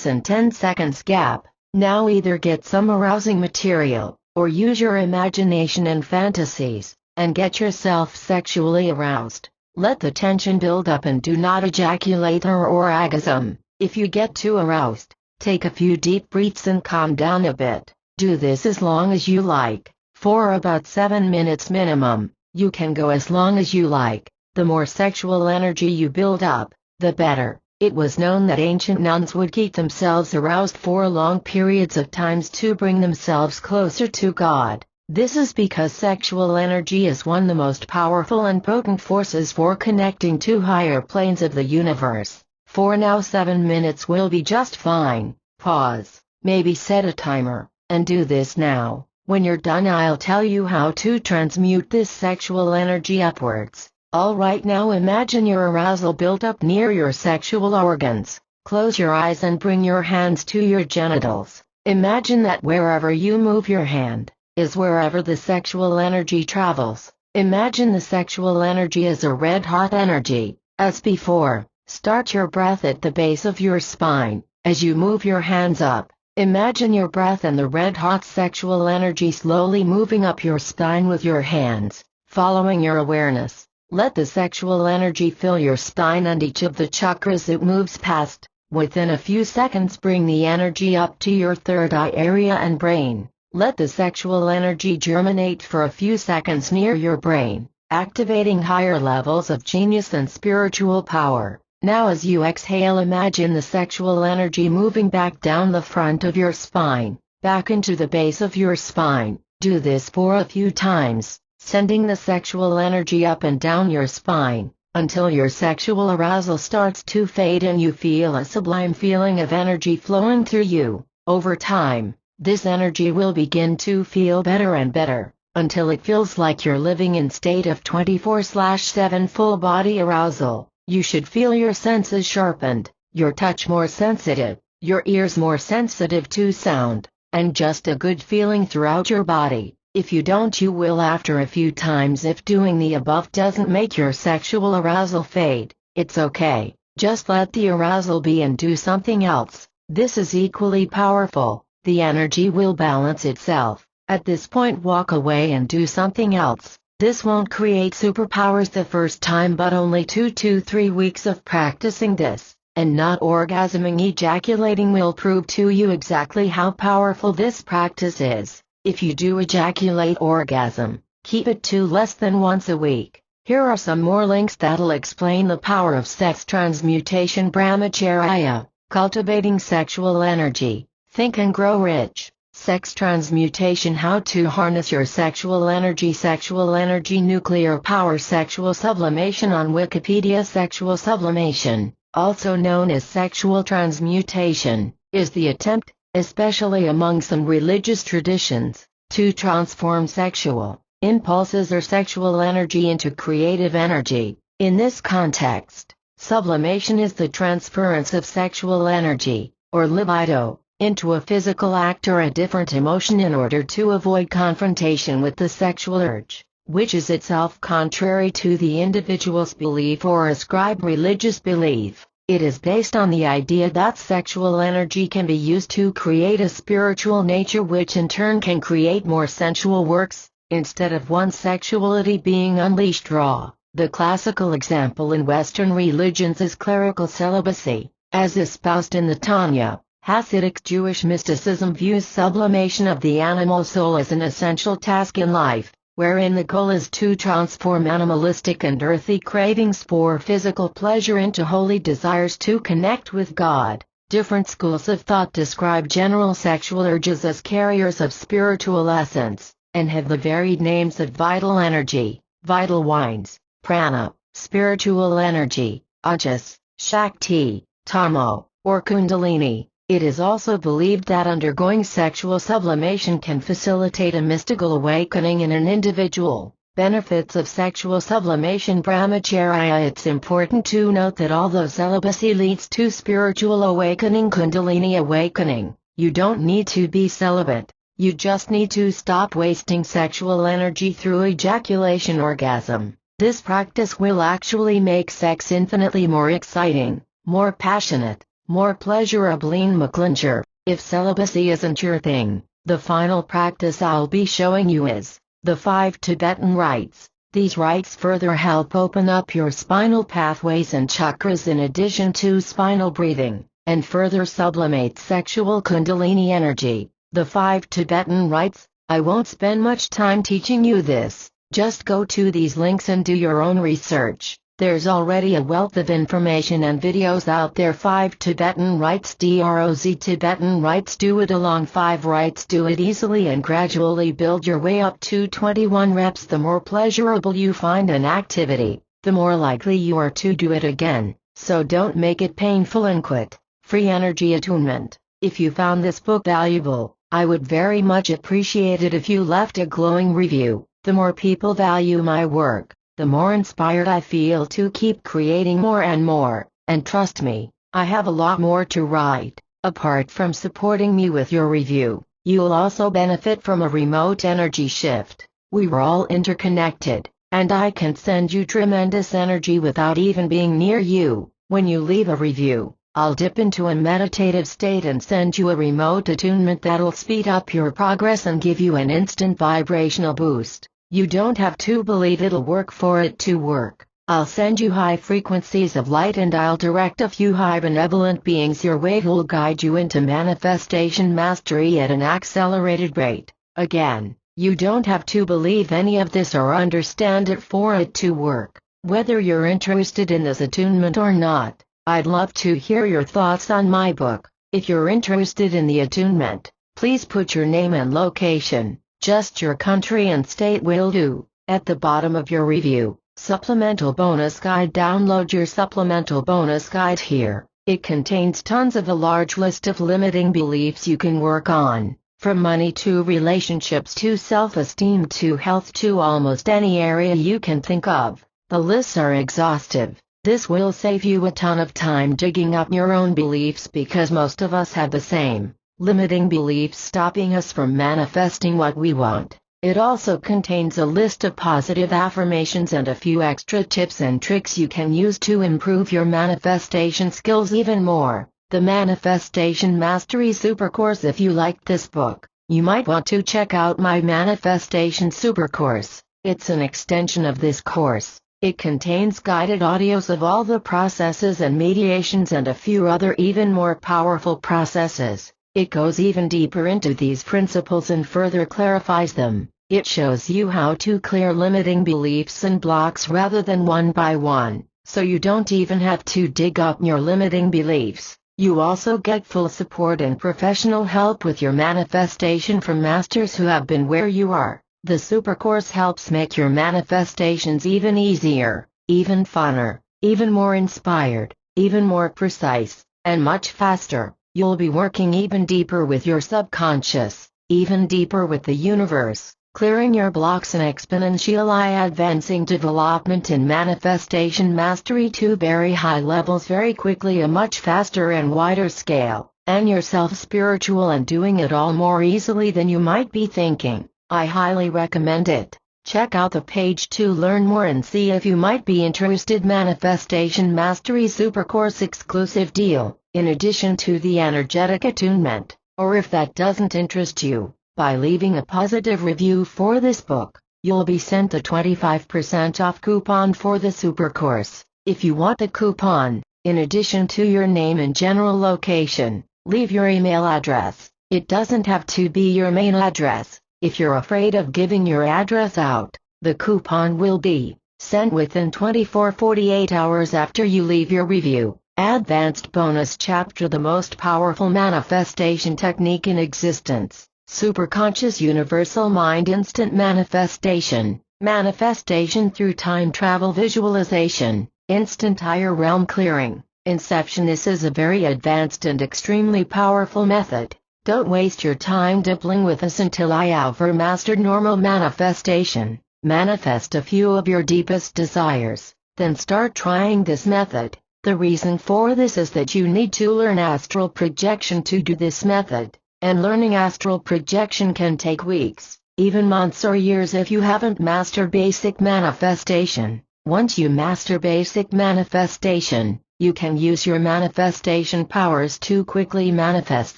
and 10 seconds gap. Now either get some arousing material, or use your imagination and fantasies, and get yourself sexually aroused. Let the tension build up and do not ejaculate or orgasm. If you get too aroused, take a few deep breaths and calm down a bit. Do this as long as you like, for about 7 minutes minimum. You can go as long as you like. The more sexual energy you build up, the better. It was known that ancient nuns would keep themselves aroused for long periods of times to bring themselves closer to God. This is because sexual energy is one of the most powerful and potent forces for connecting to higher planes of the universe. For now 7 minutes will be just fine. Pause, maybe set a timer, and do this now. When you're done I'll tell you how to transmute this sexual energy upwards. Alright, now imagine your arousal built up near your sexual organs. Close your eyes and bring your hands to your genitals. Imagine that wherever you move your hand, is wherever the sexual energy travels. Imagine the sexual energy as a red-hot energy. As before, start your breath at the base of your spine. As you move your hands up, imagine your breath and the red-hot sexual energy slowly moving up your spine with your hands, following your awareness. Let the sexual energy fill your spine and each of the chakras it moves past. Within a few seconds bring the energy up to your third eye area and brain. Let the sexual energy germinate for a few seconds near your brain, activating higher levels of genius and spiritual power. Now as you exhale imagine the sexual energy moving back down the front of your spine, back into the base of your spine. Do this for a few times, sending the sexual energy up and down your spine, until your sexual arousal starts to fade and you feel a sublime feeling of energy flowing through you. Over time, this energy will begin to feel better and better, until it feels like you're living in state of 24/7 full body arousal. You should feel your senses sharpened, your touch more sensitive, your ears more sensitive to sound, and just a good feeling throughout your body. If you don't you will after a few times. If doing the above doesn't make your sexual arousal fade, it's okay, just let the arousal be and do something else. This is equally powerful, the energy will balance itself. At this point walk away and do something else. This won't create superpowers the first time but only 2 to 3 weeks of practicing this, and not orgasming ejaculating will prove to you exactly how powerful this practice is. If you do ejaculate orgasm, keep it to less than once a week. Here are some more links that'll explain the power of sex transmutation. Brahmacharya, cultivating sexual energy. Think and Grow Rich. Sex transmutation: how to harness your sexual energy. Sexual energy, nuclear power. Sexual sublimation. On Wikipedia, sexual sublimation, also known as sexual transmutation, is the attempt, especially among some religious traditions, to transform sexual impulses or sexual energy into creative energy. In this context, sublimation is the transference of sexual energy, or libido, into a physical act or a different emotion in order to avoid confrontation with the sexual urge, which is itself contrary to the individual's belief or ascribed religious belief. It is based on the idea that sexual energy can be used to create a spiritual nature, which in turn can create more sensual works, instead of one's sexuality being unleashed raw. The classical example in Western religions is clerical celibacy, as espoused in the Tanya. Hasidic Jewish mysticism views sublimation of the animal soul as an essential task in life, wherein the goal is to transform animalistic and earthy cravings for physical pleasure into holy desires to connect with God. Different schools of thought describe general sexual urges as carriers of spiritual essence, and have the varied names of vital energy, vital winds, prana, spiritual energy, ojas, shakti, tamo, or kundalini. It is also believed that undergoing sexual sublimation can facilitate a mystical awakening in an individual. Benefits of sexual sublimation: brahmacharya. It's important to note that although celibacy leads to spiritual awakening, kundalini awakening, you don't need to be celibate. You just need to stop wasting sexual energy through ejaculation orgasm. This practice will actually make sex infinitely more exciting, more passionate, more pleasurable. Ian McClinger. If celibacy isn't your thing, the final practice I'll be showing you is the 5 Tibetan rites. These rites further help open up your spinal pathways and chakras in addition to spinal breathing, and further sublimate sexual kundalini energy. The 5 Tibetan rites. I won't spend much time teaching you this, just go to these links and do your own research. There's already a wealth of information and videos out there. 5 Tibetan rites. DROZ Tibetan rites. Do it along 5 rites. Do it easily and gradually build your way up to 21 reps. The more pleasurable you find an activity, the more likely you are to do it again, so don't make it painful and quit. Free energy attunement. If you found this book valuable, I would very much appreciate it if you left a glowing review. The more people value my work, the more inspired I feel to keep creating more and more, and trust me, I have a lot more to write. Apart from supporting me with your review, you'll also benefit from a remote energy shift. We're all interconnected, and I can send you tremendous energy without even being near you. When you leave a review, I'll dip into a meditative state and send you a remote attunement that'll speed up your progress and give you an instant vibrational boost. You don't have to believe it'll work for it to work. I'll send you high frequencies of light and I'll direct a few high benevolent beings your way who'll guide you into manifestation mastery at an accelerated rate. Again, you don't have to believe any of this or understand it for it to work. Whether you're interested in this attunement or not, I'd love to hear your thoughts on my book. If you're interested in the attunement, please put your name and location. Just your country and state will do. At the bottom of your review, Supplemental Bonus Guide. Download your Supplemental Bonus Guide here. It contains tons of a large list of limiting beliefs you can work on, from money to relationships to self-esteem to health to almost any area you can think of. The lists are exhaustive. This will save you a ton of time digging up your own beliefs because most of us have the same limiting beliefs stopping us from manifesting what we want. It also contains a list of positive affirmations and a few extra tips and tricks you can use to improve your manifestation skills even more. The Manifestation Mastery Supercourse. If you liked this book, you might want to check out my Manifestation Supercourse. It's an extension of this course. It contains guided audios of all the processes and mediations and a few other even more powerful processes. It goes even deeper into these principles and further clarifies them. It shows you how to clear limiting beliefs and blocks rather than one by one, so you don't even have to dig up your limiting beliefs. You also get full support and professional help with your manifestation from masters who have been where you are. The Super Course helps make your manifestations even easier, even funner, even more inspired, even more precise, and much faster. You'll be working even deeper with your subconscious, even deeper with the universe, clearing your blocks and exponentially advancing development in manifestation mastery to very high levels very quickly, a much faster and wider scale, and yourself spiritual and doing it all more easily than you might be thinking. I highly recommend it. Check out the page to learn more and see if you might be interested. Manifestation Mastery Super Course exclusive deal, in addition to the energetic attunement, or if that doesn't interest you, by leaving a positive review for this book, you'll be sent the 25% off coupon for the Super Course. If you want the coupon, in addition to your name and general location, leave your email address. It doesn't have to be your main address. If you're afraid of giving your address out, the coupon will be sent within 24-48 hours after you leave your review. Advanced Bonus Chapter: The Most Powerful Manifestation Technique in Existence. Superconscious Universal Mind Instant Manifestation. Manifestation through time travel visualization. Instant higher realm clearing. Inception. This is a very advanced and extremely powerful method. Don't waste your time dibbling with us until I have mastered normal manifestation. Manifest a few of your deepest desires, then start trying this method. The reason for this is that you need to learn astral projection to do this method, and learning astral projection can take weeks, even months or years if you haven't mastered basic manifestation. Once you master basic manifestation, you can use your manifestation powers to quickly manifest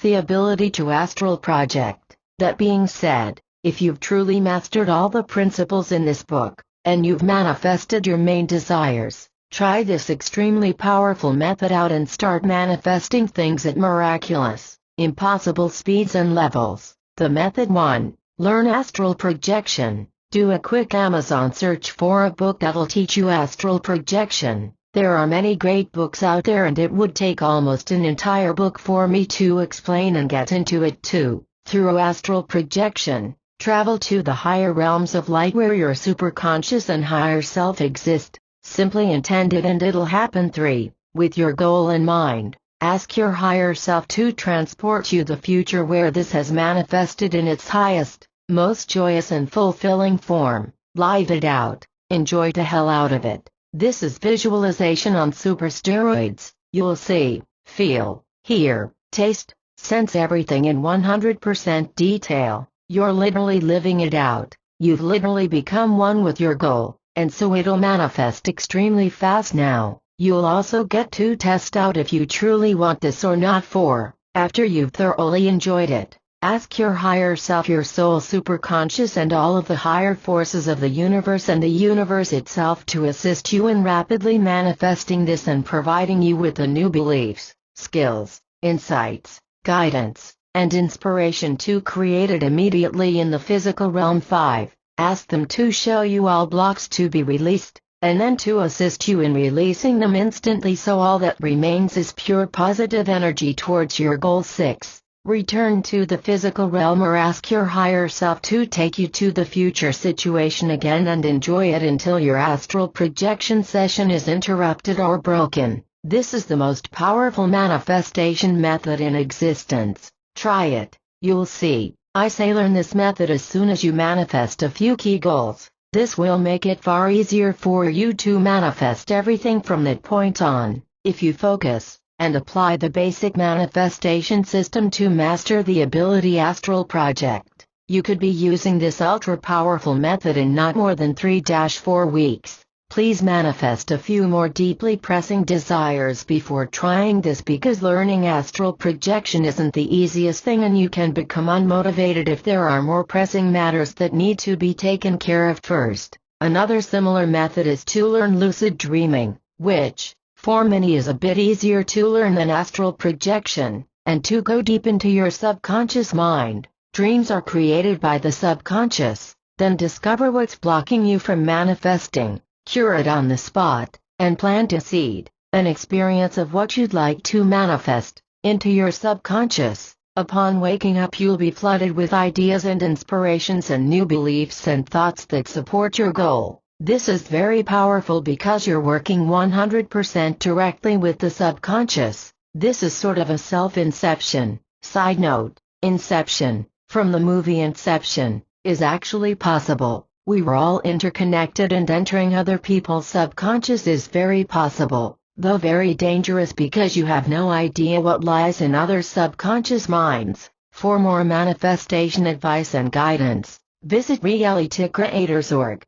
the ability to astral project. That being said, if you've truly mastered all the principles in this book, and you've manifested your main desires, try this extremely powerful method out and start manifesting things at miraculous, impossible speeds and levels. The Method 1. Learn astral projection. Do a quick Amazon search for a book that'll teach you astral projection. There are many great books out there and it would take almost an entire book for me to explain and get into it too. Through astral projection, travel to the higher realms of light where your superconscious and higher self exist. Simply intend it and it'll happen. 3. With your goal in mind, ask your higher self to transport you to the future where this has manifested in its highest, most joyous and fulfilling form. Live it out. Enjoy the hell out of it. This is visualization on super steroids. You'll see, feel, hear, taste, sense everything in 100% detail. You're literally living it out. You've literally become one with your goal, and so it'll manifest extremely fast now. You'll also get to test out if you truly want this or not. After you've thoroughly enjoyed it, ask your higher self, your soul, superconscious and all of the higher forces of the universe and the universe itself to assist you in rapidly manifesting this and providing you with the new beliefs, skills, insights, guidance, and inspiration to create it immediately in the physical realm. 5. Ask them to show you all blocks to be released, and then to assist you in releasing them instantly so all that remains is pure positive energy towards your goal. 6. Return to the physical realm or ask your higher self to take you to the future situation again and enjoy it until your astral projection session is interrupted or broken. This is the most powerful manifestation method in existence. Try it. You'll see. I say learn this method as soon as you manifest a few key goals. This will make it far easier for you to manifest everything from that point on. If you focus and apply the basic manifestation system to master the ability astral project, you could be using this ultra-powerful method in not more than 3-4 weeks. Please manifest a few more deeply pressing desires before trying this, because learning astral projection isn't the easiest thing and you can become unmotivated if there are more pressing matters that need to be taken care of first. Another similar method is to learn lucid dreaming, which, for many, is a bit easier to learn than astral projection, and to go deep into your subconscious mind. Dreams are created by the subconscious. Then discover what's blocking you from manifesting, cure it on the spot, and plant a seed, an experience of what you'd like to manifest. into your subconscious. Upon waking up, you'll be flooded with ideas and inspirations and new beliefs and thoughts that support your goal. This is very powerful because you're working 100% directly with the subconscious. This is sort of a self-inception. Side note, Inception, from the movie Inception, is actually possible. We were all interconnected, and entering other people's subconscious is very possible, though very dangerous because you have no idea what lies in other subconscious minds. For more manifestation advice and guidance, visit realitycreators.org.